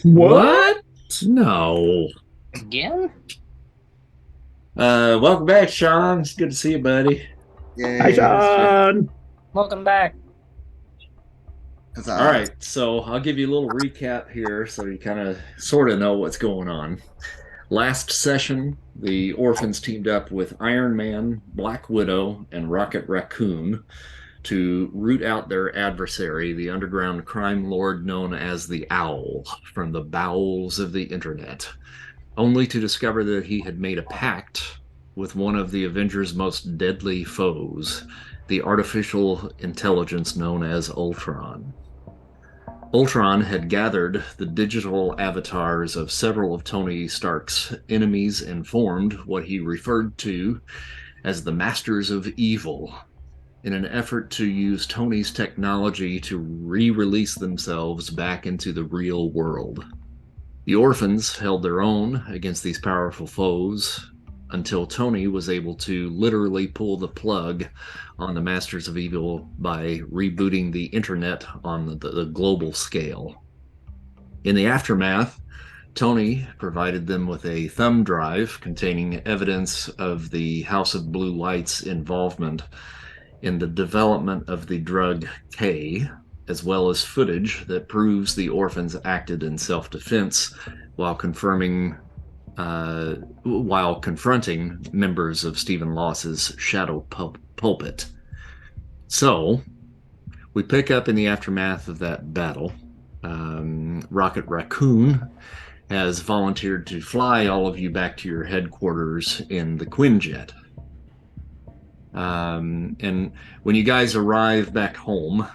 What? No. Again? Welcome back, Sean. It's good to see you, buddy. Hi, Sean. Welcome back. All right, so I'll give you a little recap here so you kind of sort of know what's going on. Last session, the Orphans teamed up with Iron Man, Black Widow, and Rocket Raccoon to root out their adversary, the underground crime lord known as the Owl, from the bowels of the internet, only to discover that he had made a pact with one of the Avengers' most deadly foes, the artificial intelligence known as Ultron. Ultron had gathered the digital avatars of several of Tony Stark's enemies and formed what he referred to as the Masters of Evil in an effort to use Tony's technology to re-release themselves back into the real world. The Orphans held their own against these powerful foes until Tony was able to literally pull the plug on the Masters of Evil by rebooting the internet on the global scale. In the aftermath, Tony provided them with a thumb drive containing evidence of the House of Blue Light's involvement in the development of the drug K, as well as footage that proves the Orphans acted in self-defense while confronting members of Stephen Loss's shadow pulpit. So we pick up in the aftermath of that battle. Rocket Raccoon has volunteered to fly all of you back to your headquarters in the Quinjet. And when you guys arrive back home,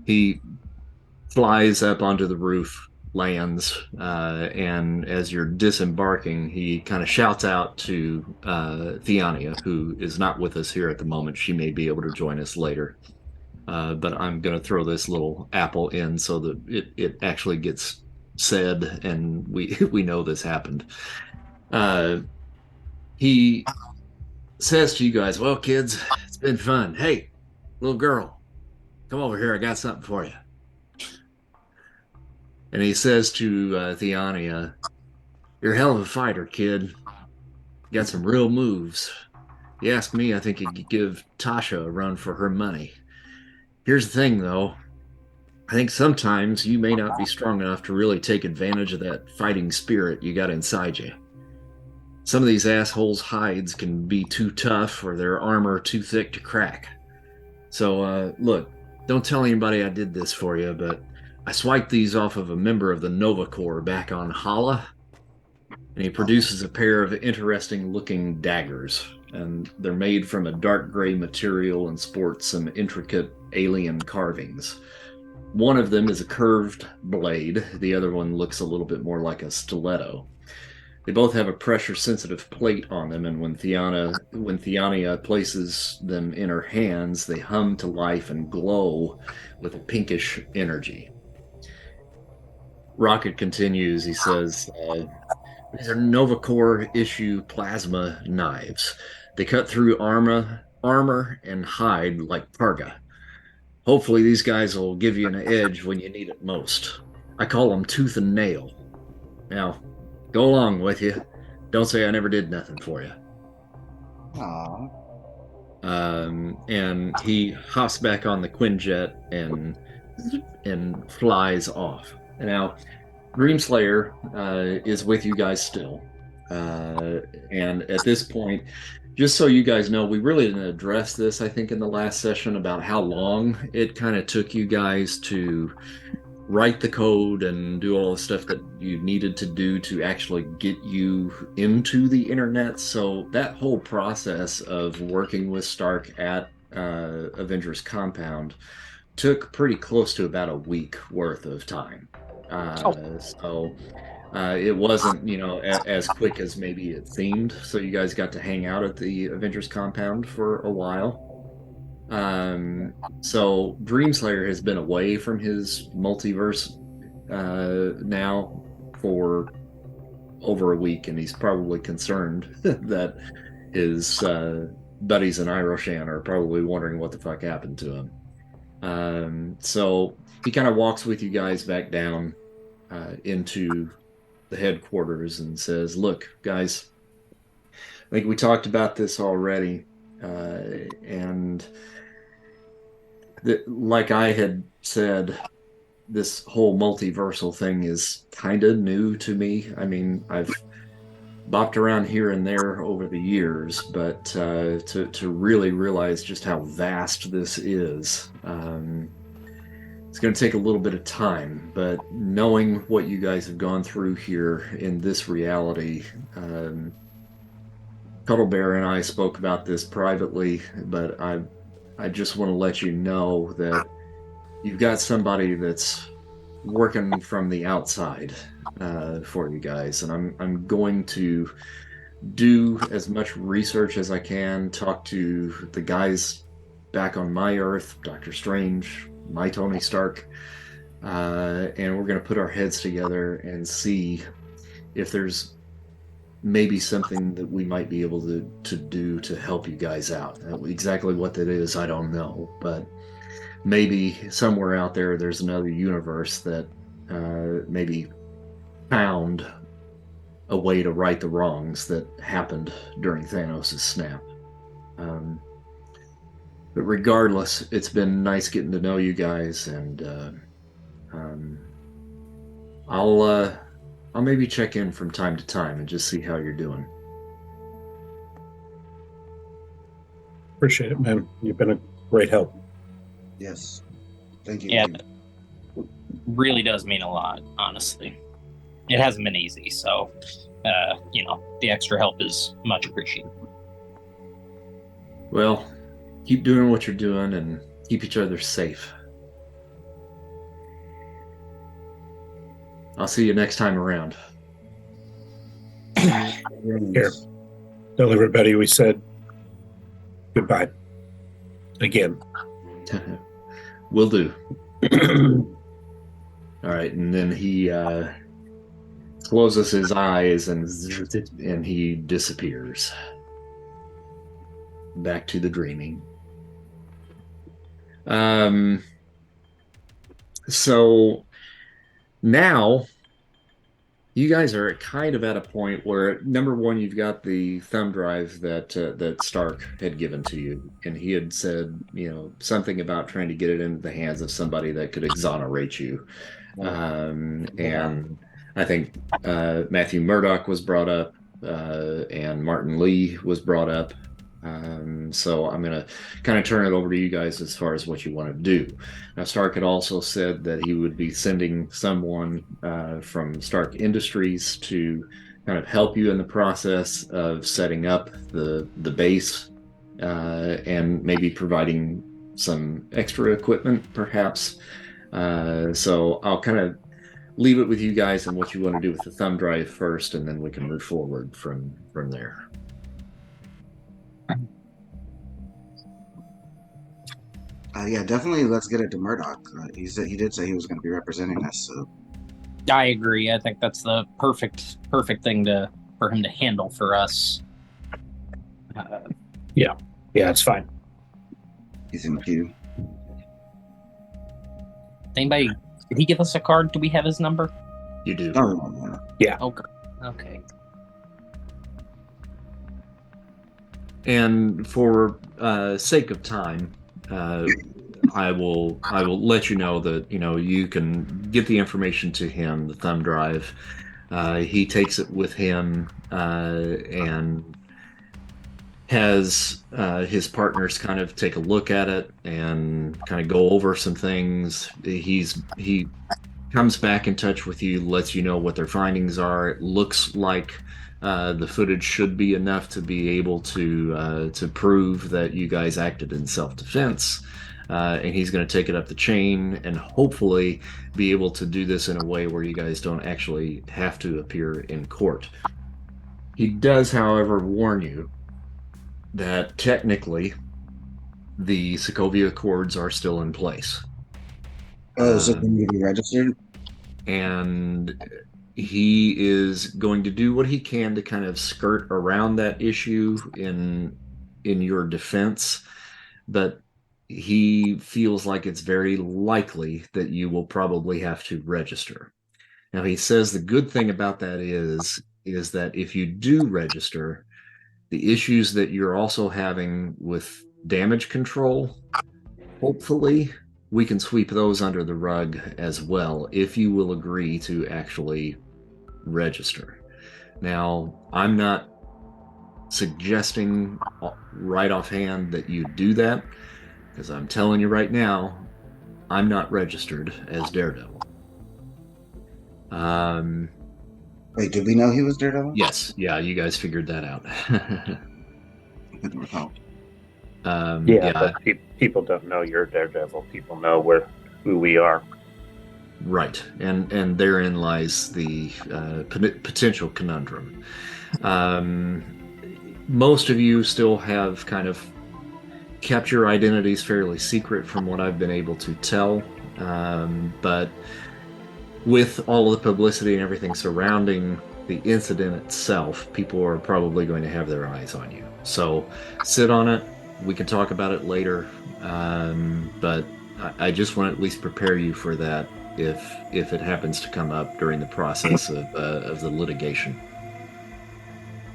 he flies up onto the roof, lands, and as you're disembarking, he kind of shouts out to Theania, who is not with us here at the moment. She may be able to join us later. But I'm going to throw this little apple in so that it actually gets said and we know this happened. He says to you guys, well, kids, it's been fun. Hey, little girl, come over here. I got something for you. And he says to Theania, you're a hell of a fighter, kid. You got some real moves. You ask me, I think you could give Tasha a run for her money. Here's the thing, though. I think sometimes you may not be strong enough to really take advantage of that fighting spirit you got inside you. Some of these assholes' hides can be too tough or their armor too thick to crack. So, look, don't tell anybody I did this for you, but I swiped these off of a member of the Nova Corps back on Hala, and he produces a pair of interesting-looking daggers, and they're made from a dark gray material and sport some intricate alien carvings. One of them is a curved blade. The other one looks a little bit more like a stiletto. They both have a pressure-sensitive plate on them, and when Theania places them in her hands, they hum to life and glow with a pinkish energy. Rocket continues. He says, these are Nova Corps issue plasma knives. They cut through armor and hide like parga. Hopefully these guys will give you an edge when you need it most. I call them tooth and nail. Now, go along with you. Don't say I never did nothing for you. Aww. And he hops back on the Quinjet and and flies off. Now, Dreamslayer is with you guys still. And at this point, just so you guys know, we really didn't address this, I think, in the last session about how long it kind of took you guys to write the code and do all the stuff that you needed to do to actually get you into the internet. So that whole process of working with Stark at Avengers Compound took pretty close to about a week worth of time. So it wasn't, as quick as maybe it seemed. So you guys got to hang out at the Avengers Compound for a while. So Dreamslayer has been away from his multiverse now for over a week, and he's probably concerned that his buddies in Iroshan are probably wondering what the fuck happened to him. So he kind of walks with you guys back down into the headquarters and says, "Look, guys, I think we talked about this already, and like I had said, this whole multiversal thing is kind of new to me. I mean, I've bopped around here and there over the years, but to really realize just how vast this is, it's going to take a little bit of time. But knowing what you guys have gone through here in this reality, Cuddle Bear and I spoke about this privately, but I just want to let you know that you've got somebody that's working from the outside for you guys, and I'm going to do as much research as I can, talk to the guys back on my Earth, Doctor Strange, my Tony Stark, and we're going to put our heads together and see if there's maybe something that we might be able to do to help you guys out. Exactly what that is, I don't know, but maybe somewhere out there there's another universe that maybe found a way to right the wrongs that happened during Thanos' snap. But regardless, it's been nice getting to know you guys, and I'll maybe check in from time to time and just see how you're doing. Appreciate it, man. You've been a great help. Yes. Thank you. Yeah, that really does mean a lot, honestly. It hasn't been easy, so, the extra help is much appreciated. Well, keep doing what you're doing and keep each other safe. I'll see you next time around. Here. Tell everybody we said goodbye. Again. Will do. All right, and then he closes his eyes and he disappears. Back to the dreaming. So now you guys are kind of at a point where, number one, you've got the thumb drive that Stark had given to you, and he had said, something about trying to get it into the hands of somebody that could exonerate you. And I think Matthew Murdoch was brought up, and Martin Lee was brought up. So I'm going to kind of turn it over to you guys as far as what you want to do. Now, Stark had also said that he would be sending someone from Stark Industries to kind of help you in the process of setting up the base and maybe providing some extra equipment, perhaps. So I'll kind of leave it with you guys and what you want to do with the thumb drive first, and then we can move forward from there. Yeah, definitely. Let's get it to Murdoch. He did say he was going to be representing us. So I agree. I think that's the perfect thing for him to handle for us. Yeah, it's fine. he's in queue. Anybody? Did he give us a card? Do we have his number? You do. No. Yeah. Okay. And for sake of time, I will let you know that you can get the information to him, the thumb drive. He takes it with him and has his partners kind of take a look at it and kind of go over some things. He comes back in touch with you, lets you know what their findings are. It looks like the footage should be enough to be able to prove that you guys acted in self-defense. And he's going to take it up the chain and hopefully be able to do this in a way where you guys don't actually have to appear in court. He does, however, warn you that technically the Sokovia Accords are still in place. Oh, so it need to be registered? And he is going to do what he can to kind of skirt around that issue in your defense, but he feels like it's very likely that you will probably have to register. Now, he says the good thing about that is that if you do register, the issues that you're also having with damage control, hopefully we can sweep those under the rug as well if you will agree to actually register. Now, I'm not suggesting right offhand that you do that, because I'm telling you right now, I'm not registered as Daredevil. Wait, did we know he was Daredevil? Yes, yeah, you guys figured that out. I couldn't recall. But people don't know you're Daredevil. People know who we are. Right, and therein lies the potential conundrum. Most of you still have kind of kept your identities fairly secret from what I've been able to tell, but with all of the publicity and everything surrounding the incident itself, people are probably going to have their eyes on you. So sit on it. We can talk about it later, but I just want to at least prepare you for that if it happens to come up during the process of the litigation.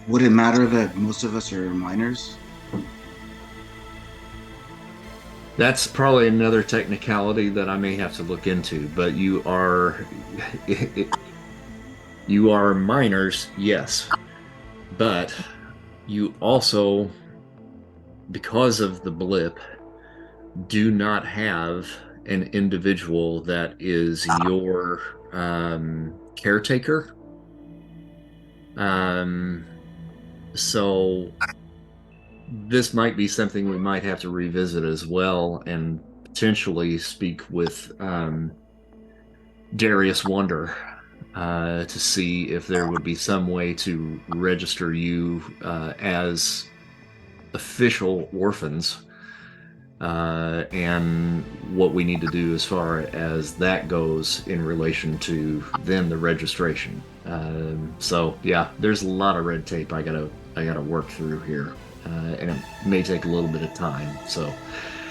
Would it matter that most of us are minors? That's probably another technicality that I may have to look into, but you are minors, yes, but you also, because of the blip, do not have an individual that is your caretaker. So this might be something we might have to revisit as well, and potentially speak with Darius Wonder to see if there would be some way to register you as official orphans, and what we need to do as far as that goes in relation to then the registration. So yeah, there's a lot of red tape I gotta work through here. And it may take a little bit of time. So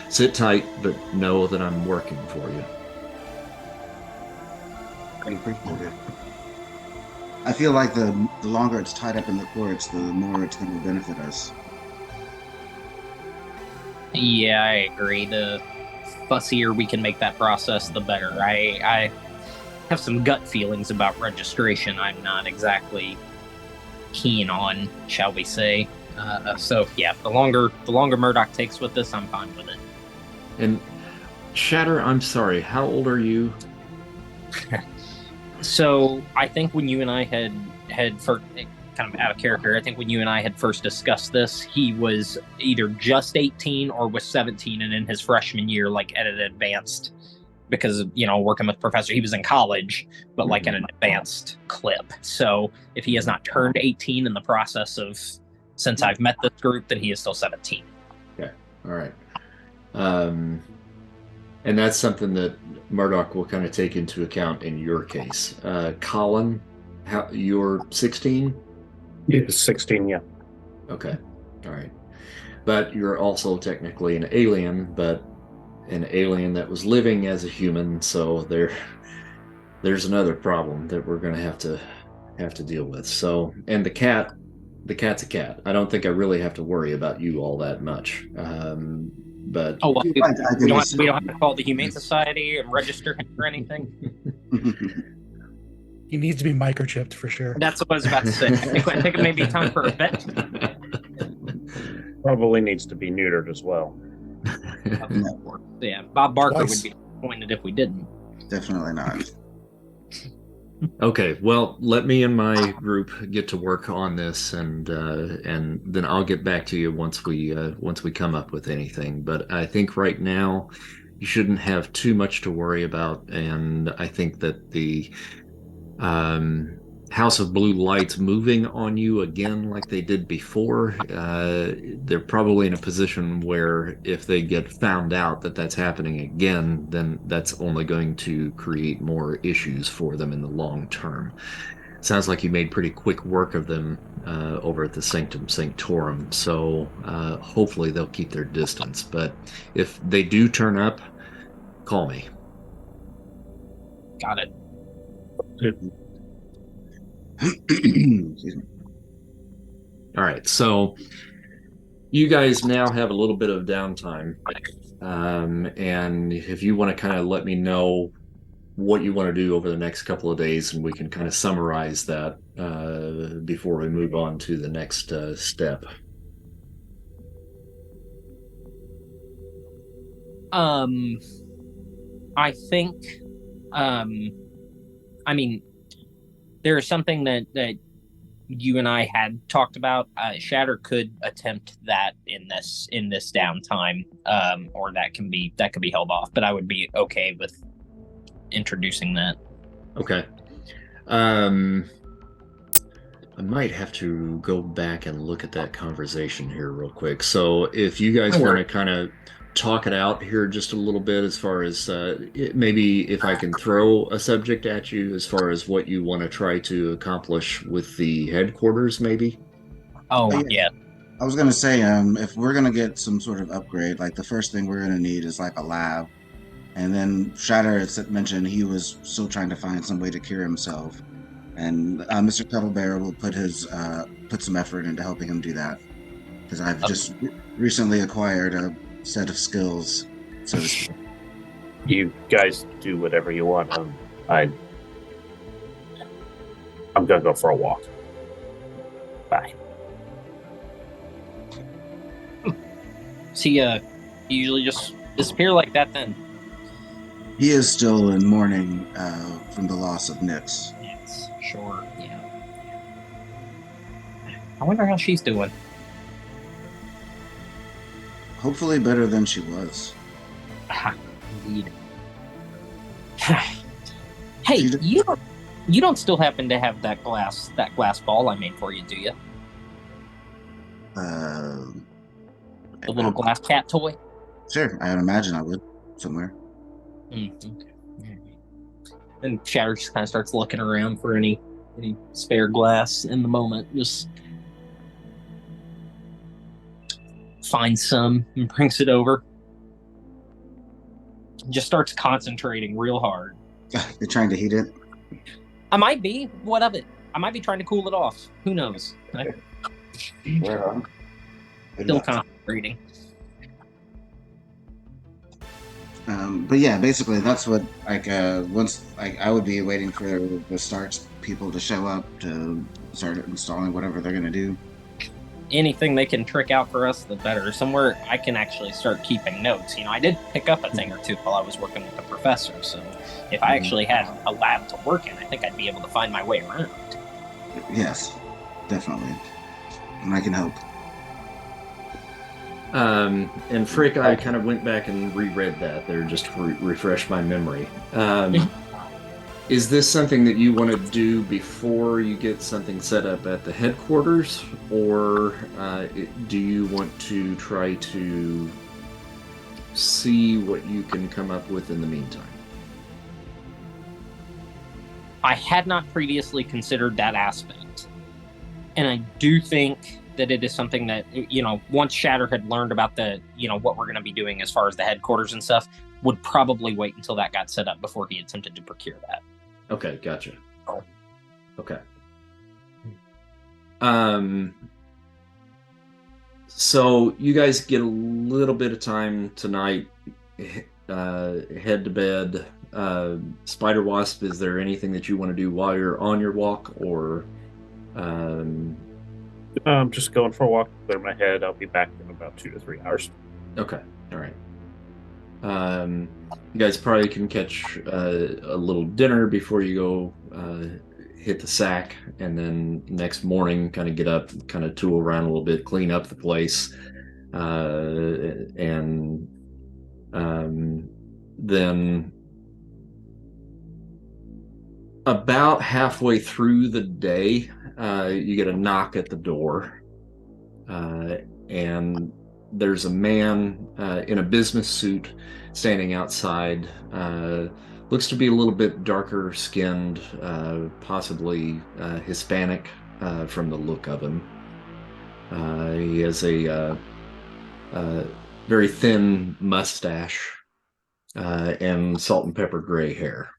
sit tight, but know that I'm working for you. I appreciate it. I feel like the longer it's tied up in the courts, the more it's going to benefit us. Yeah, I agree. The fussier we can make that process, the better. I have some gut feelings about registration I'm not exactly keen on, shall we say. So yeah, the longer Murdoch takes with this, I'm fine with it. And Shatter, I'm sorry, how old are you? So I think when you and I had for kind of out of character, I think when you and I had first discussed this, he was either just 18 or was 17, and in his freshman year, like at an advanced, because working with Professor, he was in college, but like at an advanced clip. So if he has not turned 18 in the process of since I've met this group, then he is still 17. Okay, all right. And that's something that Murdoch will kind of take into account in your case. Colin, you're 16? Yeah, 16, yeah. Okay, all right. But you're also technically an alien, but an alien that was living as a human, so there's another problem that we're going to have to deal with. So, and the cat's a cat. I don't think I really have to worry about you all that much. But Oh, well, we don't I have to call the Humane Society and register him for anything. He needs to be microchipped for sure. That's what I was about to say. I think it may be time for a vet. Probably needs to be neutered as well. Yeah, Bob Barker Twice. would be disappointed if we didn't. Definitely not. Okay, well, let me and my group get to work on this, and then I'll get back to you once we come up with anything. But I think right now you shouldn't have too much to worry about, and I think that the House of Blue Lights moving on you again like they did before, they're probably in a position where if they get found out that that's happening again, then that's only going to create more issues for them in the long term. Sounds like you made pretty quick work of them over at the Sanctum Sanctorum, so hopefully they'll keep their distance. But if they do turn up, call me. Got it. Excuse me. All right, so you guys now have a little bit of downtime, and if you want to kind of let me know what you want to do over the next couple of days, and we can kind of summarize that before we move on to the next step. I think, I mean, there is something that you and I had talked about. Shatter could attempt that in this downtime, or that could be held off. But I would be okay with introducing that. Okay. I might have to go back and look at that conversation here real quick. So if you guys want to kind of talk it out here just a little bit, as far as maybe if I can throw a subject at you as far as what you want to try to accomplish with the headquarters, maybe. Oh yeah. I was gonna say, if we're gonna get some sort of upgrade, like the first thing we're gonna need is like a lab, and then Shatter had mentioned he was still trying to find some way to cure himself, and Mr. Cuddlebear will put some effort into helping him do that, because I've just recently acquired a set of skills, so to speak. You guys do whatever you want. I'm gonna go for a walk. Bye. So you usually just disappear like that then? He is still in mourning from the loss of Nix. Yes, sure. Yeah. I wonder how she's doing. Hopefully better than she was. Indeed. Hey, you don't still happen to have that glass ball I made for you, do you? The little glass cat toy? Sure, I would imagine I would somewhere. Okay. And Shatter just kind of starts looking around for any spare glass in the moment. Just finds some and brings it over. Just starts concentrating real hard. You're trying to heat it? I might be. What of it? I might be trying to cool it off. Who knows? Still concentrating. But yeah, basically that's what once I would be waiting for the Starks people to show up to start installing whatever they're gonna do. Anything they can trick out for us, the better. Somewhere I can actually start keeping notes. I did pick up a thing or two while I was working with the professor, so if I actually had a lab to work in, I think I'd be able to find my way around. Yes, definitely. And I can help. And Frick, I kind of went back and reread that there just to refresh my memory. Is this something that you want to do before you get something set up at the headquarters, or do you want to try to see what you can come up with in the meantime? I had not previously considered that aspect, and I do think that it is something that, once Shatter had learned about the, what we're going to be doing as far as the headquarters and stuff, would probably wait until that got set up before he attempted to procure that. Okay, gotcha. Oh. Okay. So you guys get a little bit of time tonight. Head to bed. Spider Wasp, is there anything that you want to do while you're on your walk, or? I'm just going for a walk, clear my head. I'll be back in about 2 to 3 hours. Okay, all right. You guys probably can catch a little dinner before you go hit the sack, and then next morning kind of get up, kind of tool around a little bit, clean up the place, and then about halfway through the day, you get a knock at the door, and there's a man in a business suit standing outside. Looks to be a little bit darker skinned, possibly Hispanic from the look of him. He has a very thin mustache and salt and pepper gray hair.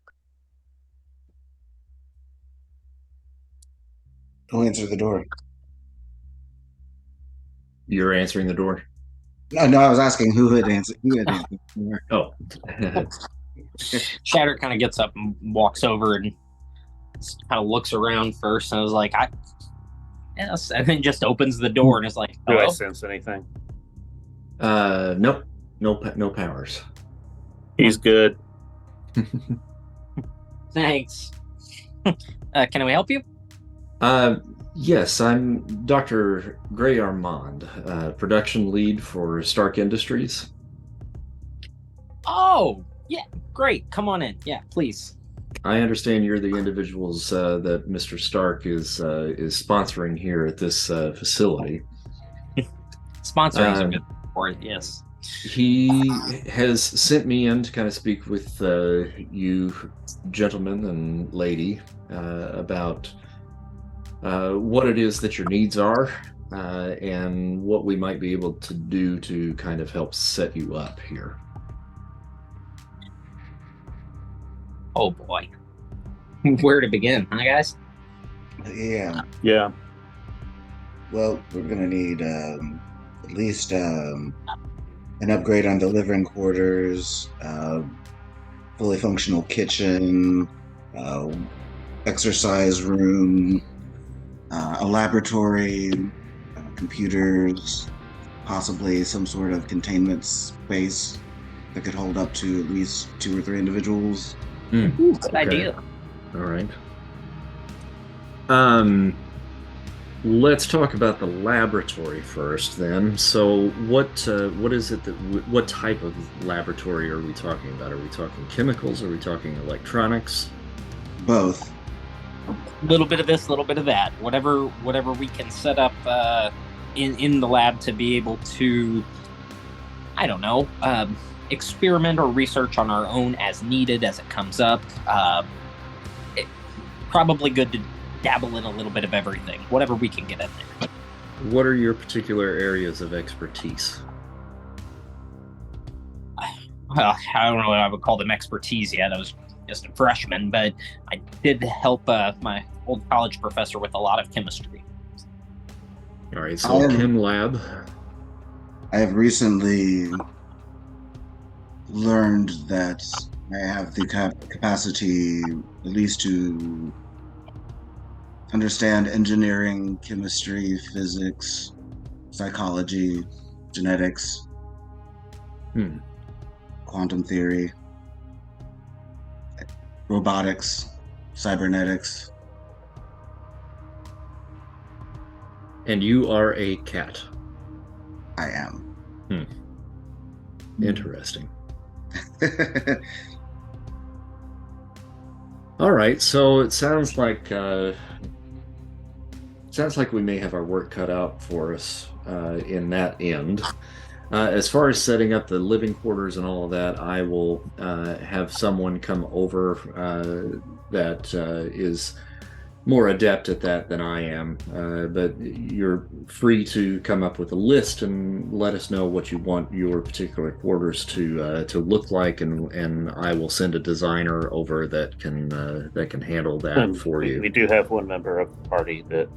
Who answered the door? You're answering the door? No, I was asking who had answered. The door. Oh. Shatter kind of gets up and walks over and kind of looks around first, and I was like, yes, and then just opens the door and is like, Do I hello? sense anything? Nope. No powers. He's good. Thanks. Can we help you? Yes, I'm Dr. Gray Armand, production lead for Stark Industries. Oh, yeah, great. Come on in. Yeah, please. I understand you're the individuals that Mr. Stark is sponsoring here at this facility. Sponsoring is a good word, yes. He has sent me in to kind of speak with you gentlemen and lady about what it is that your needs are and what we might be able to do to kind of help set you up here. Oh boy. Where to begin, huh, guys? Yeah. Yeah. Well, we're gonna need at least an upgrade on the living quarters, fully functional kitchen, exercise room, a laboratory, computers, possibly some sort of containment space that could hold up to at least 2 or 3 individuals. Ooh, good idea. All right. Let's talk about the laboratory first, then. So, what is it that? What type of laboratory are we talking about? Are we talking chemicals? Are we talking electronics? Both. A little bit of this, a little bit of that. Whatever we can set up in the lab to be able to, I don't know, experiment or research on our own as needed as it comes up. Probably good to dabble in a little bit of everything, whatever we can get in there. What are your particular areas of expertise? Well, I don't know what I would call them expertise yet. I was just a freshman, but I did help my old college professor with a lot of chemistry. All right, so chem lab. I have recently learned that I have the capacity, at least, to understand engineering, chemistry, physics, psychology, genetics, quantum theory, robotics, cybernetics. And you are a cat. I am. Interesting. All right, so it sounds like we may have our work cut out for us in that end. As far as setting up the living quarters and all of that, I will have someone come over that is more adept at that than I am. But you're free to come up with a list and let us know what you want your particular quarters to look like, and I will send a designer over that can handle that for you. We do have one member of the party that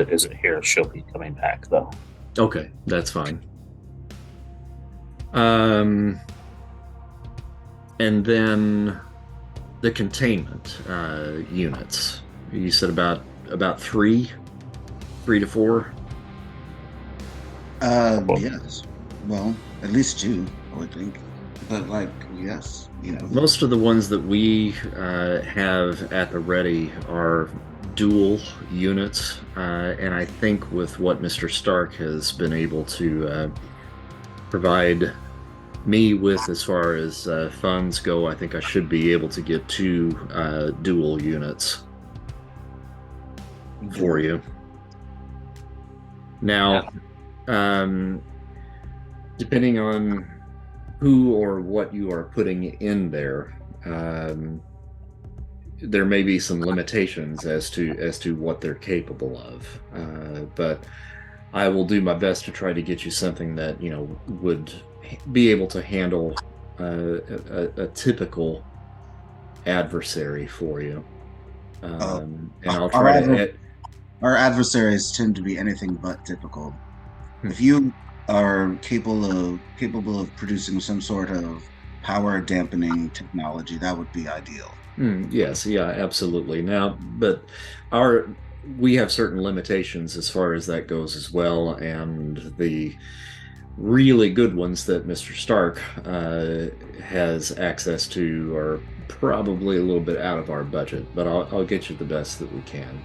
isn't here. She'll be coming back though. Okay, that's fine. And then the containment units. You said about 3 to 4. Yes. Well, at least 2, I would think. But like, yes, Most of the ones that we have at the ready are dual units, and I think with what Mr. Stark has been able to provide me with as far as funds go, I think I should be able to get 2 dual units for you. Now, depending on who or what you are putting in there, there may be some limitations as to what they're capable of. But I will do my best to try to get you something that would be able to handle a typical adversary for you. And I'll try to. Our adversaries tend to be anything but typical. If you are capable of producing some sort of power dampening technology, that would be ideal. Yes, yeah, absolutely. Now, but we have certain limitations as far as that goes as well, and the really good ones that Mr. Stark has access to are probably a little bit out of our budget, but I'll get you the best that we can.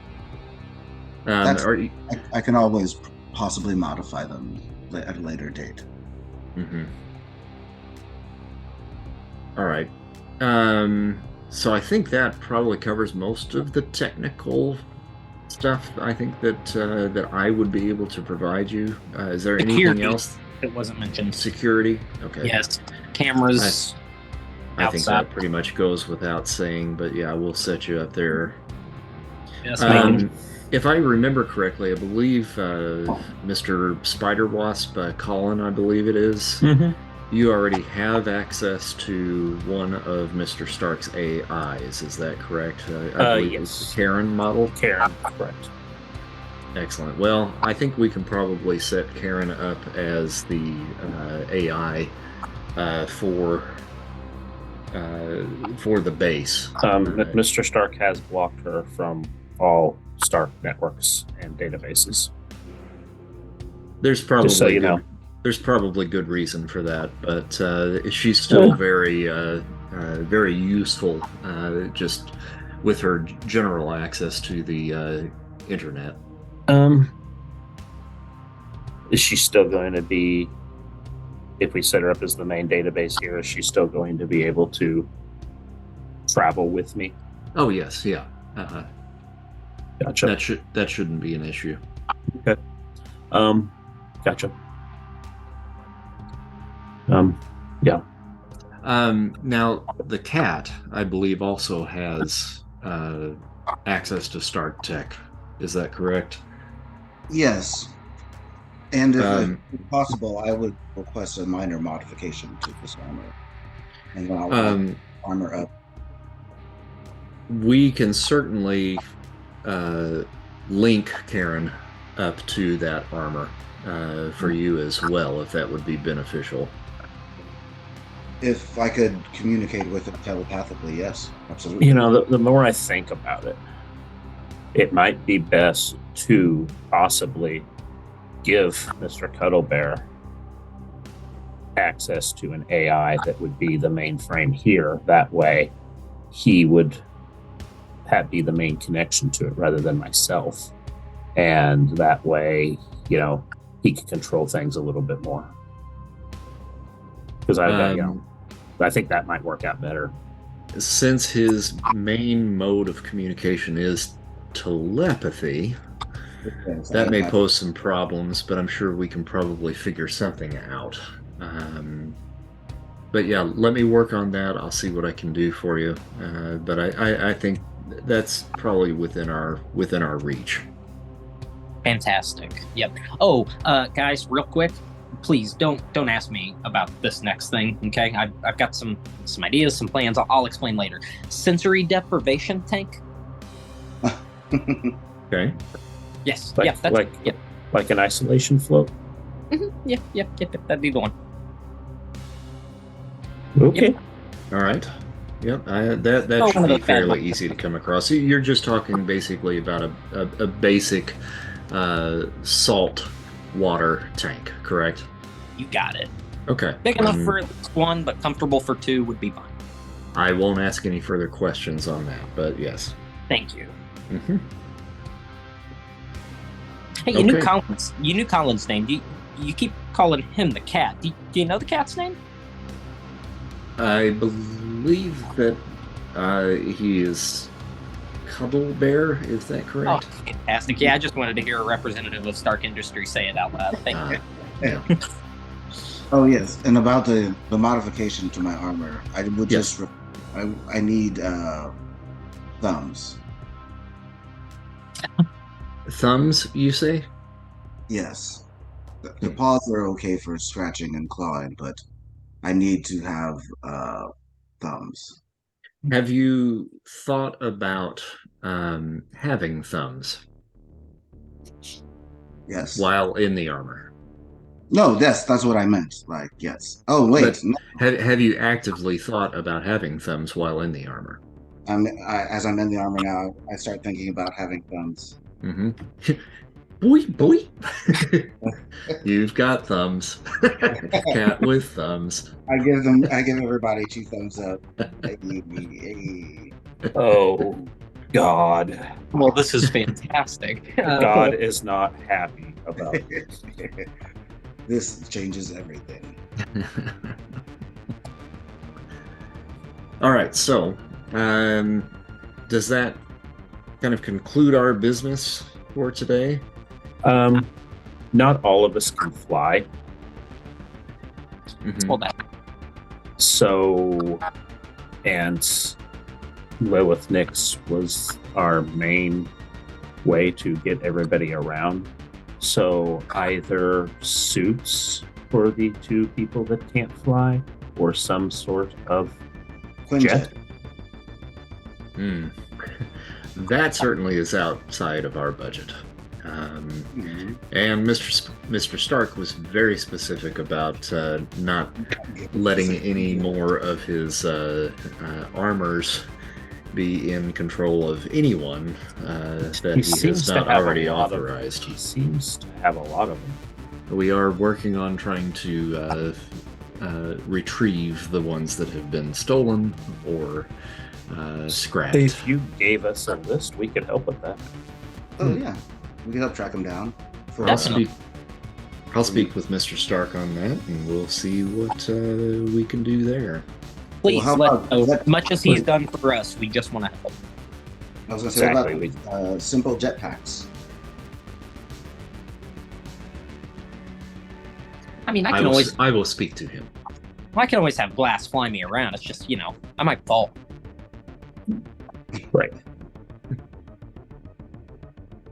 I can always possibly modify them at a later date. Mm-hmm. All right. So I think that probably covers most of the technical stuff. I think that I would be able to provide you. Is there anything else? It wasn't mentioned. Security. Okay. Yes. Cameras. I think that pretty much goes without saying, but yeah, we'll set you up there. Yes, if I remember correctly, I believe Mr. Spider Wasp, Colin, I believe it is, you already have access to one of Mr. Stark's AIs. Is that correct? I believe yes. It's the Karen model? Karen, correct. Excellent. Well, I think we can probably set Karen up as the AI for the base. Mr. Stark has blocked her from all Stark networks and databases. There's probably Just so you know. There's probably good reason for that, but she's still very very useful just with her general access to the internet. Is she still going to be, if we set her up as the main database here, is she still going to be able to travel with me? Oh yes, yeah. Gotcha. That shouldn't be an issue. Okay. Gotcha. Yeah. Now the cat, I believe, also has access to Stark Tech. Is that correct? Yes. And if possible, I would request a minor modification to this armor. And then I'll armor up. We can certainly link Karen up to that armor for you as well, if that would be beneficial. If I could communicate with it telepathically, yes, absolutely. The more I think about it, it might be best to possibly give Mr. Cuddlebear access to an AI that would be the mainframe here. That way, he would be the main connection to it rather than myself. And that way, he could control things a little bit more. Because I think that might work out better. Since his main mode of communication is telepathy, that may pose some problems, but I'm sure we can probably figure something out. But yeah, let me work on that. I'll see what I can do for you. But I think that's probably within our reach. Fantastic. Yep. Oh, guys, real quick, please don't ask me about this next thing. Okay, I've got some ideas, some plans. I'll explain later. Sensory deprivation tank. Okay. Yes. Like an isolation float. Yeah, that'd be the one. Okay. All right. Yep. That Oh, should one of be the fairly bad easy to come across. You're just talking basically about a basic salt water tank, correct? You got it. Okay. Big enough for at least one, but comfortable for two would be fine. I won't ask any further questions on that, but yes. Thank you. Mm-hmm. Hey, you knew Okay. Colin's. You knew Colin's name. You keep calling him the cat. Do you know the cat's name? I believe that he is Cuddle Bear. Is that Oh, correct? fantastic! Yeah, I just wanted to hear a representative of Stark Industries say it out loud. Thank you. Yeah. Oh yes, and about the modification to my armor, I would Yes. just I need thumbs. Thumbs, you say? Yes, the paws are okay for scratching and clawing, but I need to have thumbs. Have you thought about having thumbs Yes. while in the armor? No, that's what I meant. Like yes. Oh wait, But- no, Have you actively thought about having thumbs while in the armor? as I'm in the armor now, I start thinking about having thumbs. Mm-hmm. Boy. You've got thumbs. Cat with thumbs. I give everybody 2 thumbs up. Hey. Oh, God. Well, this is fantastic. God is not happy about it. This changes everything. All right, so does that kind of conclude our business for today? Not all of us can fly. Mhm. Hold that. So, and Lilith Nix was our main way to get everybody around. So either suits for the 2 people that can't fly, or some sort of jet. Quinjet. Hmm. That certainly is outside of our budget. Mhm. And Mr. Stark was very specific about not letting any more of his armors be in control of anyone that he seems has to not have a already lot of- authorized. He seems to have a lot of them. We are working on trying to retrieve the ones that have been stolen or scrapped. If you gave us a list, we could help with that. Oh yeah, we can help track them down. For I'll Definitely. speak with Mr. Stark on that, and we'll see what we can do there. Please how let about- know. As much as he's done for us, we just want to help. I was going to say Exactly. about simple jetpacks. I mean, I will speak to him. I can always have Blast fly me around. It's just, I might fall. Right.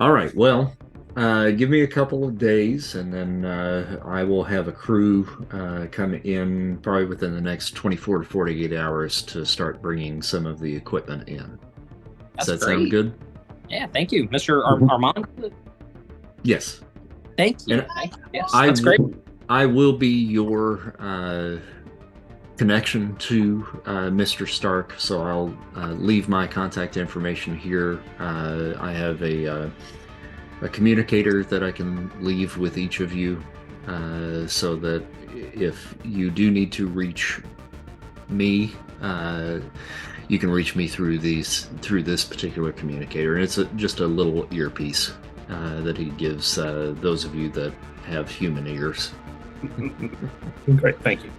All right. Well, give me a couple of days, and then I will have a crew come in probably within the next 24 to 48 hours to start bringing some of the equipment in. That's Does that great. sound good? Yeah, thank you, Mr. Mhm. Armand. Yes. Thank you. And Yes, I that's great. I will be your connection to Mr. Stark, so I'll leave my contact information here. I have a communicator that I can leave with each of you, so that if you do need to reach me, you can reach me through this particular communicator. And it's just a little earpiece that he gives those of you that have human ears. Great. Thank you.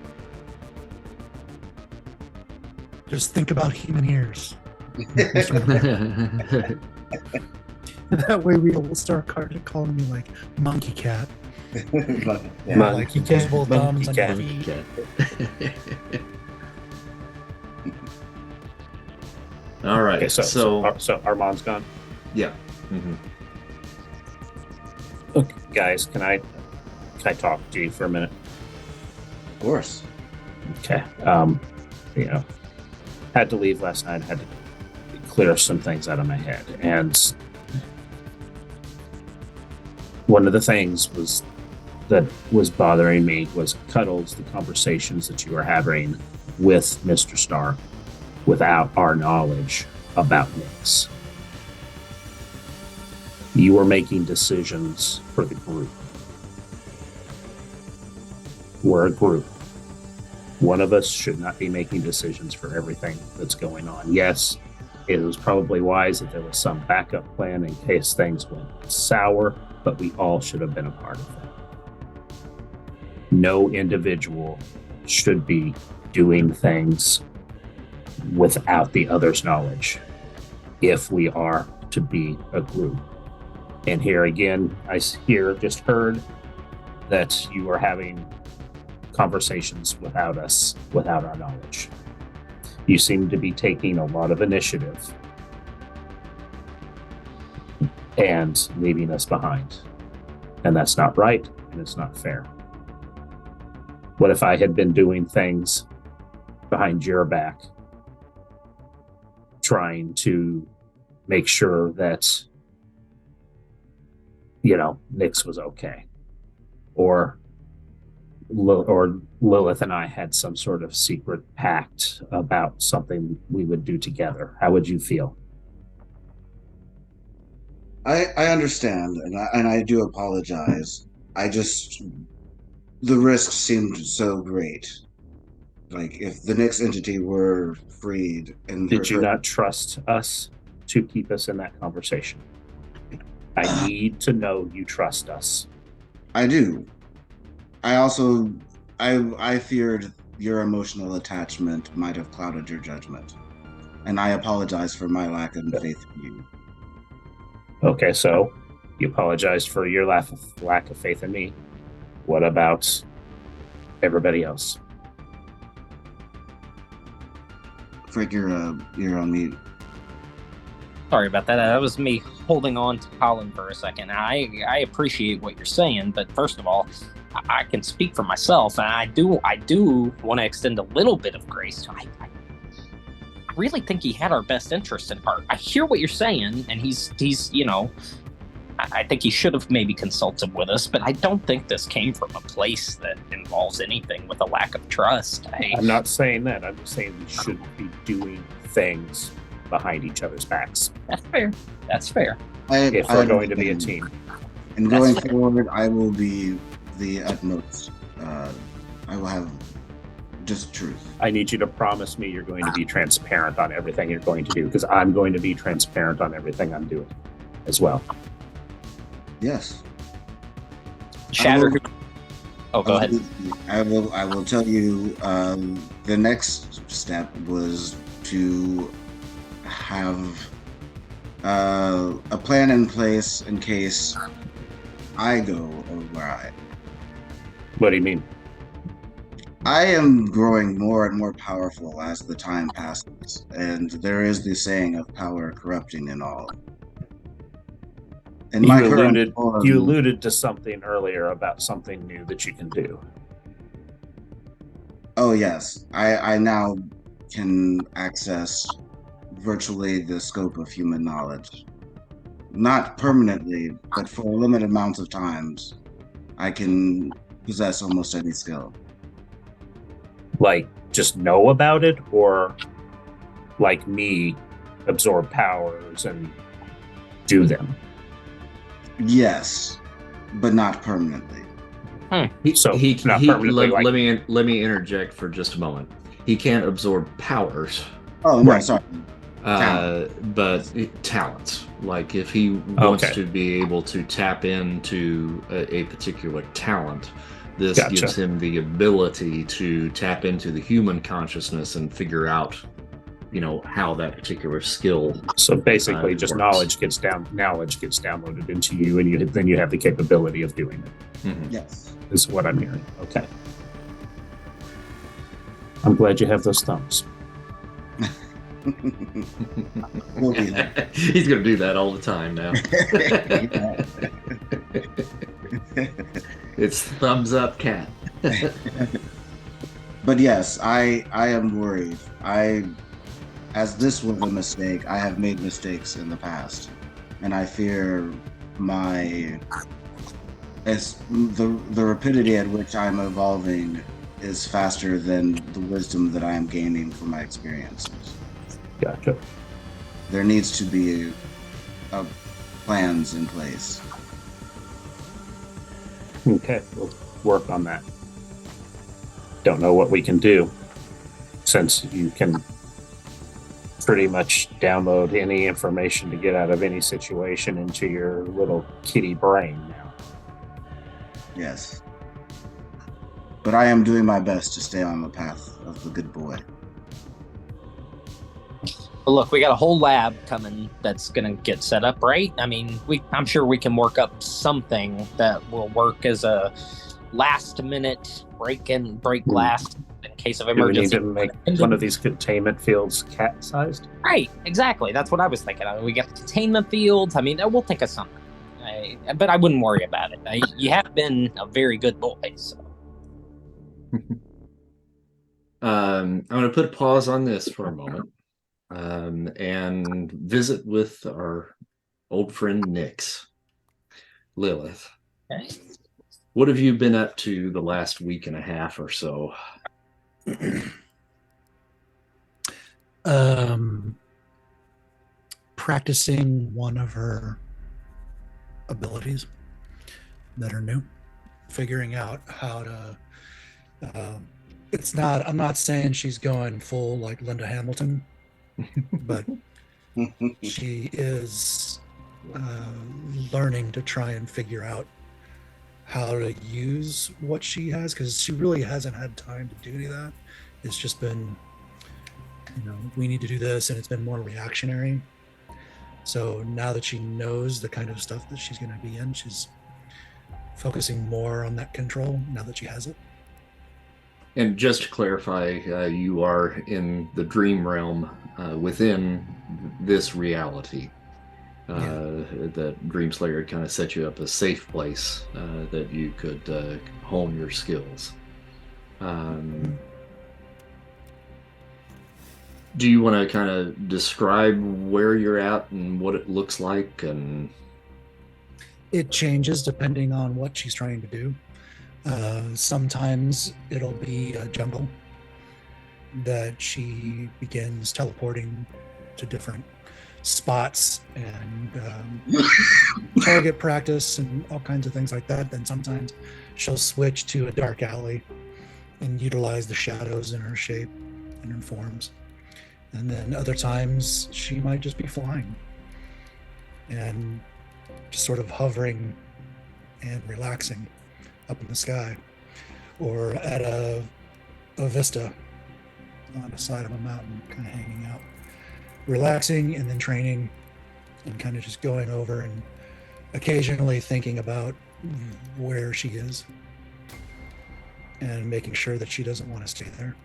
Just think about human ears. That way we'll start calling me like Monkey Cat. But, yeah. Mon- Like he gives both thumbs and Monkey feet. All right. Okay, so Armand's gone. Yeah. Mhm. Okay, guys, can I talk to you for a minute? Of course. Okay. Had to leave last night. Had to clear some things out of my head, and one of the things was that was bothering me was Cuddles, the conversations that you were having with Mr. Stark without our knowledge about Nyx. You were making decisions for the group. We're a group. One of us should not be making decisions for everything that's going on. Yes, it was probably wise that there was some backup plan in case things went sour, but we all should have been a part of that. No individual should be doing things without the other's knowledge if we are to be a group. And here again, I just heard that you are having conversations without us, without our knowledge. You seem to be taking a lot of initiative and leaving us behind. And that's not right, and it's not fair. What if I had been doing things behind your back, trying to make sure that, Nyx was okay? Or Lilith and I had some sort of secret pact about something we would do together. How would you feel? I understand, and I do apologize. The risk seemed so great. Like, if the next entity were freed and... Did you not trust us to keep us in that conversation? I need to know you trust us. I do. I also... I feared your emotional attachment might have clouded your judgment. And I apologize for my lack of faith in you. Okay, so you apologized for your lack of faith in me. What about everybody else? Frick, you're on mute. Sorry about that. That was me holding on to Colin for a second. I appreciate what you're saying, but first of all, I can speak for myself, and I do want to extend a little bit of grace to. I really think he had our best interest in heart. I hear what you're saying, and he's I think he should have maybe consulted with us, but I don't think this came from a place that involves anything with a lack of trust. I'm not saying that. I'm just saying we shouldn't be doing things behind each other's backs. That's fair. That's fair. If we're going to be a team. And going forward, I will be the utmost. I will have just truth. I need you to promise me you're going to be transparent on everything you're going to do, because I'm going to be transparent on everything I'm doing as well. Yes. Shatter. Go ahead. I will tell you. The next step was to have a plan in place in case I go awry. What do you mean? I am growing more and more powerful as the time passes, and there is the saying of power corrupting and all. In my current form, you alluded to something earlier about something new that you can do. Oh yes, I now can access virtually the scope of human knowledge. Not permanently, but for a limited amount of times, I can possess almost any skill. Like, just know about it, or like me, absorb powers and do them? Yes, but not permanently. Not permanently. Let me interject for just a moment. He can't absorb powers. Oh no, sorry. But talents. Like, if he wants to be able to tap into a particular talent, this gives him the ability to tap into the human consciousness and figure out, how that particular skill. So basically, just works. knowledge gets downloaded into you, and then you have the capability of doing it. Mm-hmm. Yes, is what I'm hearing. Okay. I'm glad you have those thumbs. He's going to do that all the time now. It's thumbs up, cat. But yes, I am worried. As this was a mistake, I have made mistakes in the past, and I fear my It's the rapidity at which I'm evolving is faster than the wisdom that I am gaining from my experiences. Gotcha. There needs to be plans in place. Okay, we'll work on that. Don't know what we can do, since you can pretty much download any information to get out of any situation into your little kitty brain now. Yes. But I am doing my best to stay on the path of the good boy. But look, we got a whole lab coming that's gonna get set up, right? I mean, I'm sure we can work up something that will work as a last minute break glass in case of Do we need emergency. to make one of these containment fields cat-sized? Right, exactly. That's what I was thinking. I mean, we got the containment fields. I mean, we'll think of something. But I wouldn't worry about it. You have been a very good boy. So. I'm going to put a pause on this for a moment and visit with our old friend Nyx. Lilith. Okay. What have you been up to the last week and a half or so? Practicing one of her abilities that are new, figuring out how to I'm not saying she's going full like Linda Hamilton, but she is learning to try and figure out how to use what she has, because she really hasn't had time to do any of that. It's just been, we need to do this, and it's been more reactionary. So now that she knows the kind of stuff that she's going to be in, she's focusing more on that control now that she has it. And just to clarify, you are in the dream realm within this reality. That Dreamslayer kind of set you up a safe place that you could hone your skills. Do you want to kind of describe where you're at and what it looks like? And it changes depending on what she's trying to do. Sometimes it'll be a jungle that she begins teleporting to different spots and target practice and all kinds of things like that. Then sometimes she'll switch to a dark alley and utilize the shadows in her shape and her forms. And then other times she might just be flying and just sort of hovering and relaxing up in the sky, or at a vista on the side of a mountain, kind of hanging out, relaxing, and then training, and kind of just going over and occasionally thinking about where she is and making sure that she doesn't want to stay there.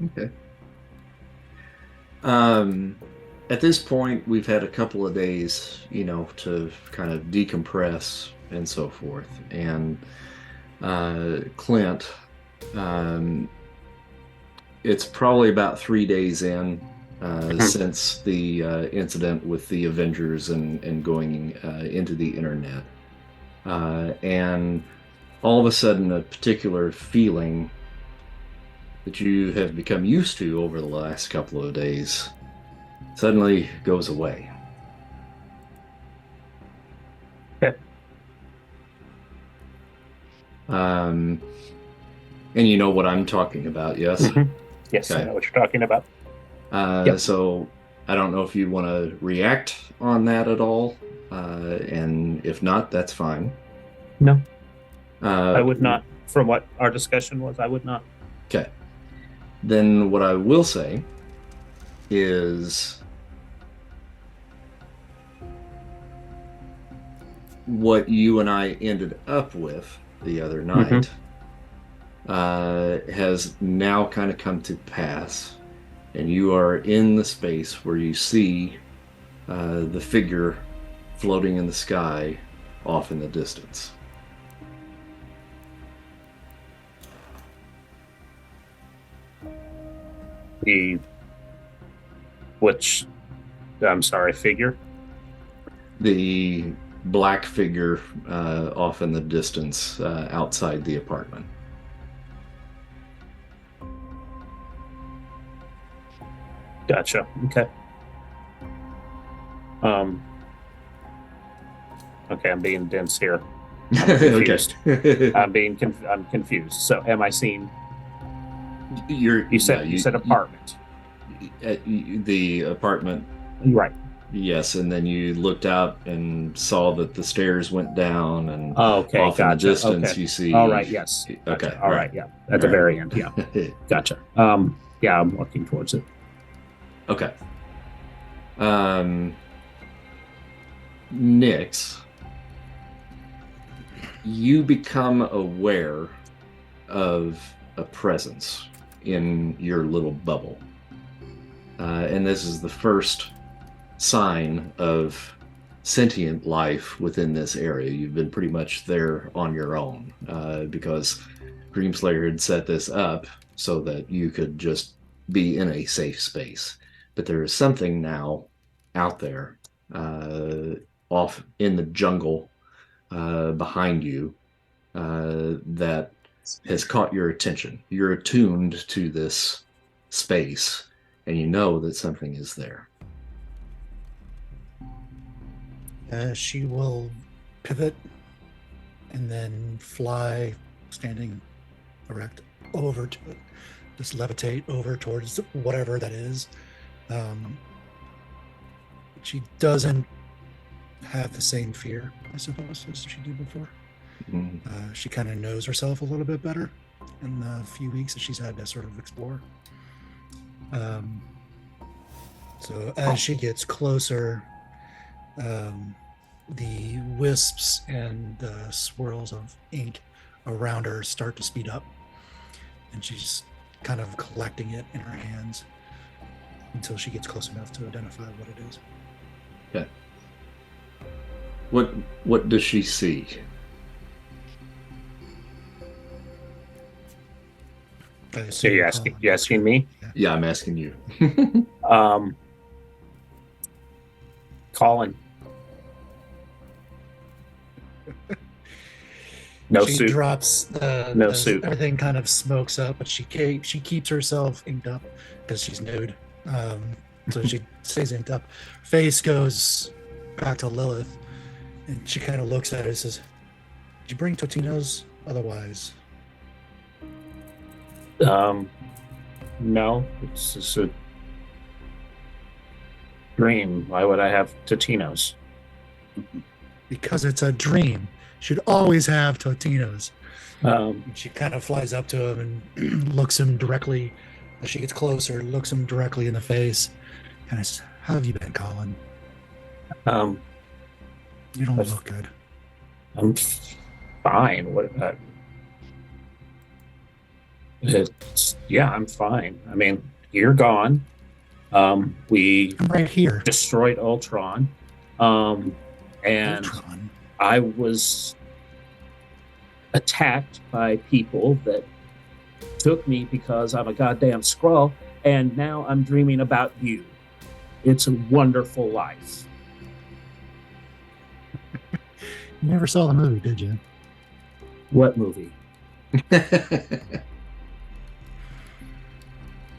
Okay. At this point, we've had a couple of days, to kind of decompress and so forth. And Clint, it's probably about 3 days in since the incident with the Avengers and going into the internet. And all of a sudden, a particular feeling that you have become used to over the last couple of days suddenly goes away. Okay. And you know what I'm talking about, yes? Mm-hmm. Yes, okay. I know what you're talking about. Yep. So I don't know if you want to react on that at all. And if not, that's fine. No. I would not. From what our discussion was, I would not. Okay. Then what I will say is what you and I ended up with the other night has now kind of come to pass, and you are in the space where you see the figure floating in the sky off in the distance. Figure? The black figure off in the distance outside the apartment. Gotcha. Okay. Okay, I'm being dense here. I'm confused. Okay. I'm confused. So, am I seeing? You said apartment. The apartment. Right. Yes, and then you looked out and saw that the stairs went down, and Okay, off in the gotcha. distance Okay. you see. All right. Yes. Okay. Gotcha. All right. Yeah. At the very end. Yeah. Gotcha. Yeah, I'm working towards it. Okay. Nyx, you become aware of a presence in your little bubble. And this is the first sign of sentient life within this area. You've been pretty much there on your own because Dreamslayer had set this up so that you could just be in a safe space. But there is something now out there off in the jungle behind you that has caught your attention. You're attuned to this space, and you know that something is there. She will pivot and then fly, standing erect, over to it. Just levitate over towards whatever that is. She doesn't have the same fear, I suppose, as she did before. Mm-hmm. She kind of knows herself a little bit better in the few weeks that she's had to sort of explore. So as she gets closer, the wisps and the swirls of ink around her start to speed up, and she's kind of collecting it in her hands until she gets close enough to identify what it is. Okay. What does she see? So you're asking me? Yeah, I'm asking you. Colin. No she suit. Drops no suit. Everything kind of smokes up, but she keeps herself inked up because she's nude. So she stays inked up. Face goes back to Lilith, and she kind of looks at her and says, "Did you bring Totino's? Otherwise." No, it's just a dream. Why would I have Totino's? Because it's a dream. Should always have Totino's. Um, She kind of flies up to him and looks him directly, as she gets closer, looks him directly in the face. And says, "How have you been, Colin? You don't look good." I'm fine. I'm fine. I mean, you're gone. We I'm right here. destroyed Ultron. And Ultron. I was attacked by people that took me because I'm a goddamn Skrull, and now I'm dreaming about you. It's a wonderful life. You never saw the movie, did you? What movie?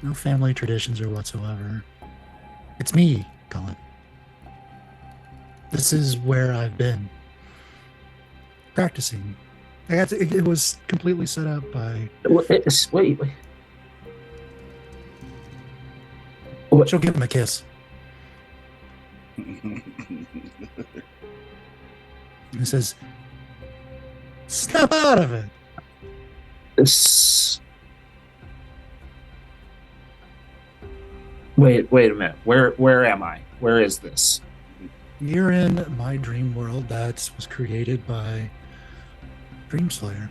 No family traditions or whatsoever. It's me, Colin. This is where I've been practicing. It was completely set up by. Wait. She'll give him a kiss. He says, "Snap out of it." Wait a minute. Where am I? Where is this? You're in my dream world that was created by Dreamslayer.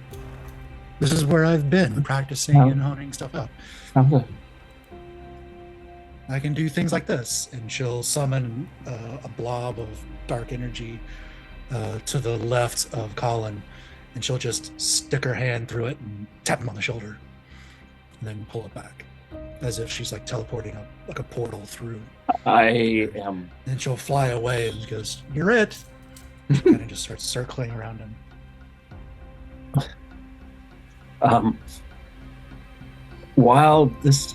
This is where I've been practicing and honing stuff out. I can do things like this, and she'll summon a blob of dark energy to the left of Colin, and she'll just stick her hand through it and tap him on the shoulder, and then pull it back, as if she's like teleporting like a portal through. I am. And she'll fly away and goes, "You're it." Kind of just starts circling around him. While this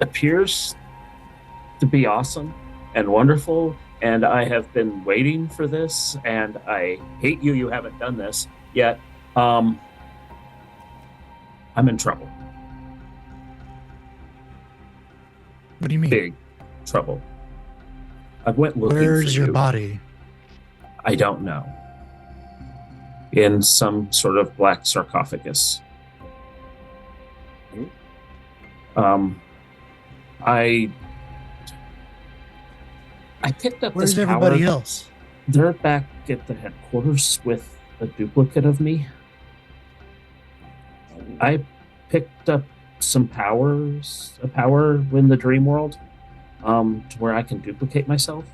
appears to be awesome and wonderful, and I have been waiting for this, and I hate you haven't done this yet, I'm in trouble. What do you mean? Big trouble. I went looking Where's for your you. body? I I don't know. In some sort of black sarcophagus. I picked up Where's this everybody power. else? They're back at the headquarters with a duplicate of me. I picked up some a power in the dream world, to where I can duplicate myself,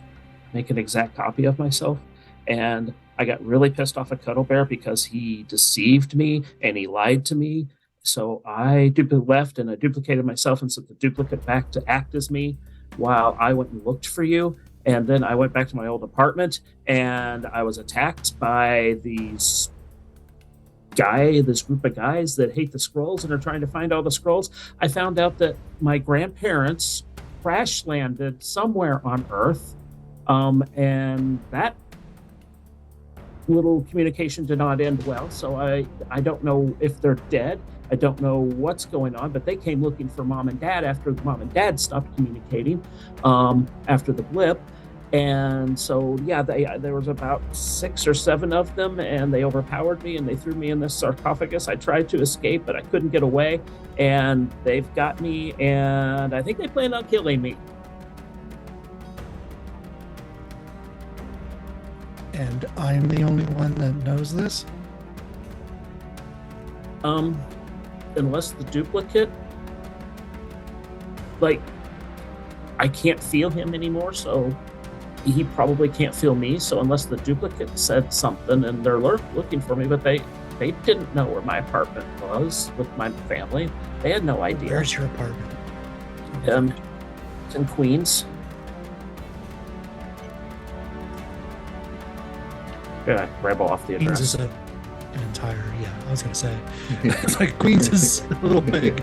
make an exact copy of myself. And I got really pissed off at Cuddle Bear because he deceived me and he lied to me. So I left and I duplicated myself and sent the duplicate back to act as me while I went and looked for you. And then I went back to my old apartment and I was attacked by this group of guys that hate the scrolls and are trying to find all the scrolls. I found out that my grandparents crash landed somewhere on Earth. And that little communication did not end well. So I don't know if they're dead. I don't know what's going on, but they came looking for mom and dad after mom and dad stopped communicating after the blip. And so, yeah, there was about 6 or 7 of them, and they overpowered me, and they threw me in this sarcophagus. I tried to escape, but I couldn't get away, and they've got me, and I think they plan on killing me. And I'm the only one that knows this? Unless the duplicate, like, I can't feel him anymore, so he probably can't feel me. So unless the duplicate said something and they're looking for me, but they didn't know where my apartment was with my family. They had no idea. Where's your apartment? It's in Queens. Yeah, ramble off the Queens address. is an entire, I was going to say. It's like Queens is a little big.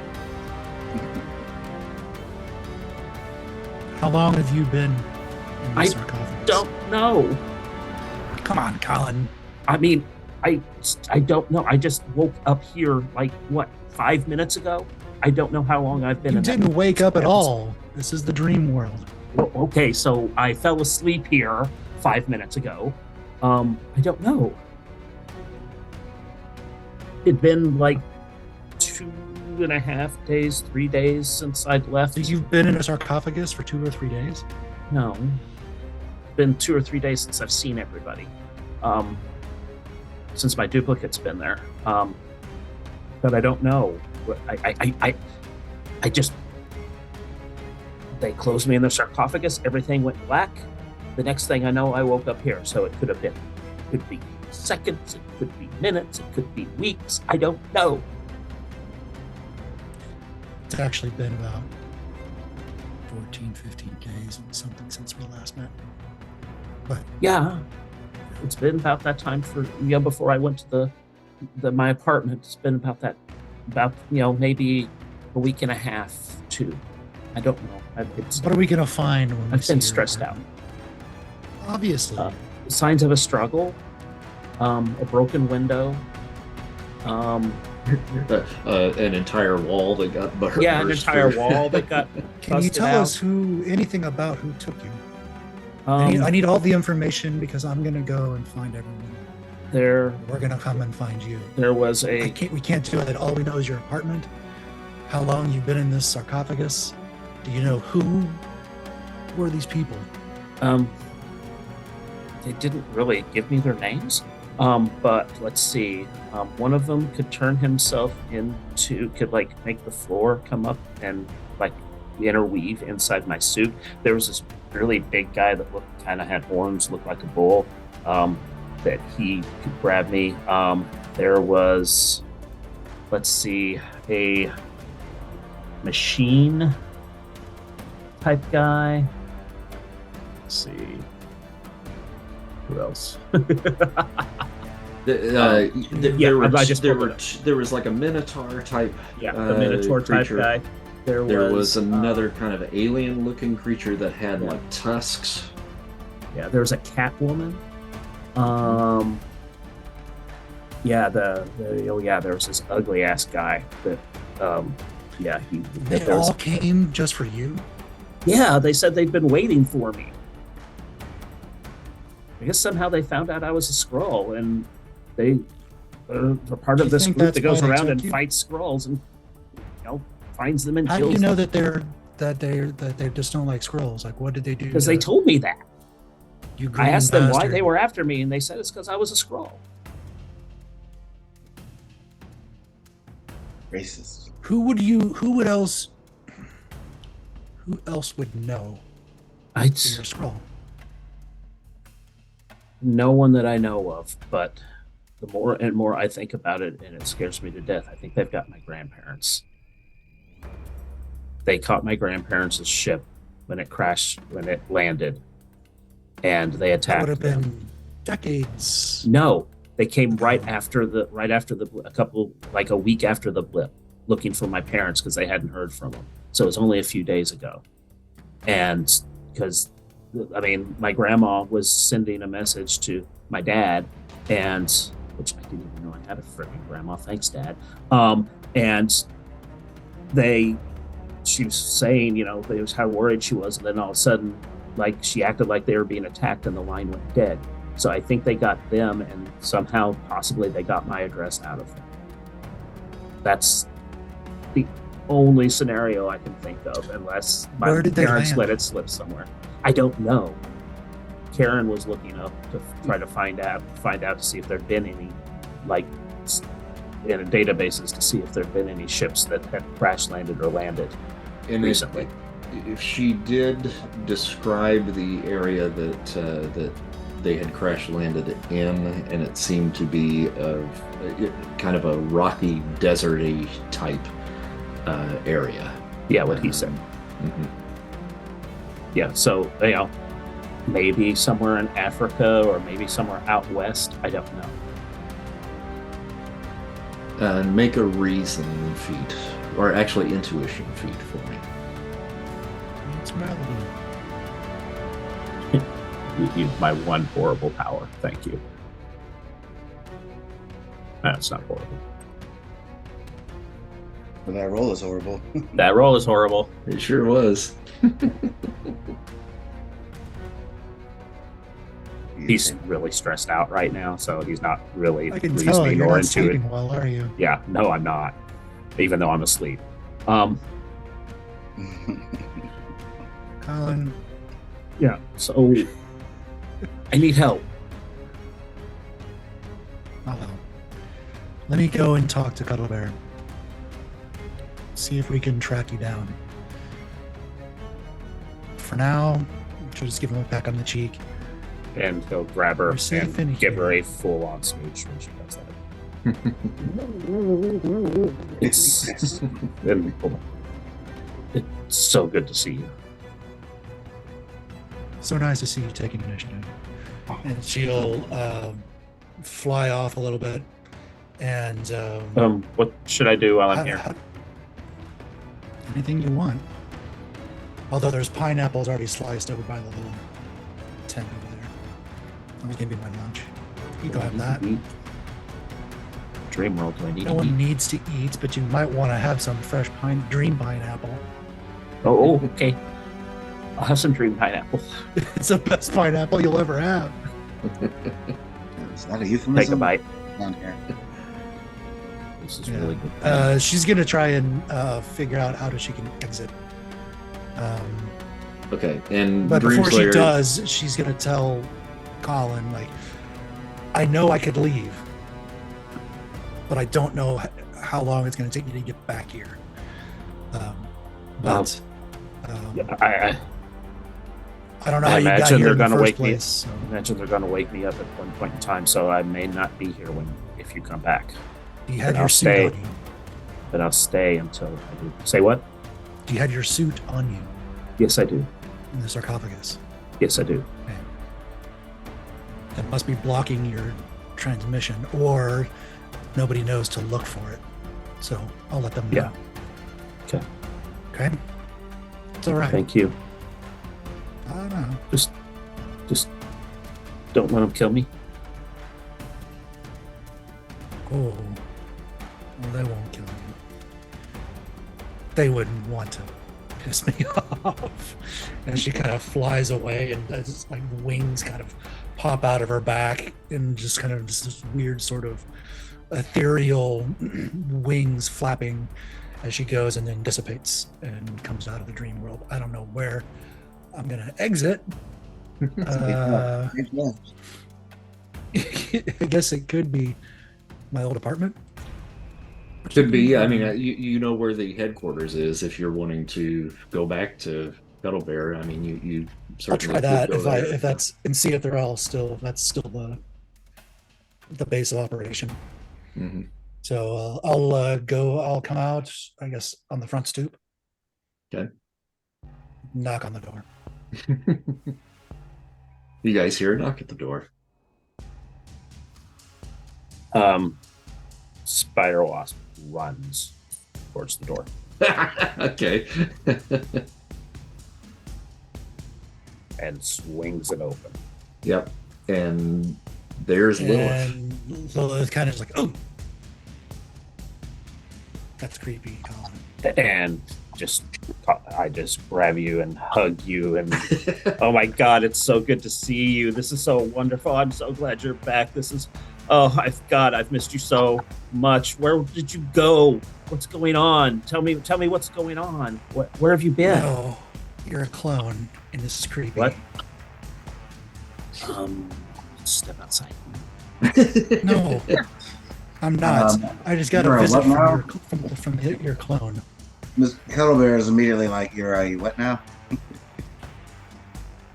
How long have you been in the sarcophagus? Don't know. Come on, Colin. I mean, I don't know. I just woke up here like, 5 minutes ago? I don't know how long I've been You in that. didn't wake up at all. This is the dream world. Well, okay, so I fell asleep here 5 minutes ago. I don't know. It'd been like 2.5 days, 3 days since I'd left. So you've been in a sarcophagus for 2 or 3 days? No. Been 2 or 3 days since I've seen everybody. Since my duplicate's been there. But I don't know. I just, they closed me in the sarcophagus. Everything went black. The next thing I know, I woke up here. So it could be seconds, it could be minutes, it could be weeks. I don't know. It's actually been about 14, 15 days and something since we last met. But Yeah, it's been about that time before I went to my apartment. It's been about maybe a week and a half too. I don't know. what are we going to find when we I've see been your stressed out. apartment? Obviously. Signs of a struggle, a broken window. An entire wall that got burst. Yeah, an entire wall that got Can you busted tell out. us anything about who took you? I need all the information because I'm going to go and find everyone. There We're going to come and find you. was We can't do it. All we know is your apartment, how long you've been in this sarcophagus. Do you know who were these people? They didn't really give me their names. But let's see. One of them could turn himself could make the floor come up and interweave inside my suit. There was this really big guy that had horns, looked like a bull, that he could grab me. There was, let's see, a machine type guy. Let's see. Who else? There was like a minotaur type. Yeah, the minotaur type creature. guy. There was another kind of alien-looking creature that had like tusks. Yeah, there was a cat woman. Yeah, there was this ugly ass guy that. They all came just for you. Yeah, they said they'd been waiting for me. I guess somehow they found out I was a Skrull, and they are part of this group that goes around and fights Skrulls and finds them and How kills do you know them. that they just don't like Skrulls? Like, what did they do? Because they told me that. You I asked them why bastard. they were after me, and they said it's because I was a Skrull. Racist. Who else would know you're a Skrull? No one that I know of, but the more and more I think about it, and it scares me to death, I think they've got my grandparents. They caught my grandparents' ship when it landed, and they That attacked would have them. been decades. No, they came right after the a week after the blip, looking for my parents because they hadn't heard from them. So it was only a few days ago, and because my grandma was sending a message to my dad, and which I didn't even know I had a freaking grandma. Thanks, Dad. And she was saying, it was how worried she was, and then all of a sudden, like she acted like they were being attacked, and the line went dead. So I think they got them, and somehow, possibly, they got my address out of them. That's the only scenario I can think of, unless my Where did they parents land? let it slip somewhere. I don't know. Karen was looking up to try to find out to see if there'd been any, in databases to see if there'd been any ships that had crash landed or landed recently. If she did describe the area that they had crash landed in, and it seemed to be kind of a rocky, deserty type area. Yeah, what he said. Mm-hmm. Yeah, so maybe somewhere in Africa or maybe somewhere out west. I don't know. Make a reason feat, or actually intuition feat for me. It's Malibu. You my one horrible power. Thank you. That's not horrible. But that roll is horrible. That roll is horrible. It sure was. He's really stressed out right now, so he's not really I can tell reasoning you're or not into it. sleeping well, are you? Yeah, no, I'm not. Even though I'm asleep. Colin, Yeah, so I need help. oh well. Let me go and talk to Cuddle Bear. See if we can track you down. For now, she'll just give him a peck on the cheek. And he'll grab her You're safe in and give here. her a full-on smooch when she does that. It's so good to see you. So nice to see you taking initiative. And she'll fly off a little bit. And What should I do while I'm here? anything you want. Although there's pineapples already sliced over by the little tent over there. Let me give you my lunch. You go have that. Dream world, do I need No to one eat? needs to eat, but you might want to have some fresh dream pineapple. Oh, okay. I'll have some dream pineapple. It's the best pineapple you'll ever have. Is that a euphemism? Take a bite. Down here. This is Yeah. really good. She's gonna try and figure out how she can exit. Okay, and But before she Dreamslayer, does, she's gonna tell Colin, like, I know I could leave, but I don't know how long it's gonna take me to get back here. I I don't know I how you got imagine here they're in the gonna first wake me. place. So. imagine they're going to wake me up at one point in time, so I may not be here if you come back. You had I'll your suit stay. on you. But I'll stay until I do. Say what? You had your suit on you Yes, I do. in the sarcophagus. Yes, I do. that must be blocking your transmission, or nobody knows to look for it. So I'll let them know. Okay. Okay. It's all right. Thank you. I don't know. Just don't let him kill me. Oh, well, they won't kill you. They wouldn't want to piss me off. And she kind of flies away, and it's like wings kind of pop out of her back, and just kind of just this weird sort of ethereal wings flapping as she goes, and then dissipates and comes out of the dream world. I don't know where I'm gonna exit. I guess it could be my old apartment. Could be. I mean, you know where the headquarters is if you're wanting to go back to Kettle Bear. I mean, you I'll certainly try that could go there. if that's, and see if they're all still. That's still the base of operation. Mm-hmm. So I'll come out, I guess, on the front stoop. Okay. Knock on the door. You guys hear a knock at the door. Spider Wasp runs towards the door. Okay. And swings it open. Yep. And there's Lilith. And Lilith kind of is like, oh, that's creepy, Colin. And I just grab you and hug you, and oh my God, it's so good to see you. This is so wonderful. I'm so glad you're back. I've missed you so much. Where did you go? What's going on? Tell me what's going on. Where have you been? Oh, you're a clone, and this is creepy. What? Step outside. No, I'm not. I just got a you're a visit what from your clone. Miss Kettle Bear is immediately like, "You're a what now?"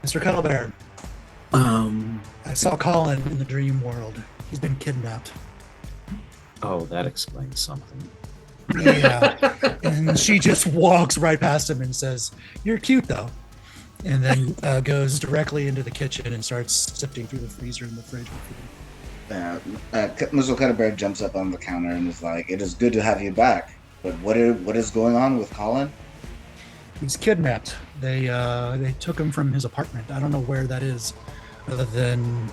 Mr. Cuddlebear, I saw Colin in the dream world. He's been kidnapped. Oh, that explains something. Yeah. And she just walks right past him and says, "You're cute, though." And then goes directly into the kitchen and starts sifting through the freezer and the fridge. Mr. Kettle Bear jumps up on the counter and is like, "It is good to have you back. But what is going on with Colin?" He's kidnapped. They took him from his apartment. I don't know where that is, other than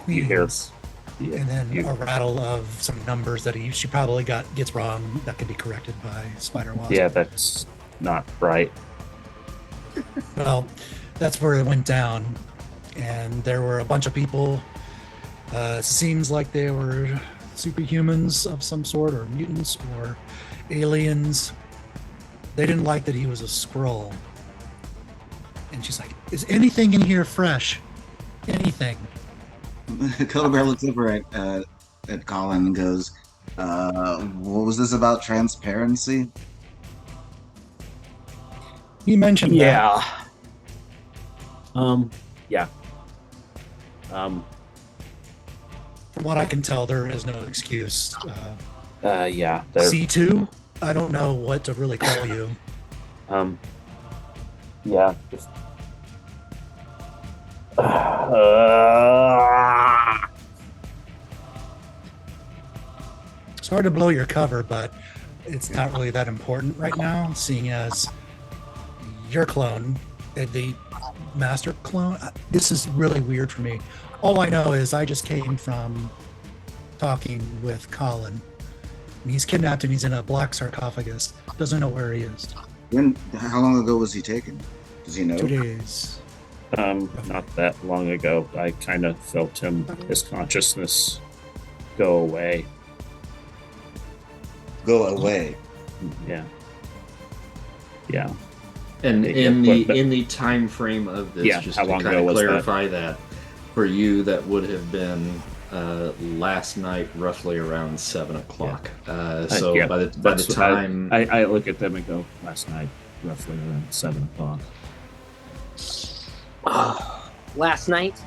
You hear, Queens. And then a rattle of some numbers that she probably gets wrong that can be corrected by Spider Wasp. yeah, that's not right. Well, that's where it went down, and there were a bunch of people. Seems like they were superhumans of some sort, or mutants, or aliens. They didn't like that he was a Skrull. And she's like, "Is anything in here fresh? Anything?" Kettle Bear looks over at Colin and goes, "What was this about transparency?" He mentioned that. Yeah. Yeah. From what I can tell, there is no excuse. Yeah. C2? I don't know what to really call you. Yeah. Just. It's hard to blow your cover, but it's not really that important right now, seeing as your clone, the master clone. This is really weird for me. All I know is I just came from talking with Colin. And he's kidnapped and he's in a black sarcophagus. Doesn't know where he is. How long ago was he taken? Does he know? 2 days. Not that long ago. I kind of felt his consciousness go away. Go away. Yeah. Yeah. And Yeah, in the time frame of this, Yeah, just how to long kind ago of was that? clarify that, for you, that would have been last night, roughly around 7 o'clock. So yeah, by the that's what time I look at them and go, last night, roughly around 7 o'clock. Last night,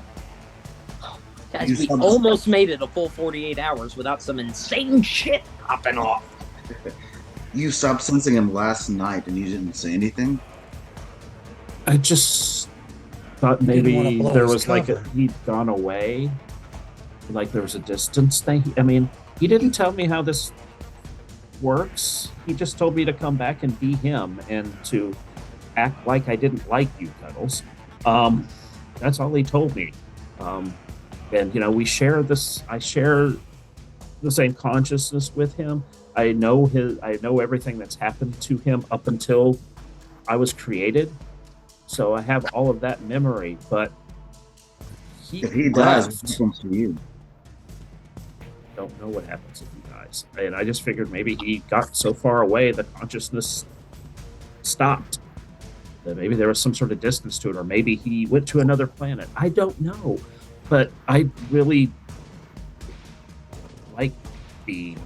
guys, You we saw- almost made it a full 48 hours without some insane shit popping off. You stopped sensing him last night and you didn't say anything? I just thought Didn't wanna maybe blow there his was like cover. he'd gone away, like there was a distance thing. I mean, he didn't tell me how this works. He just told me to come back and be him and to act like I didn't like you, Cuddles. That's all he told me. And we share this. I share the same consciousness with him. I know everything that's happened to him up until I was created. So I have all of that memory, but If he dies, left. what happens to you? Don't know what happens if he dies. And I just figured maybe he got so far away the consciousness stopped. That maybe there was some sort of distance to it, or maybe he went to another planet. I don't know. But I really like being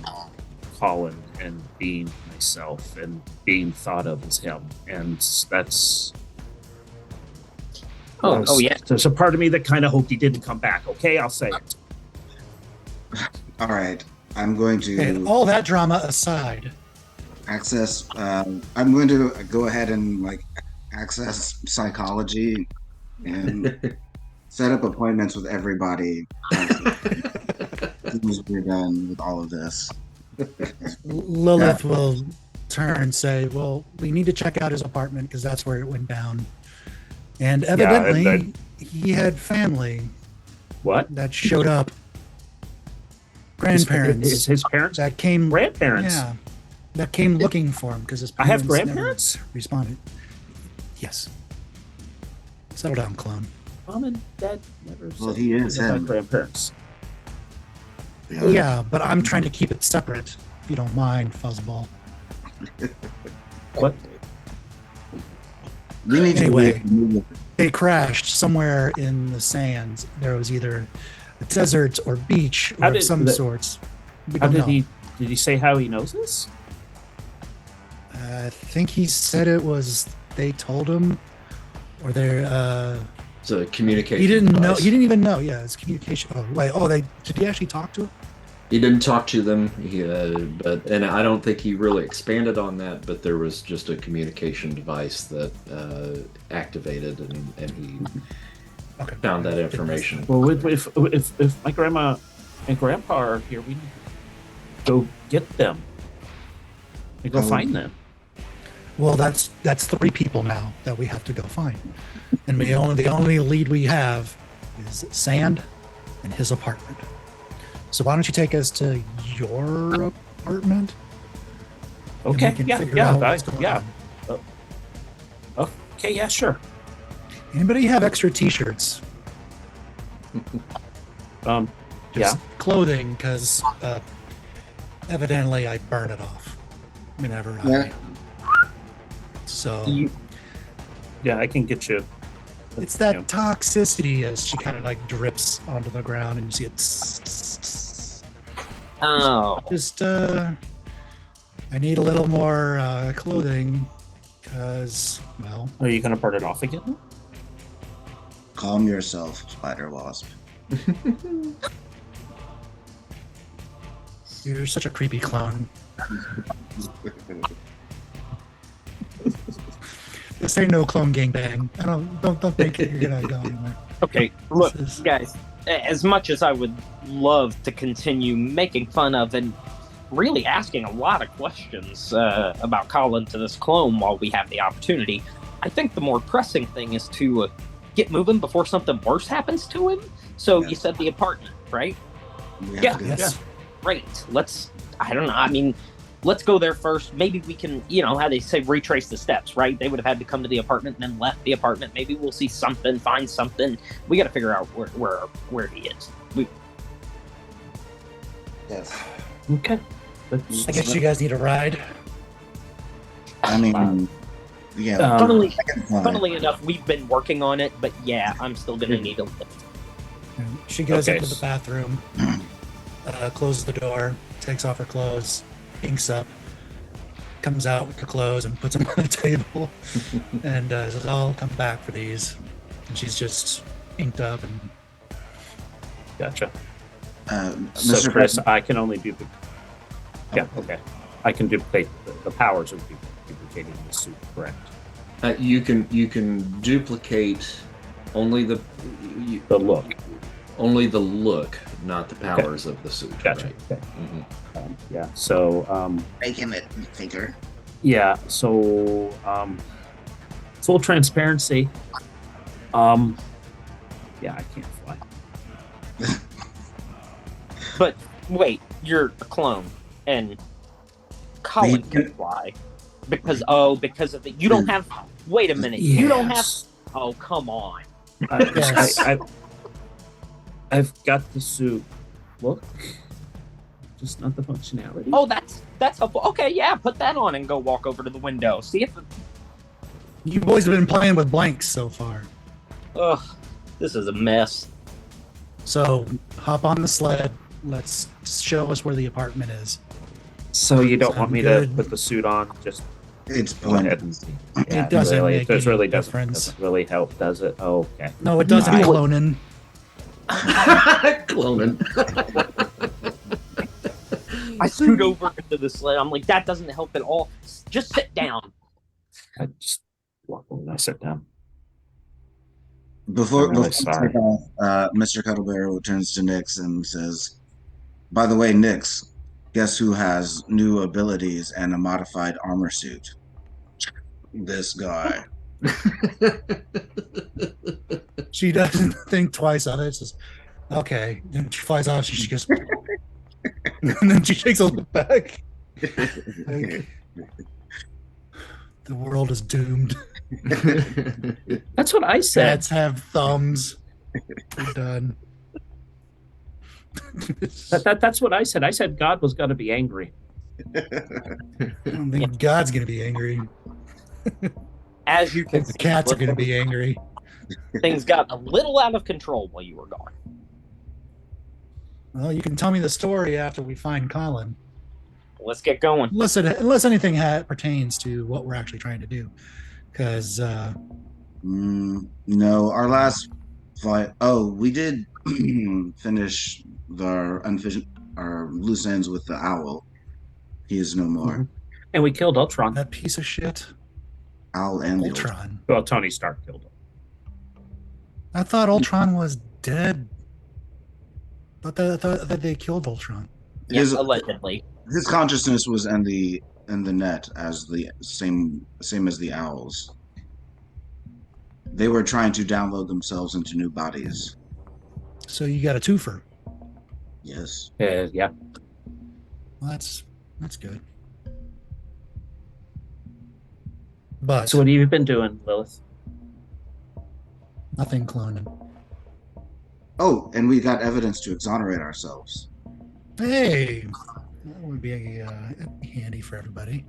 Colin and being myself and being thought of as him. And that's Oh yeah. There's a part of me that kind of hoped he didn't come back. Okay, I'll say it. All right, I'm going And to all that drama aside, access. I'm going to go ahead and access psychology and set up appointments with everybody. As soon as we're done with all of this. Lilith will turn and say, well, we need to check out his apartment because that's where it went down. And evidently, he had family What? that showed up. Grandparents His parents? that came. Grandparents? Yeah, that came looking for him because his I have parents never grandparents? responded. Yes. Settle down, clone. Mom and Dad never Well, said he is anything about him. grandparents. Yeah, but I'm trying to keep it separate, if you don't mind, Fuzzball. What? We need Anyway. to. They crashed somewhere in the sands. There was either a desert or beach How or did some the- sorts. We How don't know. did he say how he knows this? I think he said it was they told him, or they. It's a communication. He didn't know. device. He didn't even know. Yeah, it's communication. Oh, wait. Oh, did he actually talk to him? He didn't talk to them, and I don't think he really expanded on that. But there was just a communication device that activated, and he Okay. found that information. Well, if my grandma and grandpa are here, we need to go get them. And go Oh. find them. Well, that's 3 people now that we have to go find, and the only lead we have is Sand and his apartment. So why don't you take us to your apartment? and we Okay, can yeah, figure yeah, out what's going yeah. on. Okay, yeah, sure. Anybody have extra T-shirts? Yeah. Just clothing, because evidently I burn it off whenever Yeah. So Yeah, I can get you. it's that Yeah. toxicity as she kind of drips onto the ground, and you see it. Oh, Just I need a little more clothing, because well, Are you gonna burn it off again? Calm yourself, Spider Wasp. you're such a creepy clown. This ain't no clone gangbang. I don't think you're gonna go anywhere. okay. Look, This is- guys, as much as I would love to continue making fun of and really asking a lot of questions about Colin to this clone while we have the opportunity, I think the more pressing thing is to get moving before something worse happens to him. So Yeah. you said the apartment, right? We have Yeah. to do Yes. this. Great. I don't know. I mean, let's go there first. Maybe we can, how they say, retrace the steps, right? They would have had to come to the apartment and then left the apartment. Maybe we'll see something, find something. We got to figure out where he is. Yes. Okay. I guess you guys need a ride. I mean, yeah. Funnily, I can fly. funnily enough, we've been working on it, but yeah, I'm still going to need a lift. And she goes Okay. into the bathroom, closes the door, takes off her clothes, inks up, comes out with the clothes and puts them on the table, and says, "I'll come back for these." And she's just inked up, and Gotcha. Mr. So, Chris, I can only duplicate. Yeah, okay. I can duplicate the powers of duplicating the suit, correct? You can duplicate Only the look. only the look, not the powers of the suit. Gotcha. Right? Okay. Mhm. Yeah. So Making it figure. yeah. So full transparency. Yeah, I can't fly. But wait, you're a clone, and Colin can fly because of the. You don't have. Wait a minute. You don't have. Oh, come on. Yes. I've got the suit look, just not the functionality. Oh, that's helpful. Okay, yeah, put that on and go walk over to the window. See if. You boys have been playing with blanks so far. Ugh, this is a mess. So hop on the sled. Let's show us where the apartment is. So you don't Sound want me good? to put the suit on? Just It's go ahead and blended. yeah, It doesn't really, make this any really difference. doesn't really help, does it? Oh, okay. No, it doesn't, Alright. cloning. Cloning. I scoot over into the sled. I'm like, that doesn't help at all. Just sit down. I just walk over and I sit down. Before, I'm really before sorry. we take off, Mr. Cuddlebear turns to Nyx and says, "By the way, Nyx, guess who has new abilities and a modified armor suit? This guy." She doesn't think twice on it. It's just, okay. Then she flies off. She goes, and then she takes a look back. Like, the world is doomed. That's what I said. Cats have thumbs. We're done. That's what I said. I said God was going to be angry. I don't think God's going to be angry. As you I can think the see, cats are going to be angry. things got a little out of control while you were gone. Well, you can tell me the story after we find Colin. Let's get going. Unless anything pertains to what we're actually trying to do. Because No, our last fight. Oh, we did finish our loose ends with the owl. He is no more. Mhm. And we killed Ultron. that piece of shit, Owl and the Ultron. Well, Tony Stark killed him. I thought Ultron was dead. I thought that they killed Ultron. Yes, allegedly. His consciousness was in the net as the same as the owls. They were trying to download themselves into new bodies. So you got a twofer. Yes. Yeah. Well, that's good. But So what have you been doing, Lilith? nothing cloning. Oh, and we got evidence to exonerate ourselves. Hey, that would be handy for everybody.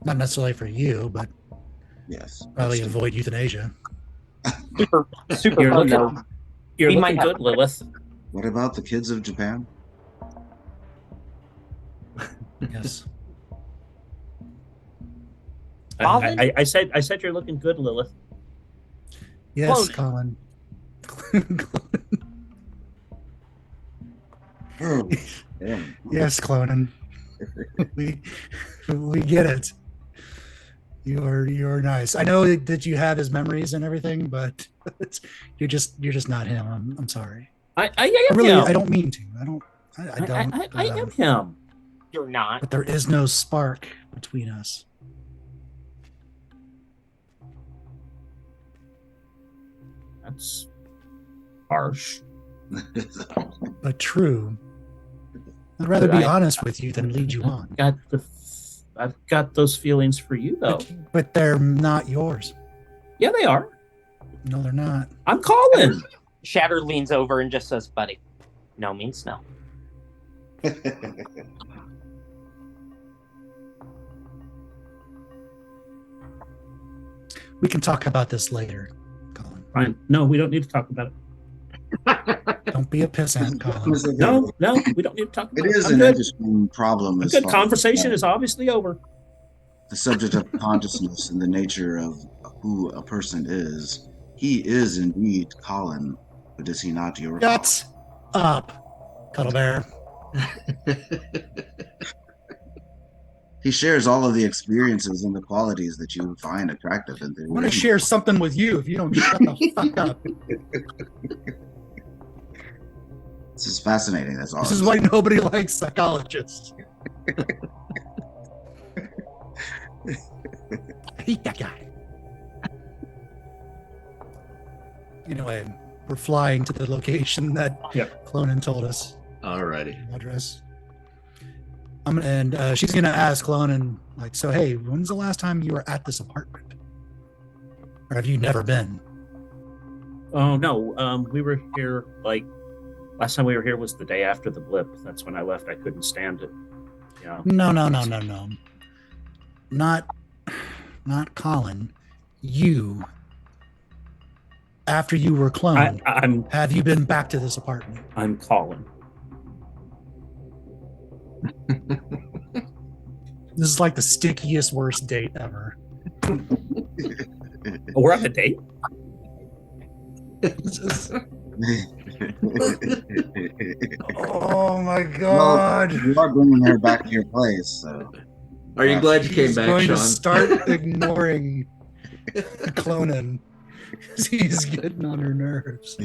Not necessarily for you, but Yes. probably avoid euthanasia. Super You're fun, looking, though. you're We might looking have- good, Lilith. What about the kids of Japan? Yes. I said you're looking good, Lilith. Yes, Cloning. Colin. Oh, damn. Yes, cloning. we get it. You're nice. I know that you have his memories and everything, but you're just not him. I'm sorry. I am Really, him. I don't mean to. I don't. I am him. You're not. But there is no spark between us. That's harsh. But true. I'd rather But be I- honest with you than lead you on. I've got those feelings for you, though. But they're not yours. Yeah, they are. No, they're not. I'm calling. Shatter leans over and just says, "Buddy, no means no." We can talk about this later, Colin. Fine. No, we don't need to talk about it. Don't be a pissant, Colin. No, we don't need to talk about It it. is I'm an good. interesting problem. A as good far conversation as, is obviously over. the subject of consciousness and the nature of who a person is. He is indeed Colin, but is he not your Shut up, Cuddle Bear. He shares all of the experiences and the qualities that you find attractive in the I want to share something with you if you don't shut the fuck up. This is fascinating. That's all. This is why nobody likes psychologists. I hate that guy. Anyway, we're flying to the location that Clonan told us. Alrighty. Address. And she's gonna ask Clonan, like, so hey, when's the last time you were at this apartment? Or have you never been? Oh no, we were here like last time we were here was the day after the blip. That's when I left. I couldn't stand it. You know? No. Not Colin. You. After you were cloned, have you been back to this apartment? I'm Colin. This is like the stickiest, worst date ever. Oh, we're on a date? Oh my god! Well, you are bringing her back to your place, so. Are you glad you came back, going Sean? to start ignoring Clonan because he's getting on her nerves.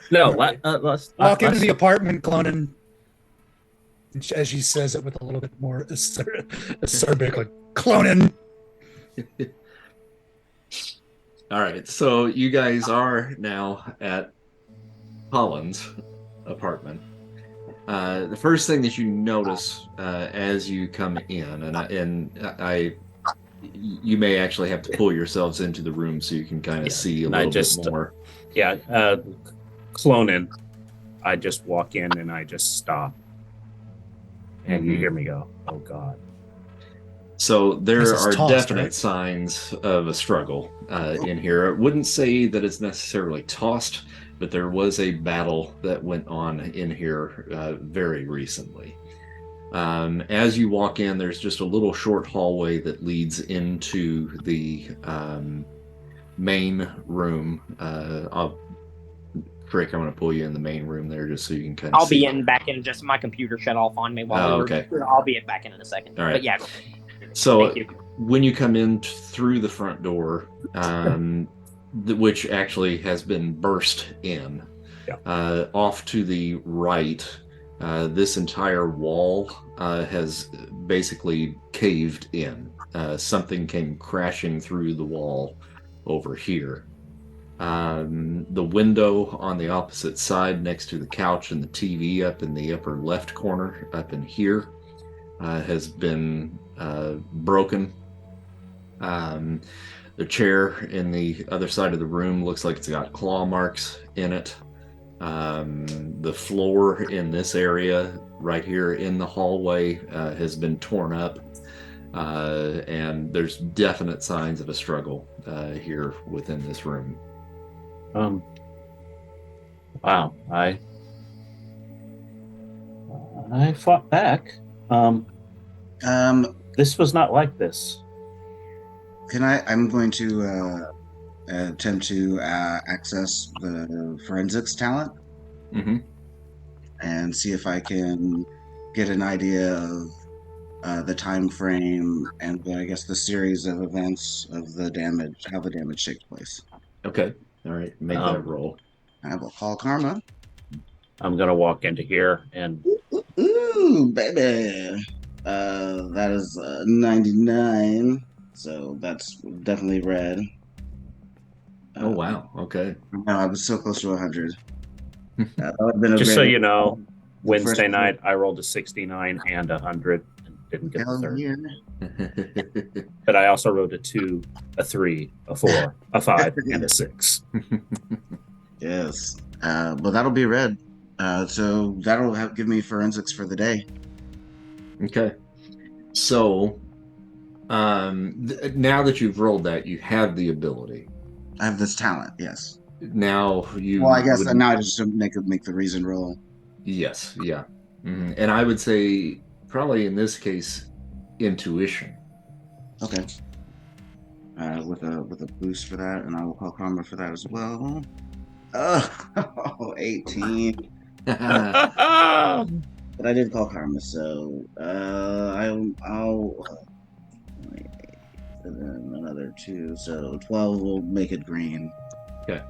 No, let's walk into the apartment, Clonan. As she says it with a little bit more acerbic, like Clonan. All right, so you guys are now at Colin's apartment. The first thing that you notice as you come in, and you may actually have to pull yourselves into the room so you can kind of see a little bit more. Yeah, Clonan. I just walk in and I just stop. And you hear me go, oh God. So there are tossed, definite right? signs of a struggle in here. I wouldn't say that it's necessarily tossed, but there was a battle that went on in here very recently. As you walk in, there's just a little short hallway that leads into the main room. Frick, I'm going to pull you in the main room there just so you can kind of I'll see. be back in just my computer shut off on me while okay. I'll be back in a second. All right. But yeah. So Thank you. when you come in through the front door, which actually has been burst in, off to the right, this entire wall has basically caved in. Something came crashing through the wall over here. The window on the opposite side next to the couch and the TV up in the upper left corner up in here has been broken. The chair in the other side of the room looks like it's got claw marks in it. The floor in this area right here in the hallway has been torn up. And there's definite signs of a struggle here within this room. Wow, I fought back. This was not like this. I'm going to attempt to access the forensics talent and see if I can get an idea of the time frame and I guess the series of events of the damage, how the damage takes place. Okay. All right. Make that roll. I will call karma. I'm gonna walk into here and ooh, baby. That is 99. So that's definitely red. Oh wow. Okay. No, I was so close to 100. That would have been just so you know, Wednesday night I rolled a 69 and 100 and didn't get the third. Yeah. But I also wrote a 2, a 3, a 4, a 5, and a 6. Yes. But that'll be red. So that'll give me forensics for the day. Okay. So now that you've rolled that, you have the ability. I have this talent, yes. Now you. Well, I guess now I just make the reason roll. Yes, yeah. And I would say probably in this case, intuition. Okay. With a boost for that, and I will call karma for that as well. 18. But I did call karma, so I'll and then another 2, so 12 will make it green. Okay.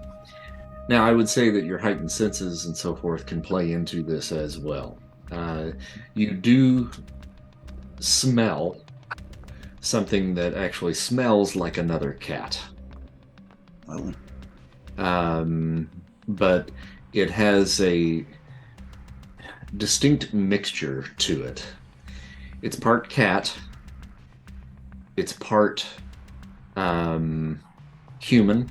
Now, I would say that your heightened senses and so forth can play into this as well. You do smell something that actually smells like another cat. Oh, But it has a distinct mixture to it. It's part cat, it's part human,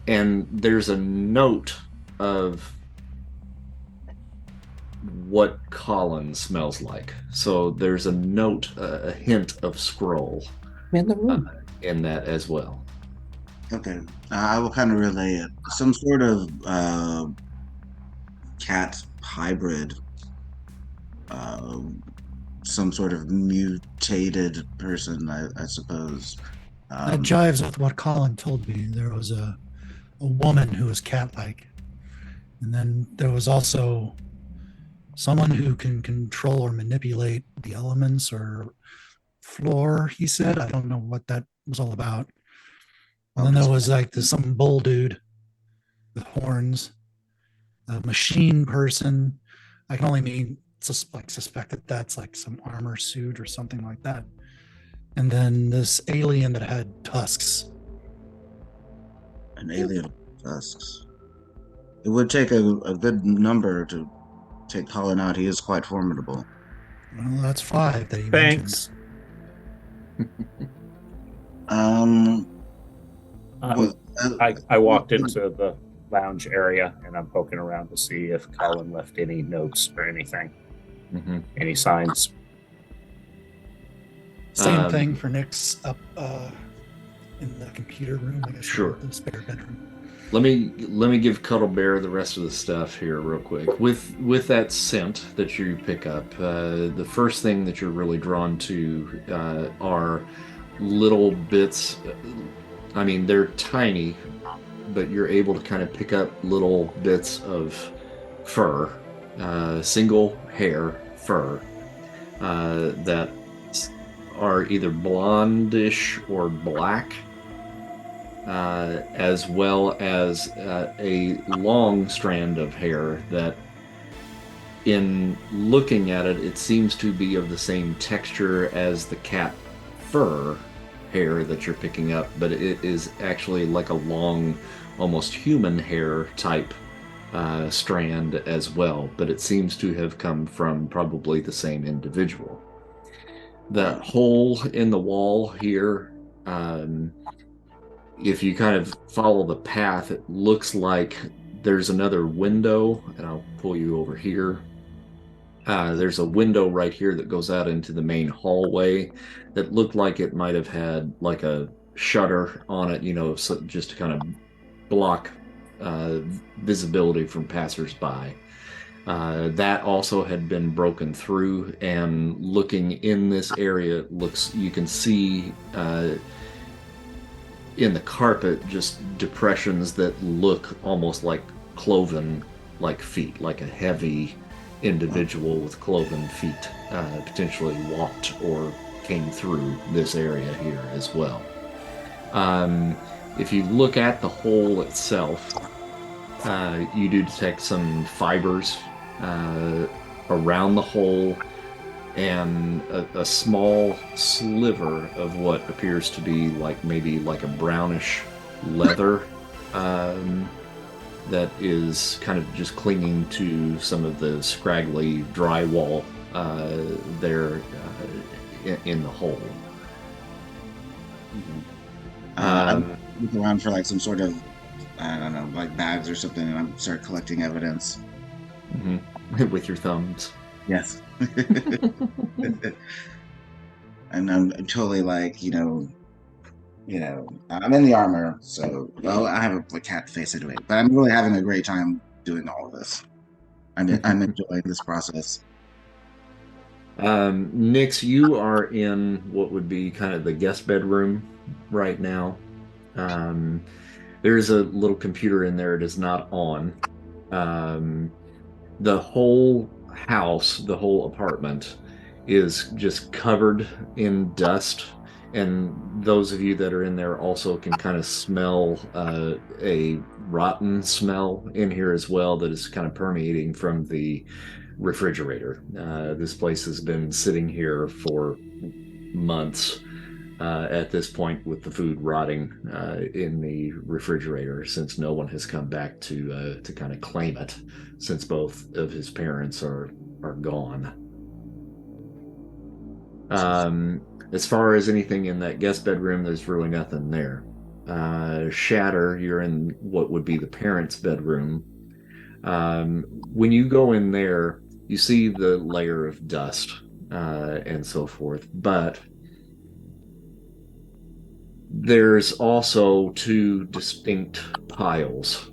and there's a note of what Colin smells like. So there's a note, a hint of scroll In the room. in that as well. okay. I will kind of relay it. Some sort of cat hybrid, uh, some sort of mutated person, I suppose. That jives with what Colin told me. There was a woman who was cat-like, and then there was also someone who can control or manipulate the elements or floor. He said, I don't know what that was all about. And then there was like this some bull dude with horns, a machine person. I can only mean suspect that that's like some armor suit or something like that. And then this alien that had tusks. An alien with tusks. It would take a good number to take Colin out. He is quite formidable. Well, that's 5 that he Thanks. mentions. Well, I walked into the lounge area and I'm poking around to see if Colin left any notes or anything, any signs. Same thing for Nick's up in the computer room. I guess Sure. the spare bedroom. Let me give Cuddle Bear the rest of the stuff here real quick. With that scent that you pick up, the first thing that you're really drawn to are little bits. I mean, they're tiny, but you're able to kind of pick up little bits of fur, single hair fur that are either blondish or black. As well as a long strand of hair that, in looking at it, it seems to be of the same texture as the cat fur hair that you're picking up, but it is actually like a long, almost human hair type strand as well, but it seems to have come from probably the same individual. That hole in the wall here, if you kind of follow the path, it looks like there's another window, and I'll pull you over here. There's a window right here that goes out into the main hallway that looked like it might have had like a shutter on it, so just to kind of block visibility from passersby. That also had been broken through, and looking in this area, you can see in the carpet just depressions that look almost like cloven like feet, like a heavy individual with cloven feet potentially walked or came through this area here as well. If you look at the hole itself, you do detect some fibers around the hole and a small sliver of what appears to be maybe like a brownish leather that is kind of just clinging to some of the scraggly drywall there in the hole. I look around for like some sort of, I don't know, like bags or something, and I start collecting evidence. With your thumbs. Yes. And I'm totally like, I'm in the armor, so I have a cat face anyway. But I'm really having a great time doing all of this. I'm enjoying this process. Nix, you are in what would be kind of the guest bedroom right now. There's a little computer in there. It is not on. The whole house, the whole apartment is just covered in dust. And those of you that are in there also can kind of smell a rotten smell in here as well that is kind of permeating from the refrigerator. This place has been sitting here for months at this point, with the food rotting in the refrigerator, since no one has come back to kind of claim it, since both of his parents are gone. As far as anything in that guest bedroom, there's really nothing there. Shatter, you're in what would be the parents' bedroom. When you go in there, you see the layer of dust and so forth, but there's also two distinct piles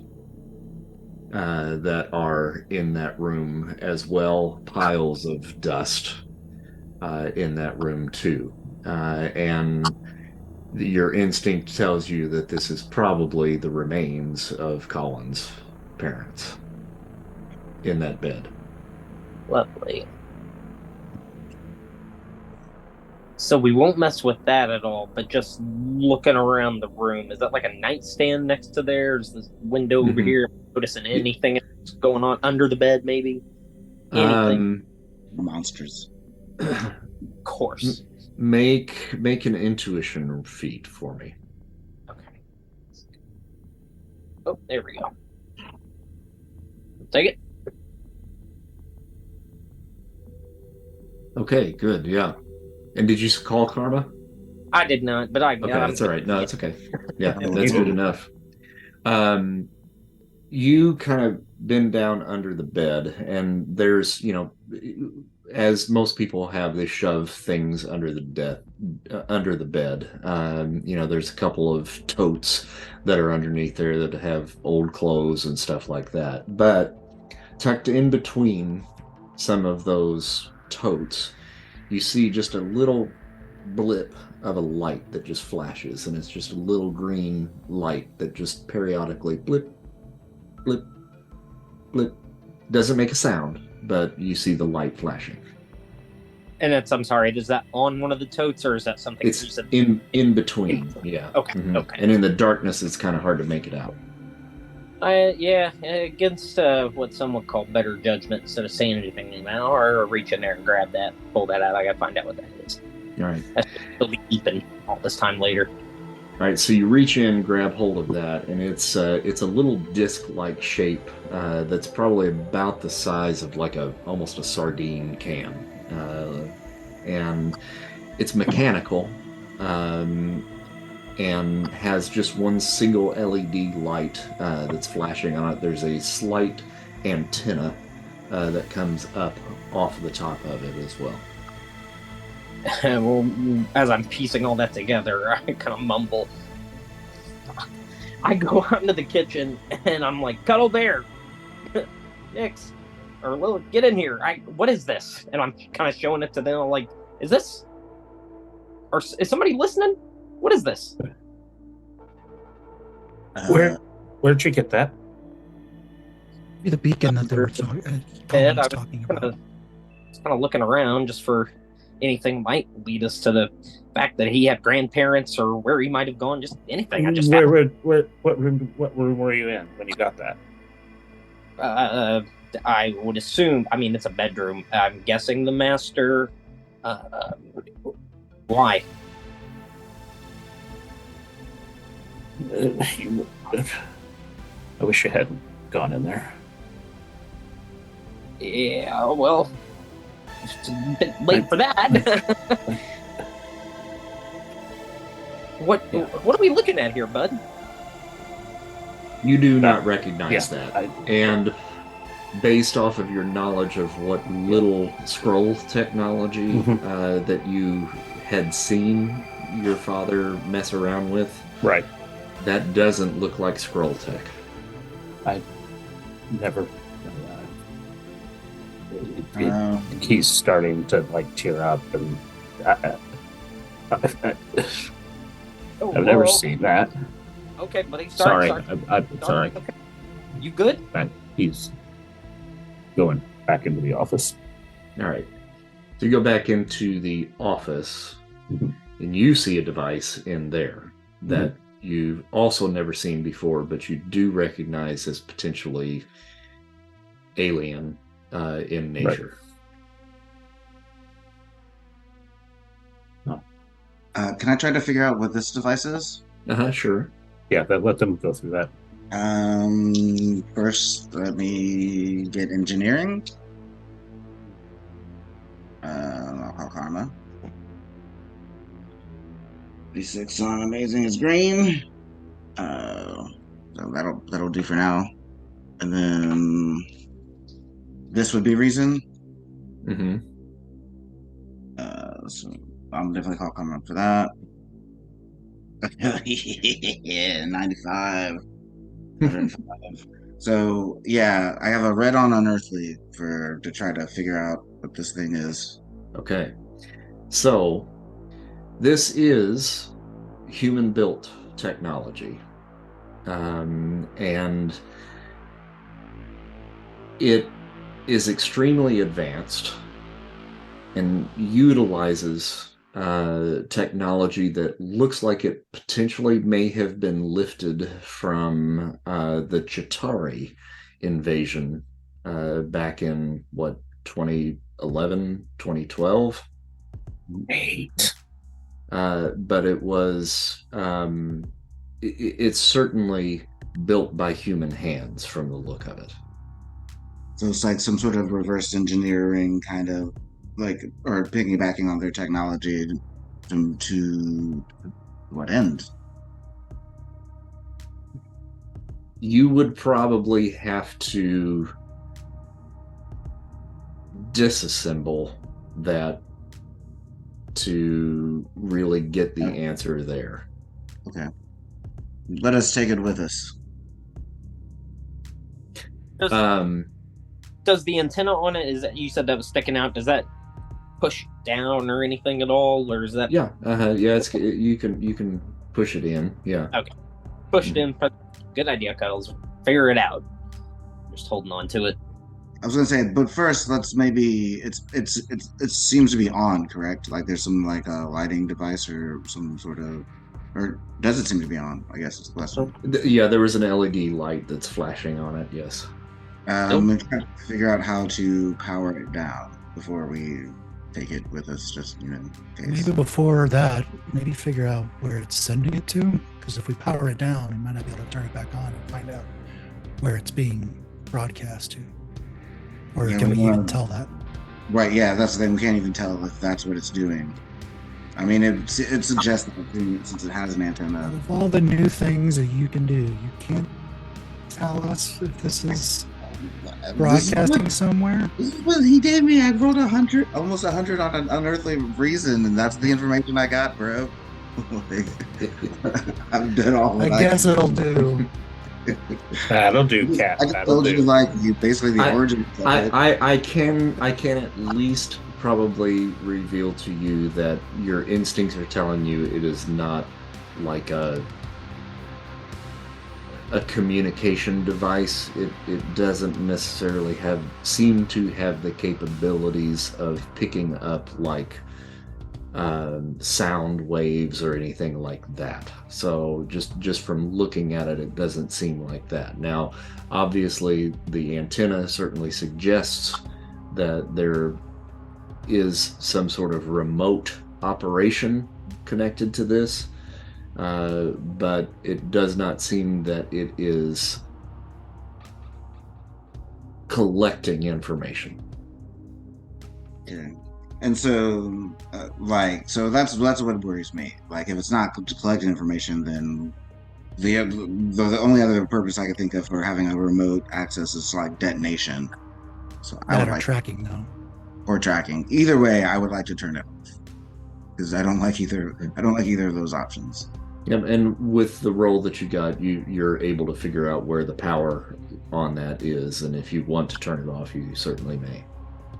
that are in that room as well, piles of dust in that room too. And your instinct tells you that this is probably the remains of Colin's parents in that bed. Lovely. So we won't mess with that at all, but just looking around the room, is that like a nightstand next to there? Is this window over here? Noticing anything else going on under the bed, maybe? Anything? Monsters. Of course. Make an intuition feat for me. Okay. Oh, there we go. Take it. Okay, good, yeah. And did you call Karma? I did not, but I. Okay, that's all right. No, that's okay. Yeah, that's good enough. You kind of bend down under the bed, and there's, as most people have, they shove things under the bed. There's a couple of totes that are underneath there that have old clothes and stuff like that. But tucked in between some of those totes, you see just a little blip of a light that just flashes, and it's just a little green light that just periodically blip, blip, blip. Doesn't make a sound, but you see the light flashing. And I'm sorry, is that on one of the totes, or is that something It's you said? in between, yeah. Okay, okay. And in the darkness, it's kind of hard to make it out. Against what some would call better judgment, instead of saying anything now, or reach in there and grab that, pull that out. I gotta find out what that is. All right. That's still be keeping all this time later. All right, so you reach in, grab hold of that, and it's a little disc-like shape that's probably about the size of like almost a sardine can, and it's mechanical, and has just one single LED light that's flashing on it. There's a slight antenna that comes up off the top of it as well. Well, as I'm piecing all that together, I kind of mumble. I go out into the kitchen and I'm like, "Cuddle there, Nix, or Lilith, get in here. What is this?" And I'm kind of showing it to them. I'm like, "Is this? Or is somebody listening? What is this?" Where'd you get that? Be the beacon that they were talking about. Just kind of looking around just for anything might lead us to the fact that he had grandparents or where he might have gone. Just anything. I just what room were you in when you got that? I would assume. I mean, it's a bedroom. I'm guessing the master. Why? I wish you hadn't gone in there. Yeah, well, it's a bit late for that. What are we looking at here, bud? You do not recognize that. And based off of your knowledge of what little scroll technology that you had seen your father mess around with, right? That doesn't look like scroll tech. I never. He's starting to like tear up, and I've never seen that. Okay, buddy. Sorry. I'm sorry. Okay. You good? He's going back into the office. All right. So you go back into the office, Mhm. and you see a device in there that you've also never seen before, but you do recognize as potentially alien in nature. Can I try to figure out what this device is? Sure. Yeah, let them go through that. First, let me get engineering. I'll call karma. D6 on amazing is green. So that'll do for now. And then this would be reason. Mm-hmm. So I'm definitely call karma for that. Yeah, 95. 105. So yeah, I have a red on unearthly to try to figure out what this thing is. Okay. So this is human-built technology. And it is extremely advanced and utilizes technology that looks like it potentially may have been lifted from the Chitauri invasion back in 2011, 2012. 8. But it was it's certainly built by human hands from the look of it. So it's like some sort of reverse engineering kind of or piggybacking on their technology to what end? You would probably have to disassemble that to really get the answer there. Okay. Let us take it with us. Does the antenna on it, is that you said that was sticking out, does that push down or anything at all, or is that yeah you can push it in? pushed in? Good idea, Cuddles. Figure it out. Just holding on to it. I was gonna say, but first let's maybe it seems to be on, correct? Like there's some like a lighting device or some sort of, or does it seem to be on? I guess it's the question. Yeah, there was an LED light that's flashing on it. Yes. I'm gonna try to figure out how to power it down before we take it with us, just in case. Maybe before that, maybe figure out where it's sending it to. Because if we power it down, we might not be able to turn it back on and find out where it's being broadcast to. Or can we even tell that? Right, yeah, that's the thing. We can't even tell if that's what it's doing. I mean, it suggests that since it has an antenna. Of all the new things that you can do, you can't tell us if this is broadcasting somewhere. This is what he gave me. I rolled 100, almost 100 on an unearthly reason, and that's the information I got, bro. I've done all. I guess it'll do. That'll do, Cap. I just told you, like, basically the origin. I can at least probably reveal to you that your instincts are telling you it is not like a communication device. It doesn't necessarily seem to have the capabilities of picking up like sound waves or anything like that. So just from looking at it, it doesn't seem like that. Now, obviously, the antenna certainly suggests that there is some sort of remote operation connected to this, but it does not seem that it is collecting information. Yeah. And so, so that's what worries me. Like, if it's not collecting information, then the only other purpose I could think of for having a remote access is like detonation. So I would like tracking, though, or tracking. Either way, I would like to turn it off because I don't like either. I don't like either of those options. Yeah, and with the roll that you got, you're able to figure out where the power on that is, and if you want to turn it off, you certainly may.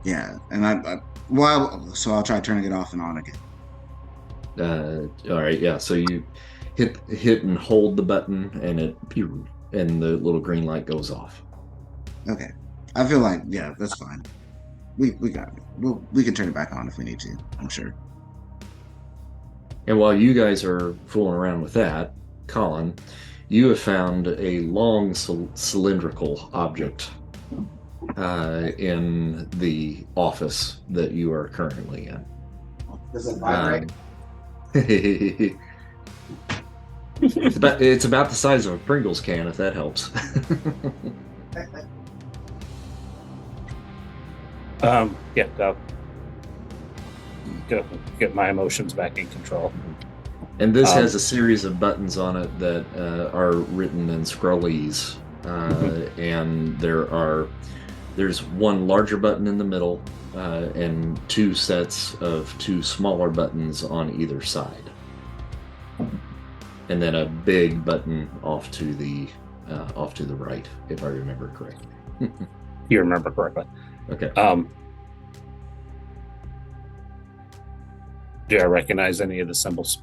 Yeah, and so I'll try turning it off and on again. All right, yeah. So you hit and hold the button, and the little green light goes off. Okay, I feel like, yeah, that's fine. We got it. We can turn it back on if we need to. I'm sure. And while you guys are fooling around with that, Colin, you have found a long cylindrical object in the office that you are currently in. Does it vibrate? It's about the size of a Pringles can, if that helps. Yeah, go get my emotions back in control. And this has a series of buttons on it that are written in Scrollese, and there's one larger button in the middle, and two sets of two smaller buttons on either side, and then a big button off to the right, if I remember correctly. You remember correctly. Okay. Do I recognize any of the symbols?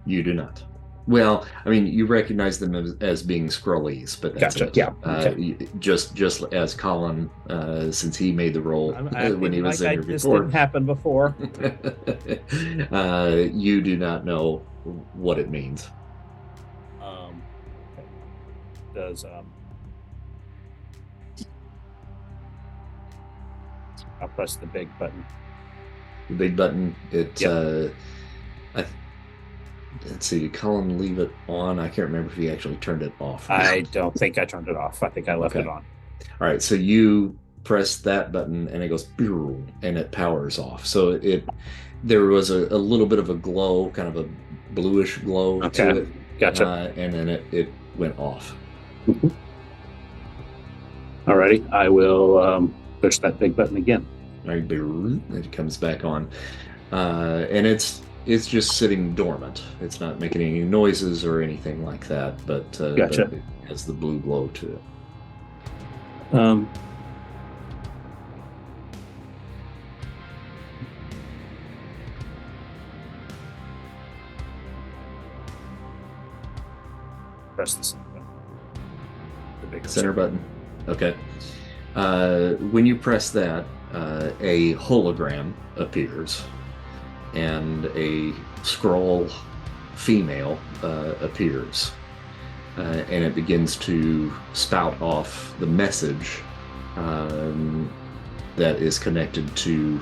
You do not. Well, I mean, you recognize them as being Scrollese, but that's Gotcha. it. Yeah. Okay. Just as Colin, since he made the roll when he was in here this before. didn't happen before. You do not know what it means. Does I'll press the big button. The big button. It's let's see. Did Colin leave it on? I can't remember if he actually turned it off. I don't think I turned it off. I think I left it on. All right. So you press that button, and it goes, and it powers off. So there was a little bit of a glow, kind of a bluish glow to it. Gotcha. And then it went off. Alrighty, I will push that big button again. Right, it comes back on, and it's just sitting dormant. It's not making any noises or anything like that, but Gotcha. But it has the blue glow to it. Press the center button. The big Center button. Okay. When you press that, a hologram appears, and a scroll female appears, and it begins to spout off the message that is connected to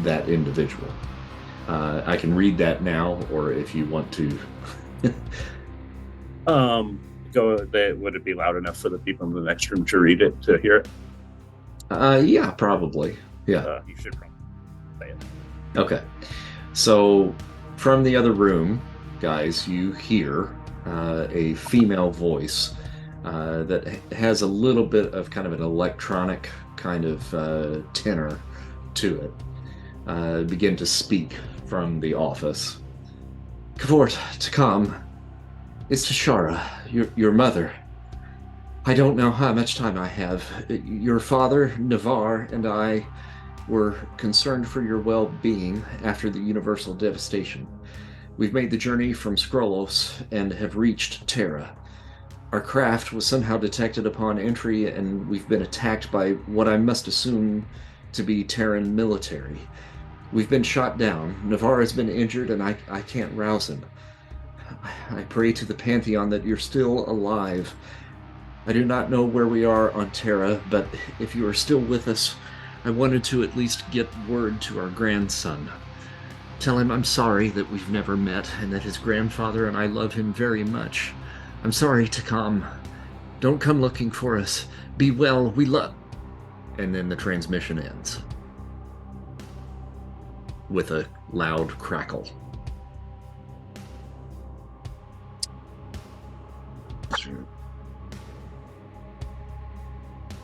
that individual. I can read that now, or if you want to. Would it be loud enough for the people in the next room to read it, to hear it? Yeah, probably. Yeah. You should probably say it. Okay. So from the other room, guys, you hear a female voice that has a little bit of kind of an electronic kind of tenor to it. Begin to speak from the office. Kavort, to come. It's Tashara, your mother. I don't know how much time I have. Your father, Navarre, and I were concerned for your well-being after the universal devastation. We've made the journey from Skrullos and have reached Terra. Our craft was somehow detected upon entry, and we've been attacked by what I must assume to be Terran military. We've been shot down. Navarre has been injured, and I can't rouse him. I pray to the Pantheon that you're still alive. I do not know where we are on Terra, but if you are still with us, I wanted to at least get word to our grandson. Tell him I'm sorry that we've never met, and that his grandfather and I love him very much. I'm sorry, Takam. Don't come looking for us. Be well, we love... And then the transmission ends with a loud crackle.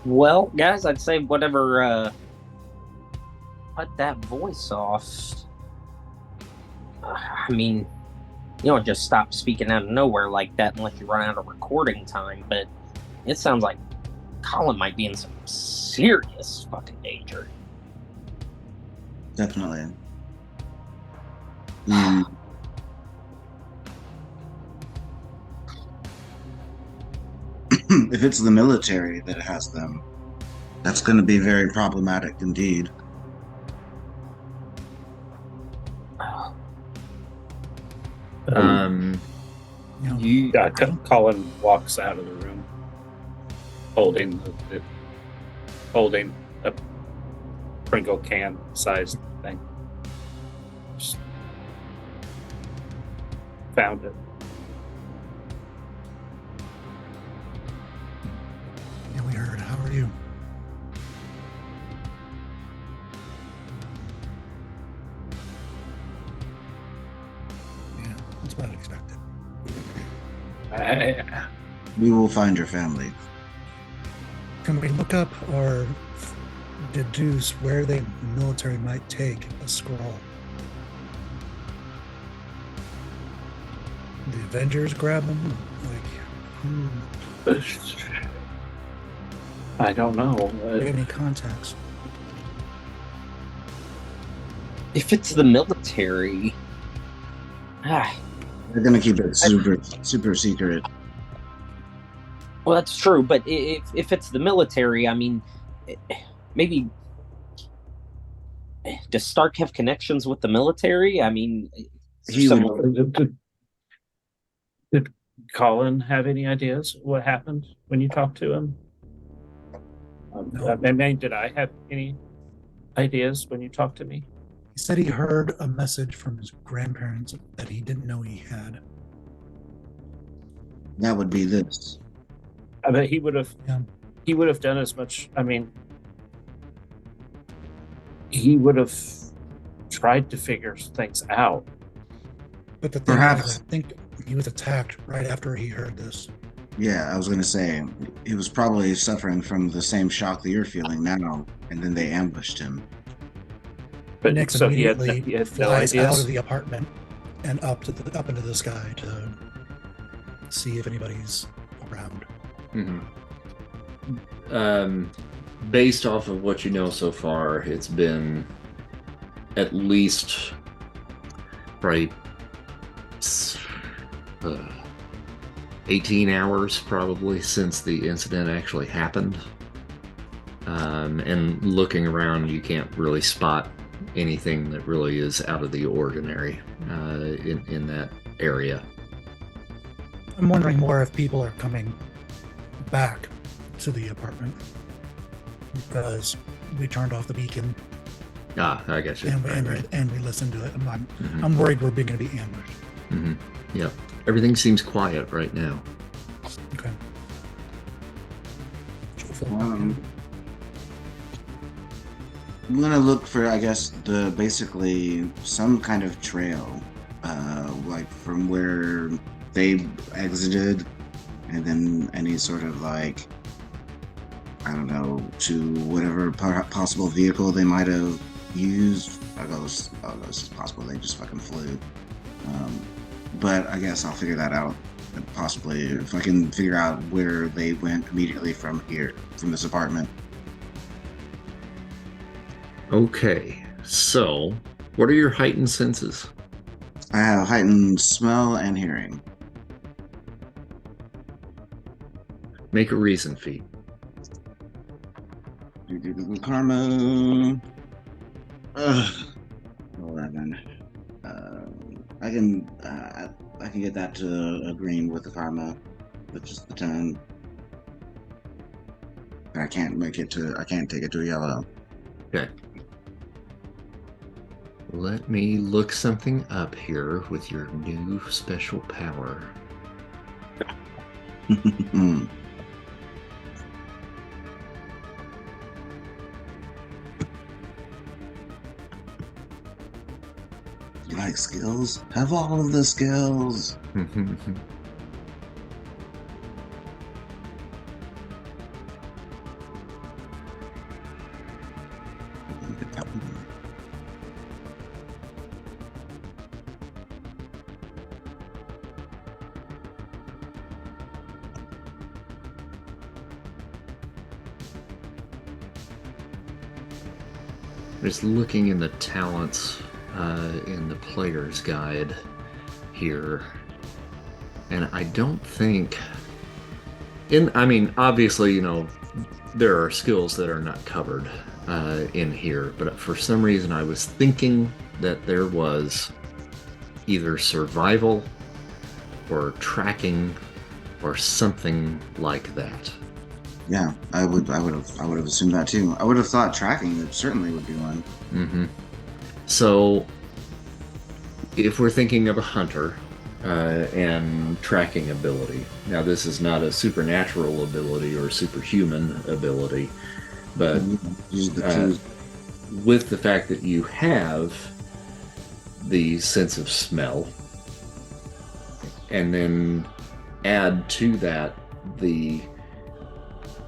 Well, guys, I'd say whatever cut that voice off. I mean, you don't just stop speaking out of nowhere like that unless you run out of recording time, but it sounds like Colin might be in some serious fucking danger. Definitely. if it's the military that has them, that's going to be very problematic indeed. You know, You Yeah, Colin walks out of the room, holding holding a Pringle can sized thing. Just found it. yeah, we heard. How are you? Yeah, that's what I expected. We will find your family. Can we look up or deduce where the military might take a scroll? The Avengers grab them? Like, I don't know. do you have any contacts? If it's the military, They're going to keep it super secret. well, that's true. But if it's the military, I mean, maybe does Stark have connections with the military? I mean, He would- Did Colin have any ideas what happened when you talked to him? No. Did I have any ideas when you talked to me? He said he heard a message from his grandparents that he didn't know he had. That would be this. I bet he would have. Yeah. He would have done as much. I mean, he would have tried to figure things out. But the thing Perhaps. is, I think he was attacked right after he heard this. Yeah, I was going to say, he was probably suffering from the same shock that you're feeling now, and then they ambushed him. But Nick so he had immediately no flies out ideas. of the apartment and up into the sky to see if anybody's around. based off of what you know so far, it's been at least probably 18 hours probably since the incident actually happened. And looking around, you can't really spot anything that really is out of the ordinary in that area. I'm wondering more if people are coming back to the apartment because we turned off the beacon I got you. and we listened to it. Mhm. I'm worried we're going to be ambushed. Yep. Everything seems quiet right now. Okay. I'm gonna look for, I guess, basically some kind of trail, like from where they exited, and then any sort of like, I don't know, to whatever possible vehicle they might have used. This is possible they just fucking flew. But I guess I'll figure that out. Possibly, if I can figure out where they went immediately from here, from this apartment. Okay, so what are your heightened senses? I have heightened smell and hearing. Make a reason feat. Karma. 11. I can get that to a green with the karma, with just the 10. But I can't take it to a yellow. Okay. Let me look something up here with your new special power. You like skills? Have all of the skills. Just looking in the talents in the player's guide here, and I don't think I mean, obviously, there are skills that are not covered in here, but for some reason I was thinking that there was either survival or tracking or something like that. Yeah, I would have assumed that too. I would have thought tracking certainly would be one. Mm-hmm. So, if we're thinking of a hunter and tracking ability, now this is not a supernatural ability or superhuman ability, but Use the clues. with the fact that you have the sense of smell, and then add to that the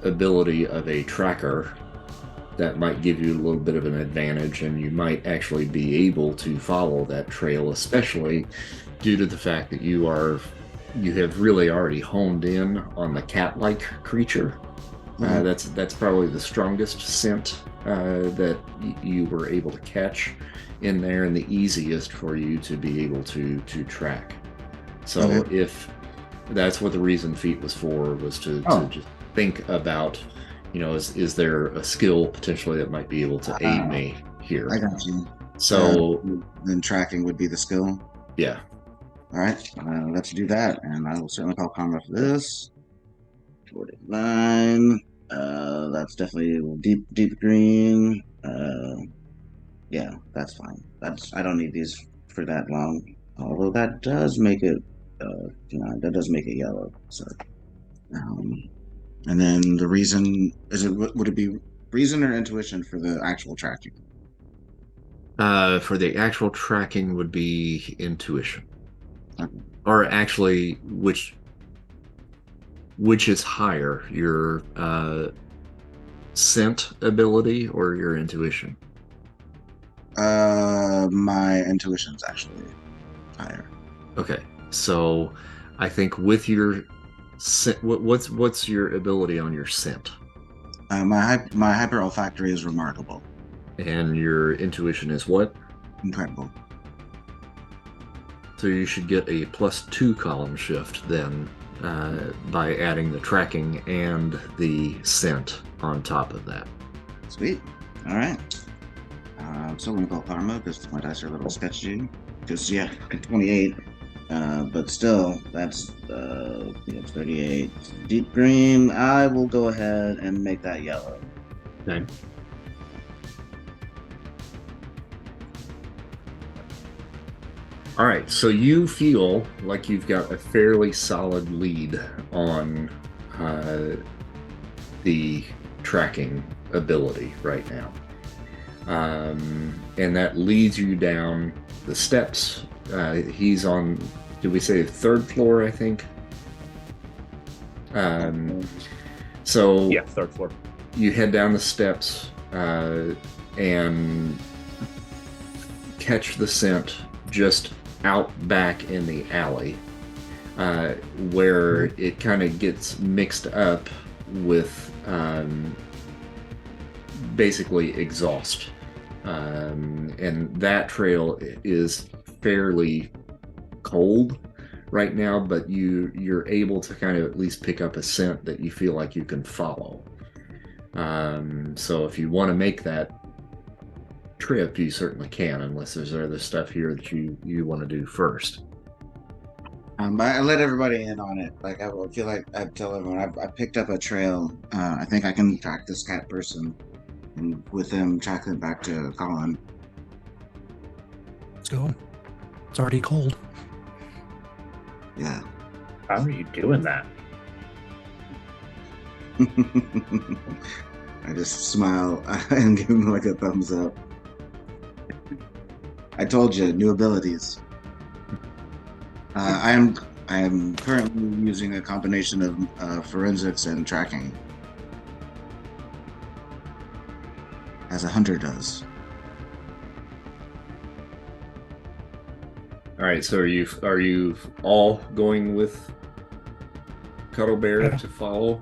ability of a tracker, that might give you a little bit of an advantage, and you might actually be able to follow that trail, especially due to the fact that you have really already honed in on the cat-like creature. That's probably the strongest scent that you were able to catch in there, and the easiest for you to be able to track. So Okay. if that's what the reason feat was for, was to just think about, is there a skill potentially that might be able to aid me here? I got you. So Then tracking would be the skill. yeah. All right, let's do that, and I will certainly call combat for this. 49. That's definitely deep green. Yeah, that's fine. I don't need these for that long. Although that does make it, that does make it yellow. So, and then the reason would it be reason or intuition for the actual tracking? For the actual tracking would be intuition. Okay. Or actually, which is higher, your scent ability or your intuition? My intuition's actually higher. Okay, so I think with your scent, what's your ability on your scent? My hyper olfactory is remarkable. And your intuition is what? Incredible. So you should get a +2 column shift then by adding the tracking and the scent on top of that. Sweet. All right. So we're gonna call karma because my dice are a little sketchy. Because 28. But still, that's 38. Deep green. I will go ahead and make that yellow. Okay. All right, so you feel like you've got a fairly solid lead on the tracking ability right now. And that leads you down the steps. He's on, did we say third floor, I think? So Yeah, third floor. you head down the steps and catch the scent just out back in the alley, where it kind of gets mixed up with basically exhaust. And that trail is fairly cold right now, but you're able to kind of at least pick up a scent that you feel like you can follow. So if you want to make that trip, you certainly can, unless there's other stuff here that you want to do first. But I let everybody in on it. Like I feel like I tell everyone I picked up a trail. I think I can track this cat person, and with them track it back to Colin. Let's go. It's already cold. Yeah. How are you doing that? I just smile and give him like a thumbs up. I told you, new abilities. I am currently using a combination of forensics and tracking, as a hunter does. All right, so are you all going with Cuddle Bear Yeah. to follow?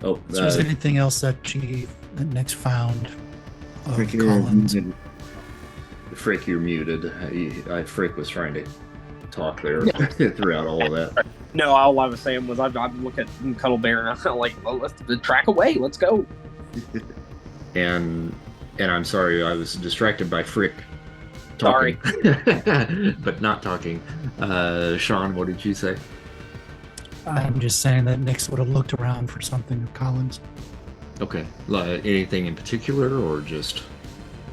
Oh, So is there anything else that Nick's found of Frick, Colin's? Frick, you're muted. Frick was trying to talk there throughout all of that. No, all I was saying was I'd look at Cuddle Bear and I felt like, well, let's track away. Let's go. And I'm sorry, I was distracted by Frick talking, but not talking. Sean, what did you say? I'm just saying that Nix would have looked around for something of Colin's. Okay, anything in particular, or just?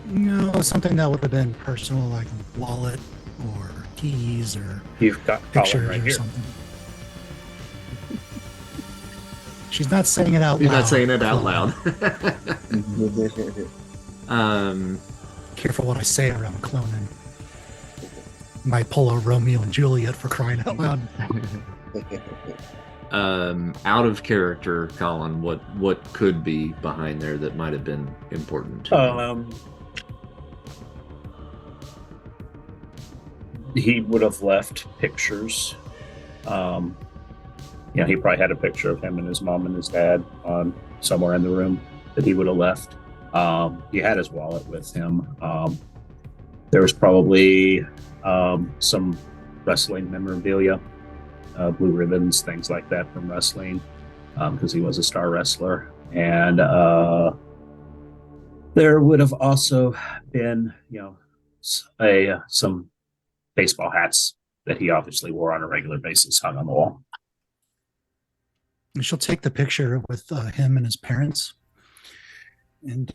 No, something that would have been personal, like a wallet or keys or You've got Colin pictures right or here. something. She's not saying it out loud. You're not saying it out loud. Careful what I say around cloning. Might pull a Romeo and Juliet for crying out loud. Out of character, Colin, what could be behind there that might have been important to you? He would have left pictures. He probably had a picture of him and his mom and his dad somewhere in the room that he would have left. He had his wallet with him. There was probably some wrestling memorabilia, blue ribbons, things like that from wrestling, because he was a star wrestler. And there would have also been, some baseball hats that he obviously wore on a regular basis hung on the wall. And she'll take the picture with him and his parents, and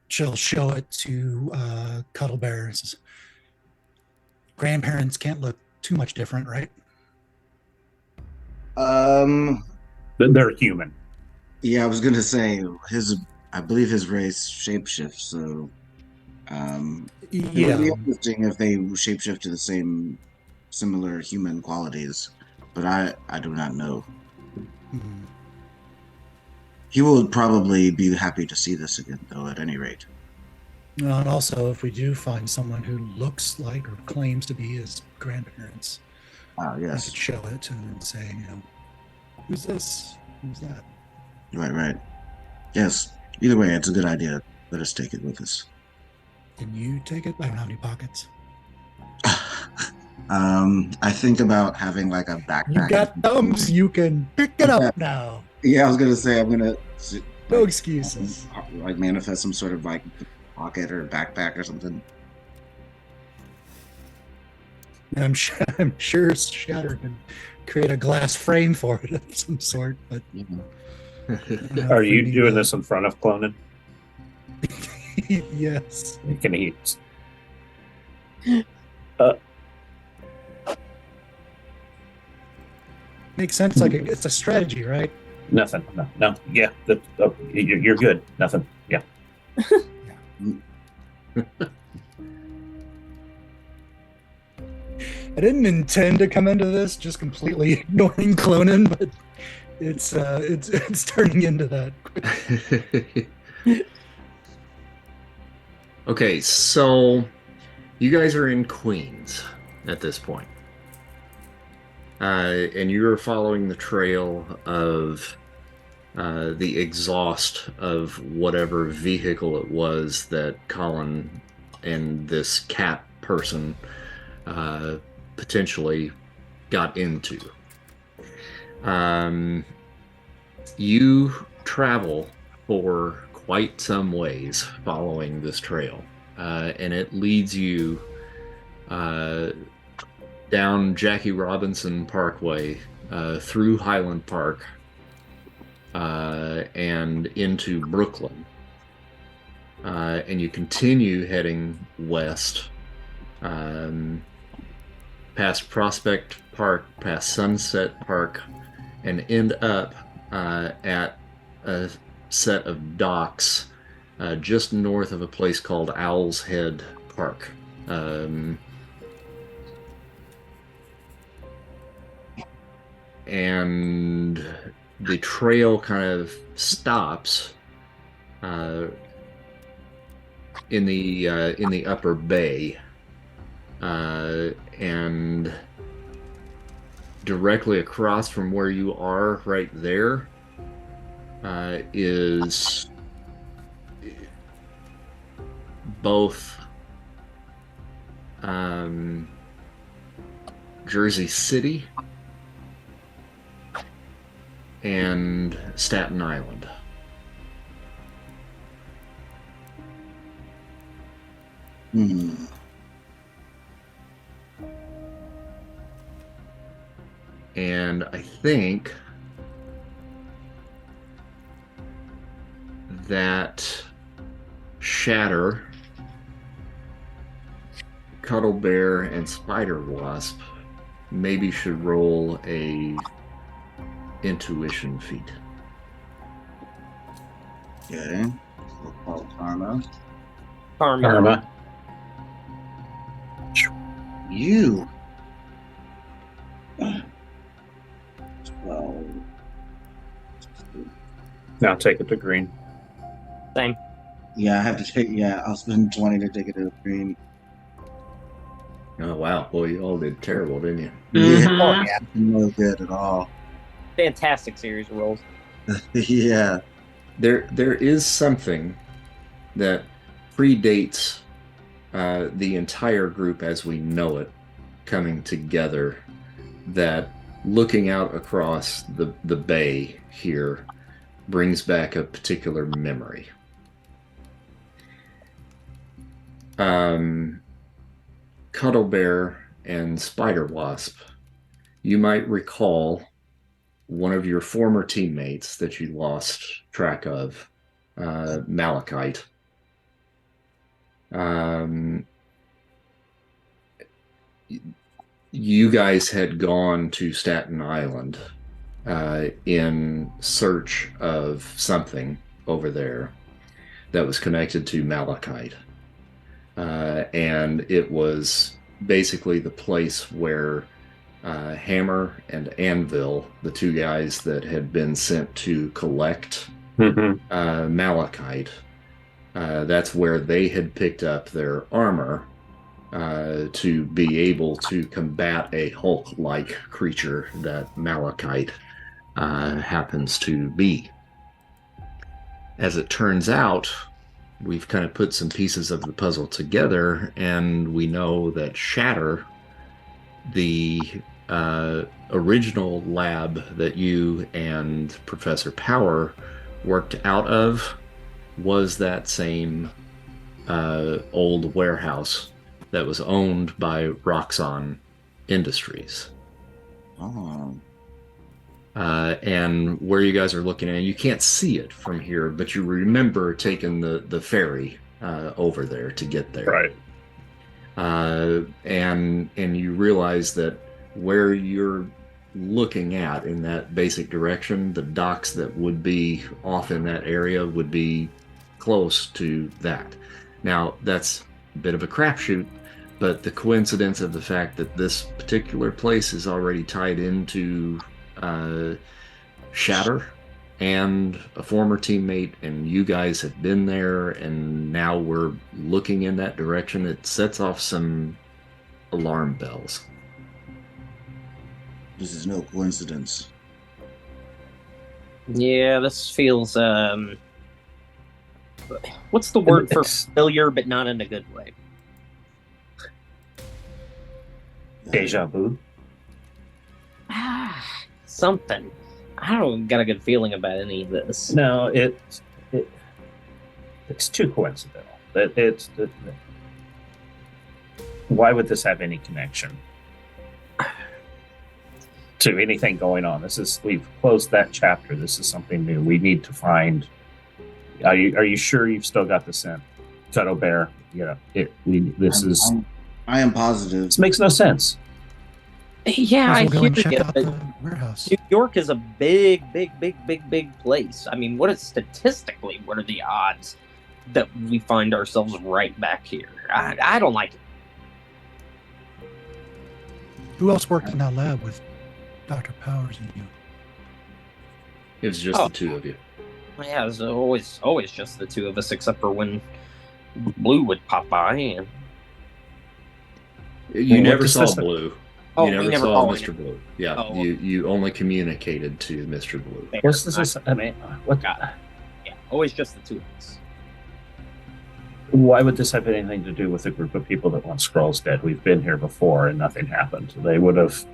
she'll show it to Cuddle Bear. Says, grandparents can't look too much different, right? They're human. Yeah, I was gonna say I believe his race shapeshifts, so it would be interesting if they shapeshift to the same similar human qualities, but I do not know. Mhm. He will probably be happy to see this again, though, at any rate. And also, if we do find someone who looks like or claims to be his grandparents, we Yes. could show it and say, who's this? Who's that? Right. Yes. Either way, it's a good idea. Let us take it with us. Can you take it? I don't have any pockets. I think about having like a backpack. You got thumbs. You can pick it up now. Yeah, I was gonna say I'm gonna No excuses. like manifest some sort of like pocket or backpack or something. I'm sure Shatter can create a glass frame for it of some sort. But Are you doing this in front of cloning? Yes. Can he? Makes sense. Like it's a strategy, right? Nothing. No. Yeah. You're good. Nothing. Yeah. I didn't intend to come into this just completely ignoring cloning, but it's turning into that. Okay, so you guys are in Queens at this point. And you're following the trail of the exhaust of whatever vehicle it was that Colin and this cat person potentially got into. You travel for quite some ways following this trail, and it leads you down Jackie Robinson Parkway, through Highland Park, and into Brooklyn. And you continue heading west, past Prospect Park, past Sunset Park, and end up at a set of docks just north of a place called Owl's Head Park. And the trail kind of stops in the upper bay, and directly across from where you are right there is both Jersey City, and Staten Island. And I think that Shatter, Cuddle Bear, and Spider Wasp maybe should roll a intuition feat. Okay. We'll call Karma. Karma. You. 12. Now take it to green. Same. Yeah, I have to take. Yeah, I'll spend 20 to take it to green. Oh wow, boy, you all did terrible, didn't you? Mhm. Oh, yeah. No good at all. Fantastic series of rolls. Yeah. There is something that predates the entire group as we know it coming together, that looking out across the bay here brings back a particular memory. Cuddle Bear and Spider Wasp, you might recall one of your former teammates that you lost track of, Malachite. You guys had gone to Staten Island in search of something over there that was connected to Malachite. And it was basically the place where Hammer and Anvil, the two guys that had been sent to collect Malachite, that's where they had picked up their armor to be able to combat a Hulk-like creature that Malachite happens to be. As it turns out, we've kind of put some pieces of the puzzle together, and we know that Shatter, the original lab that you and Professor Power worked out of, was that same old warehouse that was owned by Roxxon Industries. Oh. And where you guys are looking at, you can't see it from here, but you remember taking the ferry over there to get there. Right. And you realize that where you're looking at in that basic direction, the docks that would be off in that area would be close to that. Now, that's a bit of a crapshoot, but the coincidence of the fact that this particular place is already tied into Shatter and a former teammate, and you guys have been there, and now we're looking in that direction, it sets off some alarm bells. This is no coincidence. Yeah, this feels what's the word for familiar but not in a good way? Deja vu. Something. I don't got a good feeling about any of this. No, it's too coincidental. Why would this have any connection to anything going on? We've closed that chapter. This is something new. We need to find. Are you sure you've still got the scent, Cuddle Bear? Yeah. I am positive. This makes no sense. Yeah, I Might as well go hear and check you, out but the warehouse. New York is a big place. I mean, what are the odds that we find ourselves right back here? I don't like it. Who else worked in that lab with Dr. Powers and you? It was just the two of you. Yeah, it was always just the two of us, except for when Blue would pop by. And You never saw Blue. Oh, you never we never saw saw Mr. Blue. Yeah, Oh. you only communicated to Mr. Blue. What's this? I mean, what? Yeah, always just the two of us. Why would this have anything to do with a group of people that want Skrulls dead? We've been here before and nothing happened. They would have.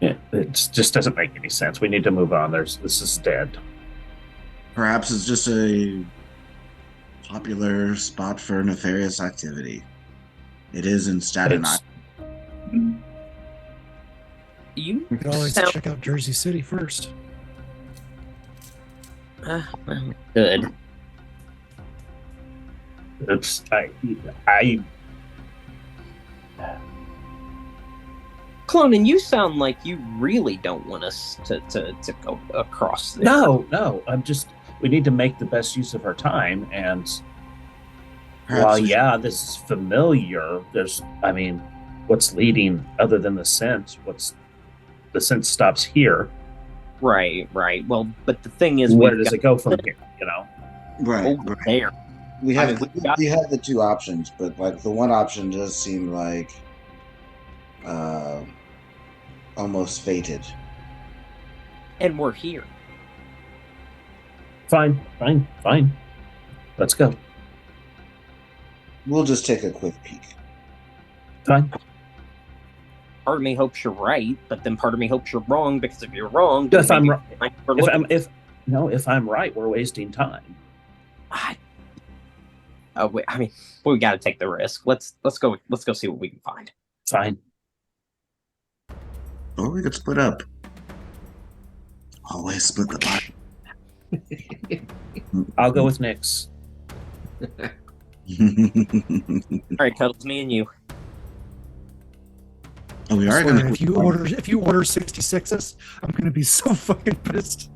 It just doesn't make any sense. We need to move on. This is dead. Perhaps it's just a popular spot for nefarious activity. It is in Staten Island. You You could always sound check out Jersey City first. good. It's Clonin, you sound like you really don't want us to go across there. no. We need to make the best use of our time. And while this is familiar, what's leading other than the sense? The sense stops here. Right. Well, but the thing is, Where does it go from here? Right. Over there. We have got- we have the two options, but like the one option does seem like almost fated. And we're here. Fine. Let's go. We'll just take a quick peek. Fine. Part of me hopes you're right, but then part of me hopes you're wrong, because if you're wrong, If I'm maybe wrong- If I'm right, we're wasting time. We got to take the risk. Let's go see what we can find. Fine. Or we could split up. Always split the party. I'll go with Nyx. All right, Cuddles, me and you. Oh, we I are swear, going if you order 66s, I'm gonna be so fucking pissed.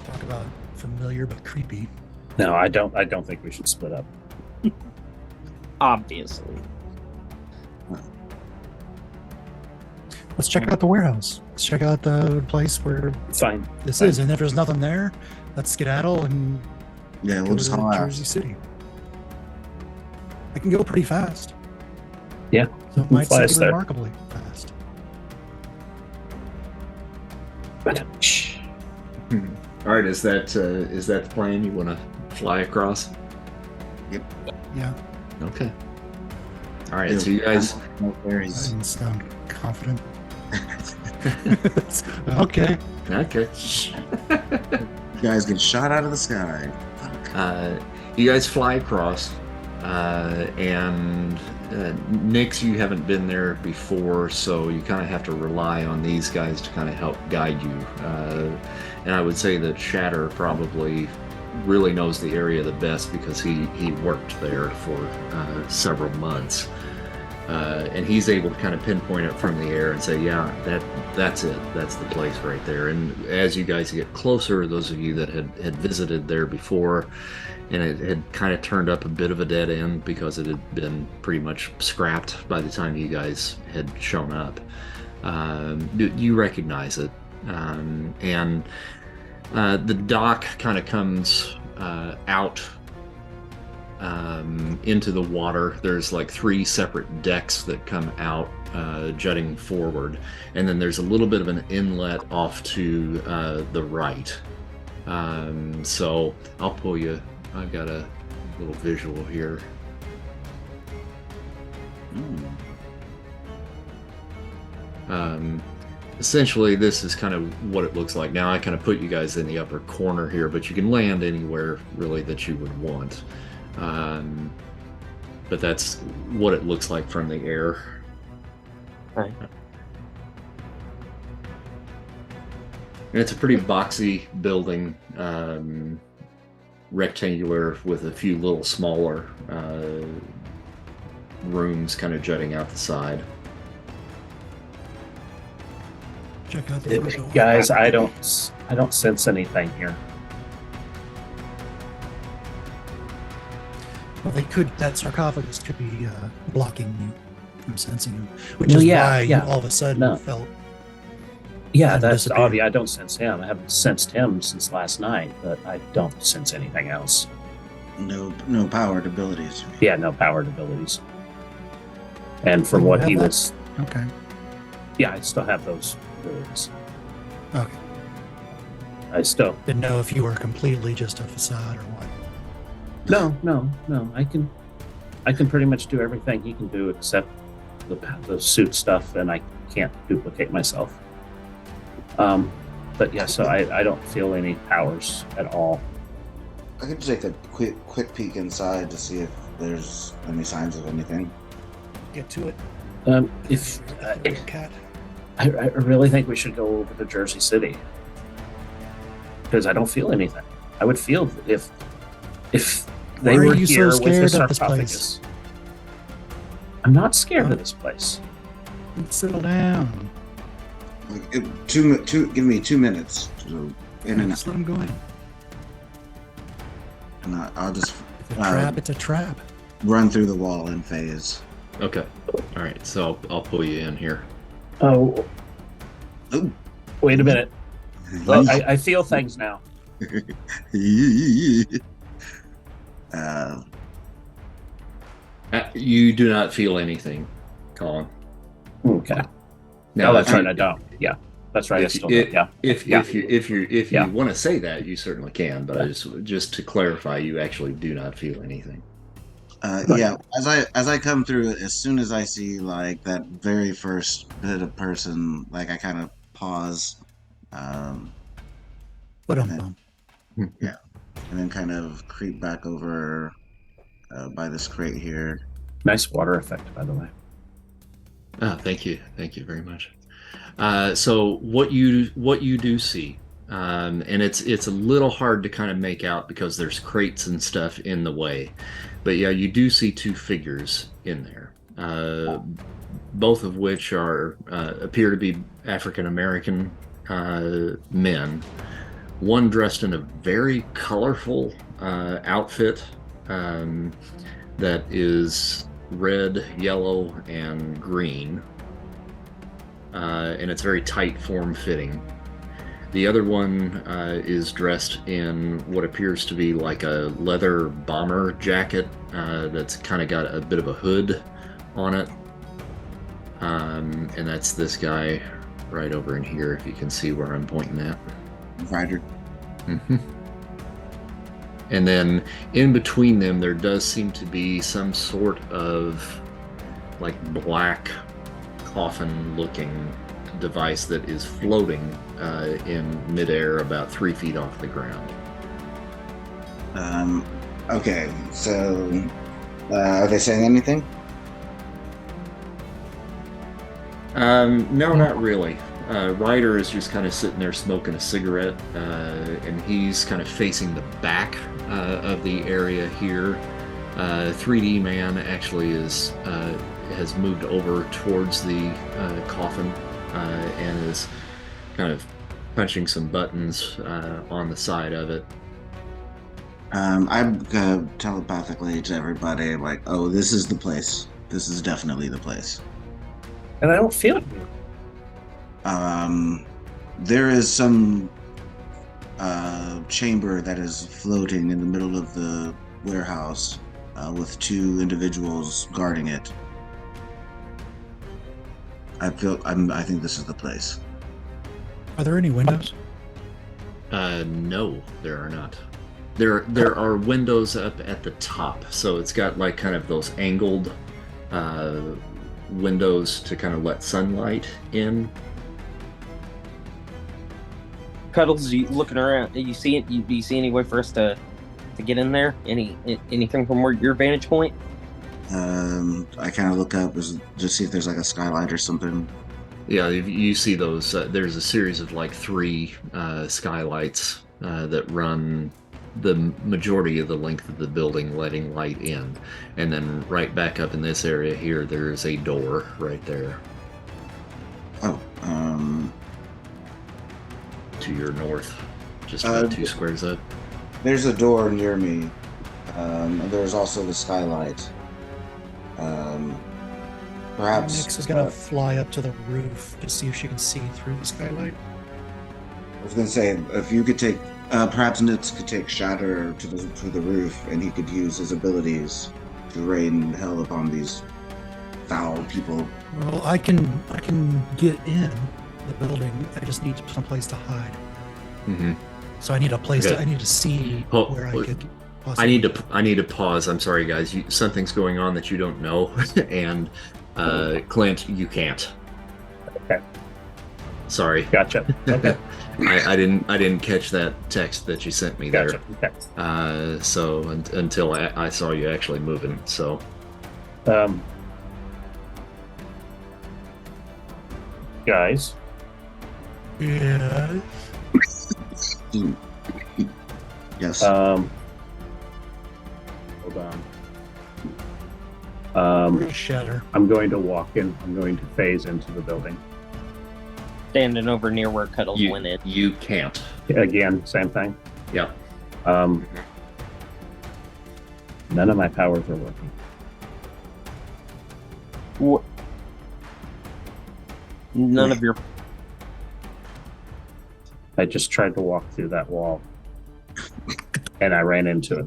Talk about familiar but creepy. No, I don't think we should split up. Obviously. Let's check out the warehouse. Let's check out the place where Fine. this Fine. is. And if there's nothing there, let's skedaddle and Yeah, we'll go just to haul Jersey out. City. I can go pretty fast. Yeah, So it might flies say there. remarkably fast. All right, is that the plan? You want to fly across? Yeah, Okay. All right, so you guys. No I berries. didn't sound confident. Okay. Okay. You guys get shot out of the sky. You guys fly across, and Nyx, you haven't been there before, so you kind of have to rely on these guys to kind of help guide you. And I would say that Shatter probably really knows the area the best because he worked there for several months. And he's able to kind of pinpoint it from the air and say, yeah, that's it. That's the place right there. And as you guys get closer, those of you that had visited there before, and it had kind of turned up a bit of a dead end because it had been pretty much scrapped by the time you guys had shown up, you recognize it. And the dock kind of comes out into the water. There's like 3 separate decks that come out, jutting forward, and then there's a little bit of an inlet off to the right. So I'll pull you. I've got a little visual here. Essentially, this is kind of what it looks like. Now I kind of put you guys in the upper corner here, but you can land anywhere really that you would want. But that's what it looks like from the air. Right. And it's a pretty boxy building, rectangular with a few little smaller rooms kind of jutting out the side. Check out the window. Guys, I don't sense anything here. Well, that sarcophagus could be blocking you from sensing him, which Well, is yeah, why yeah. you all of a sudden No. felt. Yeah, And that's disappear. obvious. I don't sense him. I haven't sensed him since last night, but I don't sense anything else. No powered abilities. Yeah, no powered abilities. And from You what have he that? was, Okay. yeah, I still have those abilities. Okay. I still Didn't know if you were completely just a facade or what. no. I can pretty much do everything he can do except the suit stuff, and I can't duplicate myself. But yeah, so I don't feel any powers at all. I could take a quick peek inside to see if there's any signs of anything. Get to it. If Cat. I really think we should go over to Jersey City because I don't feel anything. I would feel if they Why are were you here so with the scared of this sarcophagus. I'm not scared of this place. Settle down. Like, give me 2 minutes to in and Just out. let him go in. And I'll just If it's a trap, it's a trap. run through the wall in phase. Okay. All right. So I'll pull you in here. Oh, Oh. wait a minute. I feel things now. You do not feel anything, Colin. Okay. Now, No, that's if you- right. I don't. Yeah, that's right. I If, still if, don't. Yeah. if, Yeah. if you Yeah. want to say that, you certainly can. But I just to clarify, you actually do not feel anything. Yeah, as I come through, as soon as I see like that very first bit of person, like I kind of pause, But and then kind of creep back over by this crate here. Nice water effect, by the way. Thank you very much. So what you do see, and it's a little hard to kind of make out because there's crates and stuff in the way, but yeah, you do see two figures in there, both of which appear to be African American men. One dressed in a very colorful outfit that is red, yellow, and green, and it's very tight form fitting. The other one is dressed in what appears to be like a leather bomber jacket that's kind of got a bit of a hood on it, and that's this guy right over in here, if you can see where I'm pointing at. Ryder. Mm-hmm. And then in between them, there does seem to be some sort of like black coffin-looking device that is floating in midair about 3 feet off the ground. Okay, so are they saying anything? No, not really. Ryder is just kind of sitting there smoking a cigarette, and he's kind of facing the back of the area here. 3D Man actually has moved over towards the coffin and is kind of punching some buttons on the side of it. I'm telepathically to everybody like, oh, this is the place. This is definitely the place. And I don't feel it. There is some chamber that is floating in the middle of the warehouse with 2 individuals guarding it. I think this is the place. Are there any windows? No, there are not. There are windows up at the top, so it's got like kind of those angled windows to kind of let sunlight in. Cuddles, you looking around? You see it? You see any way for us to get in there? Anything from your vantage point? I kind of look up just see if there's like a skylight or something. Yeah, you see those. There's a series of like 3 skylights that run the majority of the length of the building, letting light in. And then right back up in this area here, there is a door right there. Oh, to your north, just about 2 squares up. there's a door near me. There's also the skylight. Perhaps Nyx is gonna fly up to the roof to see if she can see through the skylight. I was gonna say if you could take, perhaps Nitz could take Shatter to the roof, and he could use his abilities to rain hell upon these foul people. Well, I can get in the building. I just need some place to hide. Mm-hmm. So I need a place. Okay. I need to see Oh, where I oh, could. I need to pause. I'm sorry, guys. Something's going on that you don't know, and Clint, you can't. Okay. Sorry. Gotcha. Okay. I didn't catch that text that you sent me Gotcha. there. Okay. So until I saw you actually moving. So Guys, Yeah. Yes. hold on. Where's Shatter? I'm going to walk in. I'm going to phase into the building. Standing over near where Cuddles went in. you can't. Again, same thing. Yep. None of my powers are working. None of your. I just tried to walk through that wall, and I ran into it.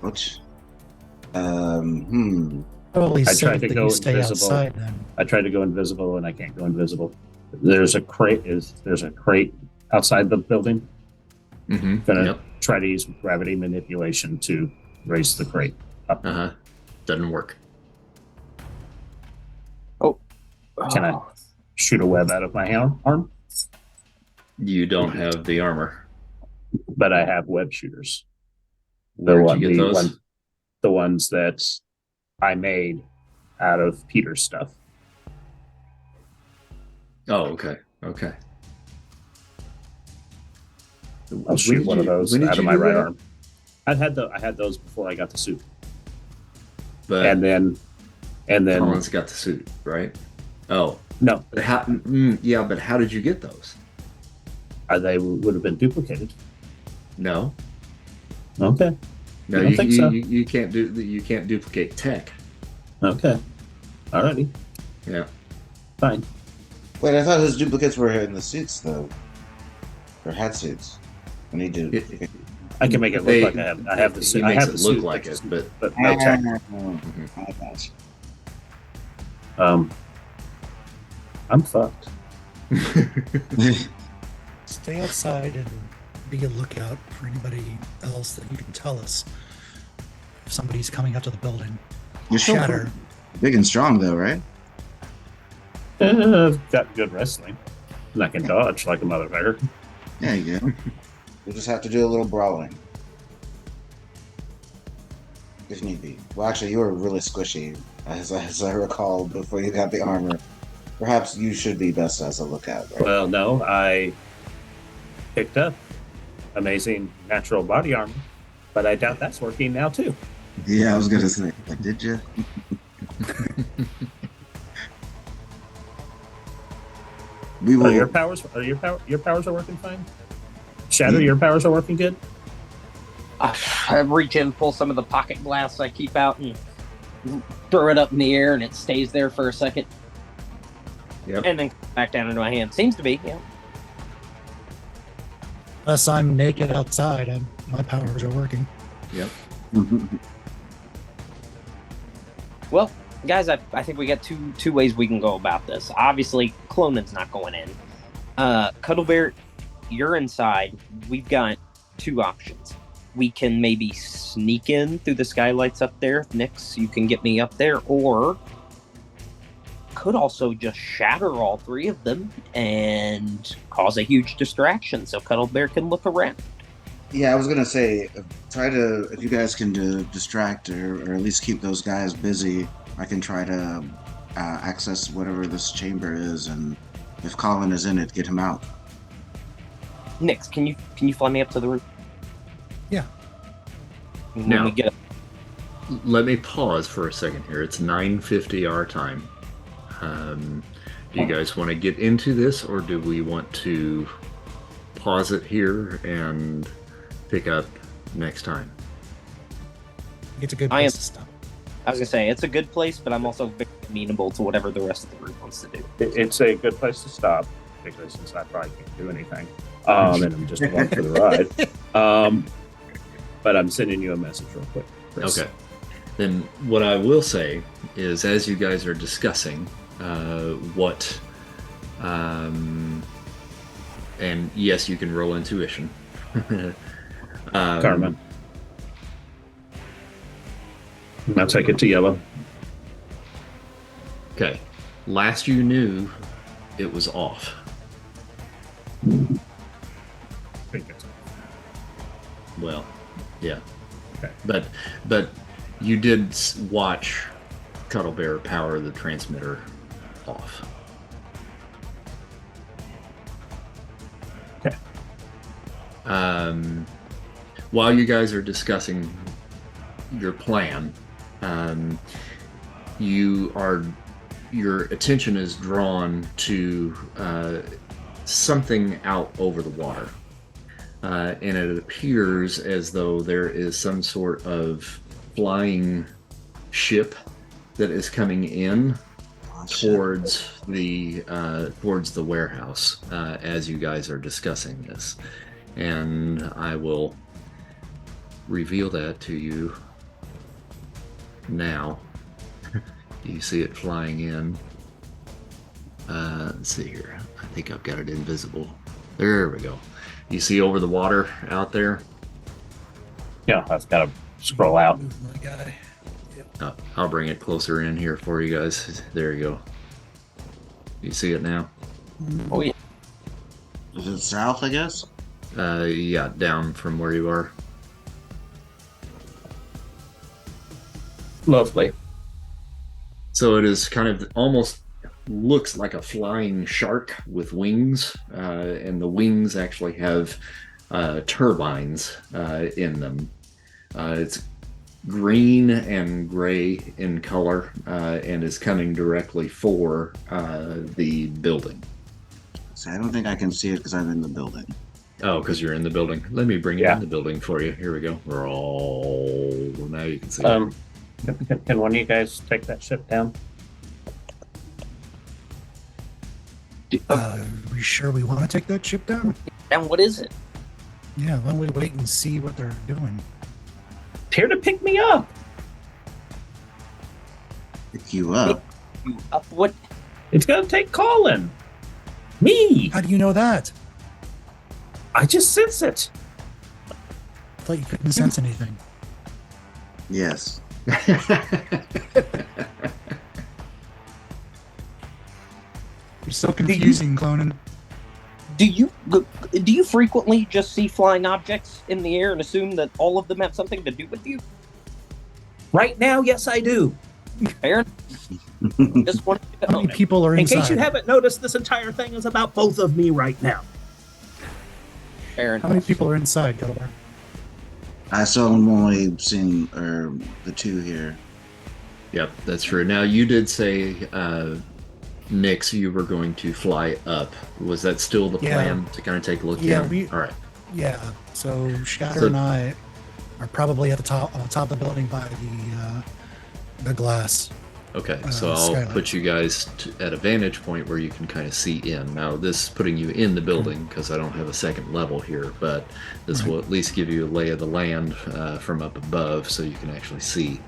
Which? Probably I safe tried to that go you stay invisible. outside then. I tried to go invisible, and I can't go invisible. There's a crate. There's a crate outside the building. Mm-hmm. Gonna try to use gravity manipulation to raise the crate up. Doesn't work. Can I shoot a web out of my arm? You don't have the armor. But I have web shooters. Where'd you get those? The ones that I made out of Peter's stuff. Oh, okay. Okay. I'll shoot one of those out of my right arm. I had those before I got the suit. But and then Colin's got the suit, right? Oh no. But but how did you get those? They would have been duplicated. No. Okay. No, you can't duplicate tech. Okay. Alrighty. Yeah. Fine. Wait, I thought his duplicates were in the suits though, or had suits. When he did, I can make it look like I have the suit. He makes I have it the look suit, like it, but no tech. I got I'm fucked. Stay outside and be a lookout for anybody else that you can tell us if somebody's coming up to the building. You're still Shatter. big and strong though, right? I've got good wrestling. And I can dodge like a motherfucker. Yeah, you go. We'll just have to do a little brawling. If need be. Well, actually, you were really squishy, as I recall, before you got the armor. Perhaps you should be best as a lookout, right? Well, no, I picked up amazing natural body armor, but I doubt that's working now too. Yeah, I was gonna say, but did you? We will. Your powers are working fine. Shadow, your powers are working good. I reach in, pull some of the pocket glass I keep out, and throw it up in the air, and it stays there for a second. Yep. And then back down into my hand. Seems to be, yeah. Unless I'm naked outside, my powers are working. Yep. Well, guys, I think we got two ways we can go about this. Obviously, cloning's not going in. Cuddle Bear, you're inside. We've got two options. We can maybe sneak in through the skylights up there. Nix, you can get me up there, or could also just shatter all three of them and cause a huge distraction so Cuddle Bear can look around. Yeah, I was gonna say, if you guys can distract or at least keep those guys busy, I can try to access whatever this chamber is, and if Colin is in it, get him out. Nix, can you fly me up to the roof? Yeah. When Now, we get up. let me pause for a second here. It's 9:50 our time. Do you guys want to get into this, or do we want to pause it here and pick up next time? It's a good place to stop. I was gonna say it's a good place, but I'm also very amenable to whatever the rest of the group wants to do. It's a good place to stop, particularly since I probably can't do anything, and I'm just along for the ride. But I'm sending you a message real quick, Chris. Okay. Then what I will say is, as you guys are discussing what And yes, you can roll intuition. Karma. I'll take it to yellow. Okay. Last you knew, it was off. Well, yeah. Okay. But you did watch Cuddle Bear power the transmitter off. Okay. While you guys are discussing your plan, your attention is drawn to something out over the water. And it appears as though there is some sort of flying ship that is coming in towards the warehouse as you guys are discussing this. And I will reveal that to you now. You see it flying in. Let's see here. I think I've got it invisible. There we go. You see over the water out there? Yeah, I've got to scroll out. My guy. I'll bring it closer in here for you guys. There you go. You see it now? Oh yeah. Is it south, I guess? Yeah, down from where you are. Lovely. So it is kind of almost looks like a flying shark with wings, and the wings actually have turbines in them. It's green and gray in color, and is coming directly for the building. See, I don't think I can see it because I'm in the building. Oh, because you're in the building. Let me bring it Yeah. in the building for you. Here we go. Roll. Now you can see it. Can one of you guys take that ship down? We sure we want to take that ship down? And what is it? Yeah, why don't we wait and see what they're doing? It's here to pick me up. Pick you up. What? It's going to take Colin. Me. How do you know that? I just sense it. I thought you couldn't sense anything. Yes. You're so confusing, Clonin. Do you frequently just see flying objects in the air and assume that all of them have something to do with you? Right now, yes, I do. Aaron, just want to How many people are In inside? case you haven't noticed, this entire thing is about both of me right now. Aaron, How many people are inside, Gilbert? I saw them only seen the two here. Yep, that's true. Now, you did say, Nix, you were going to fly up. Was that still the Yeah. plan to kind of take a look Yeah, in? All right. Yeah, so Shatter So- and I are probably at the top, on top of the building by the glass. Okay, so I'll skylight. put you guys at a vantage point where you can kind of see in. Now, this is putting you in the building because I don't have a second level here, but this will at least give you a lay of the land from up above so you can actually see.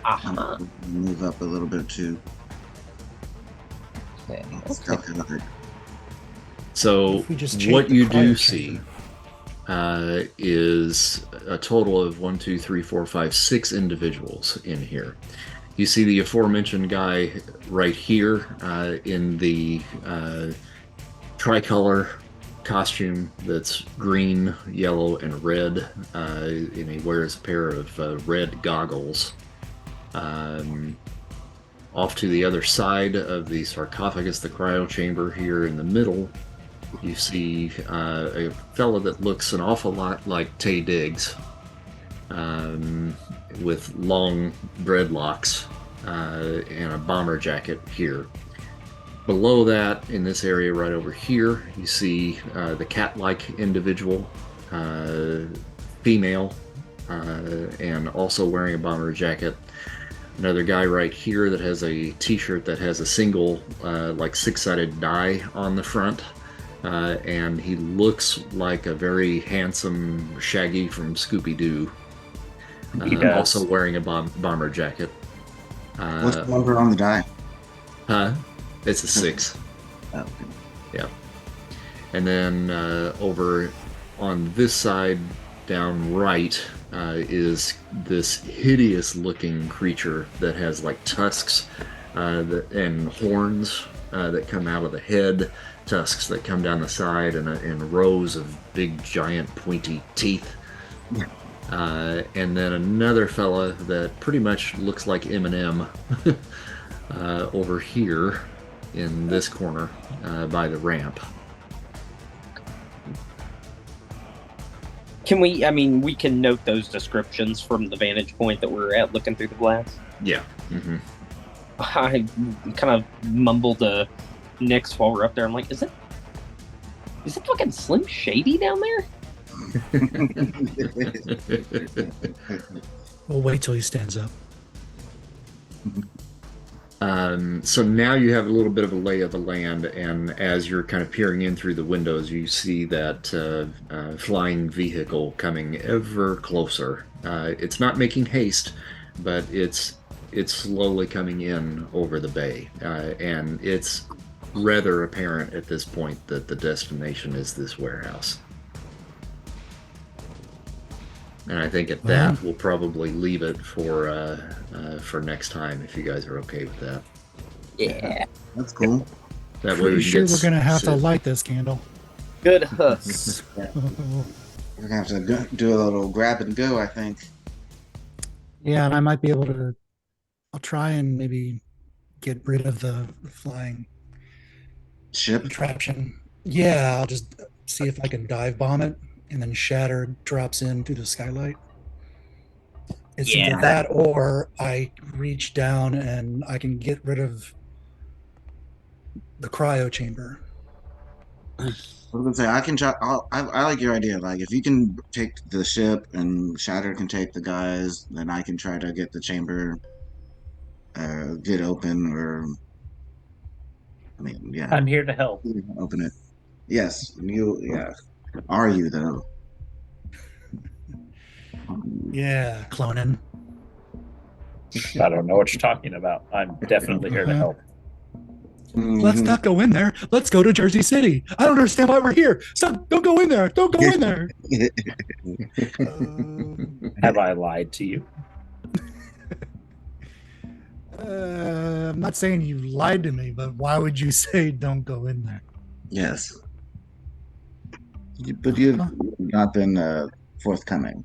uh-huh. Move up a little bit too. Okay. Calculate. So If we just change what the you do cryo see chamber. is a total of 1, 2, 3, 4, 5, 6 individuals in here. You see the aforementioned guy right here in the tricolor costume that's green, yellow, and red, and he wears a pair of red goggles. Off to the other side of the sarcophagus, the cryo chamber here in the middle, you see a fellow that looks an awful lot like Tay Diggs, with long dreadlocks and a bomber jacket here. Below that, in this area right over here, you see the cat-like individual, female, and also wearing a bomber jacket. Another guy right here that has a t-shirt that has a single like 6-sided die on the front, and he looks like a very handsome Shaggy from Scooby-Doo, He does. also wearing a bomber jacket. What's the number on the die? Huh? It's a 6. Oh, okay. And then over on this side, down right, is this hideous-looking creature that has like tusks and horns that come out of the head, tusks that come down the side, and rows of big, giant, pointy teeth. And then another fella that pretty much looks like Eminem over here in this corner by the ramp. Can we? I mean, we can note those descriptions from the vantage point that we're at, looking through the glass. Yeah. Mm-hmm. I kind of mumble to Nix while we're up there. I'm like, is it fucking Slim Shady down there? We'll wait till he stands up. So now you have a little bit of a lay of the land, and as you're kind of peering in through the windows, you see that flying vehicle coming ever closer. It's not making haste, but it's slowly coming in over the bay, and it's rather apparent at this point that the destination is this warehouse. And I think at that we'll probably leave it for next time if you guys are okay with that. Yeah, That's cool. That way Pretty we sure get we're gonna have to sit- light this candle. good huss. We're gonna have to do a little grab and go, I think. Yeah, and I might be able to. I'll try and maybe get rid of the flying Ship. contraption. Yeah, I'll just see if I can dive bomb it, and then Shatter drops in through the skylight. It's Yeah. either that or I reach down and I can get rid of the cryo chamber. I was gonna say I can try. I like your idea. Like if you can take the ship and Shatter can take the guys, then I can try to get the chamber get open. Or I mean, yeah, I'm here to help. open it. Yes, you. Yeah, are you though? Yeah, cloning. I don't know what you're talking about. I'm definitely here to help. Let's not go in there. Let's go to Jersey City. I don't understand why we're here. Stop! Don't go in there. Don't go in there. Have I lied to you? I'm not saying you lied to me, but why would you say don't go in there? Yes, but you've not been forthcoming.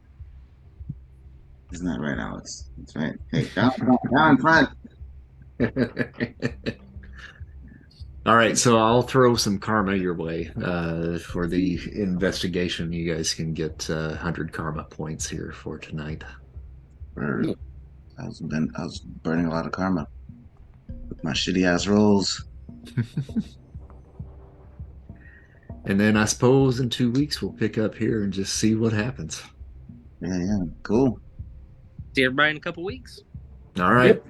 Isn't that right, Alex? That's right. Hey, down in front. All right, so I'll throw some karma your way for the investigation. You guys can get 100 karma points here for tonight. I was burning a lot of karma with my shitty ass rolls. And then I suppose in 2 weeks we'll pick up here and just see what happens. Yeah, cool. See everybody in a couple weeks. All right. Yep.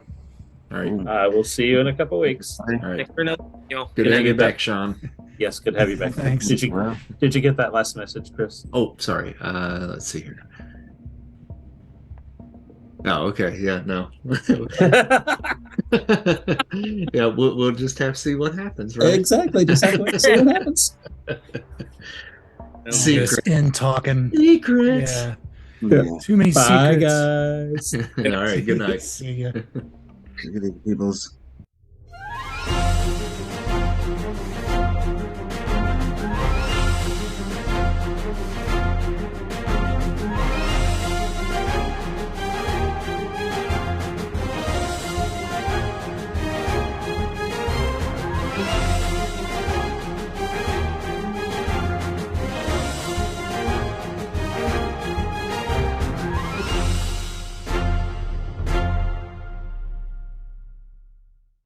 All right. I will see you in a couple weeks. All right. Thanks for another. Good to Did have you you get that? back, Sean. Yes, good to have you back. Thanks. Did you get that last message, Chris? Oh, sorry. Let's see here. Oh, okay. Yeah, no. Yeah, we'll just have to see what happens, right? Exactly. Just have to wait to see what happens. Secret. Just in talking. Secrets. Yeah, Yeah. too many Bye, secrets. guys. All right. Good night. See ya. Look at these people's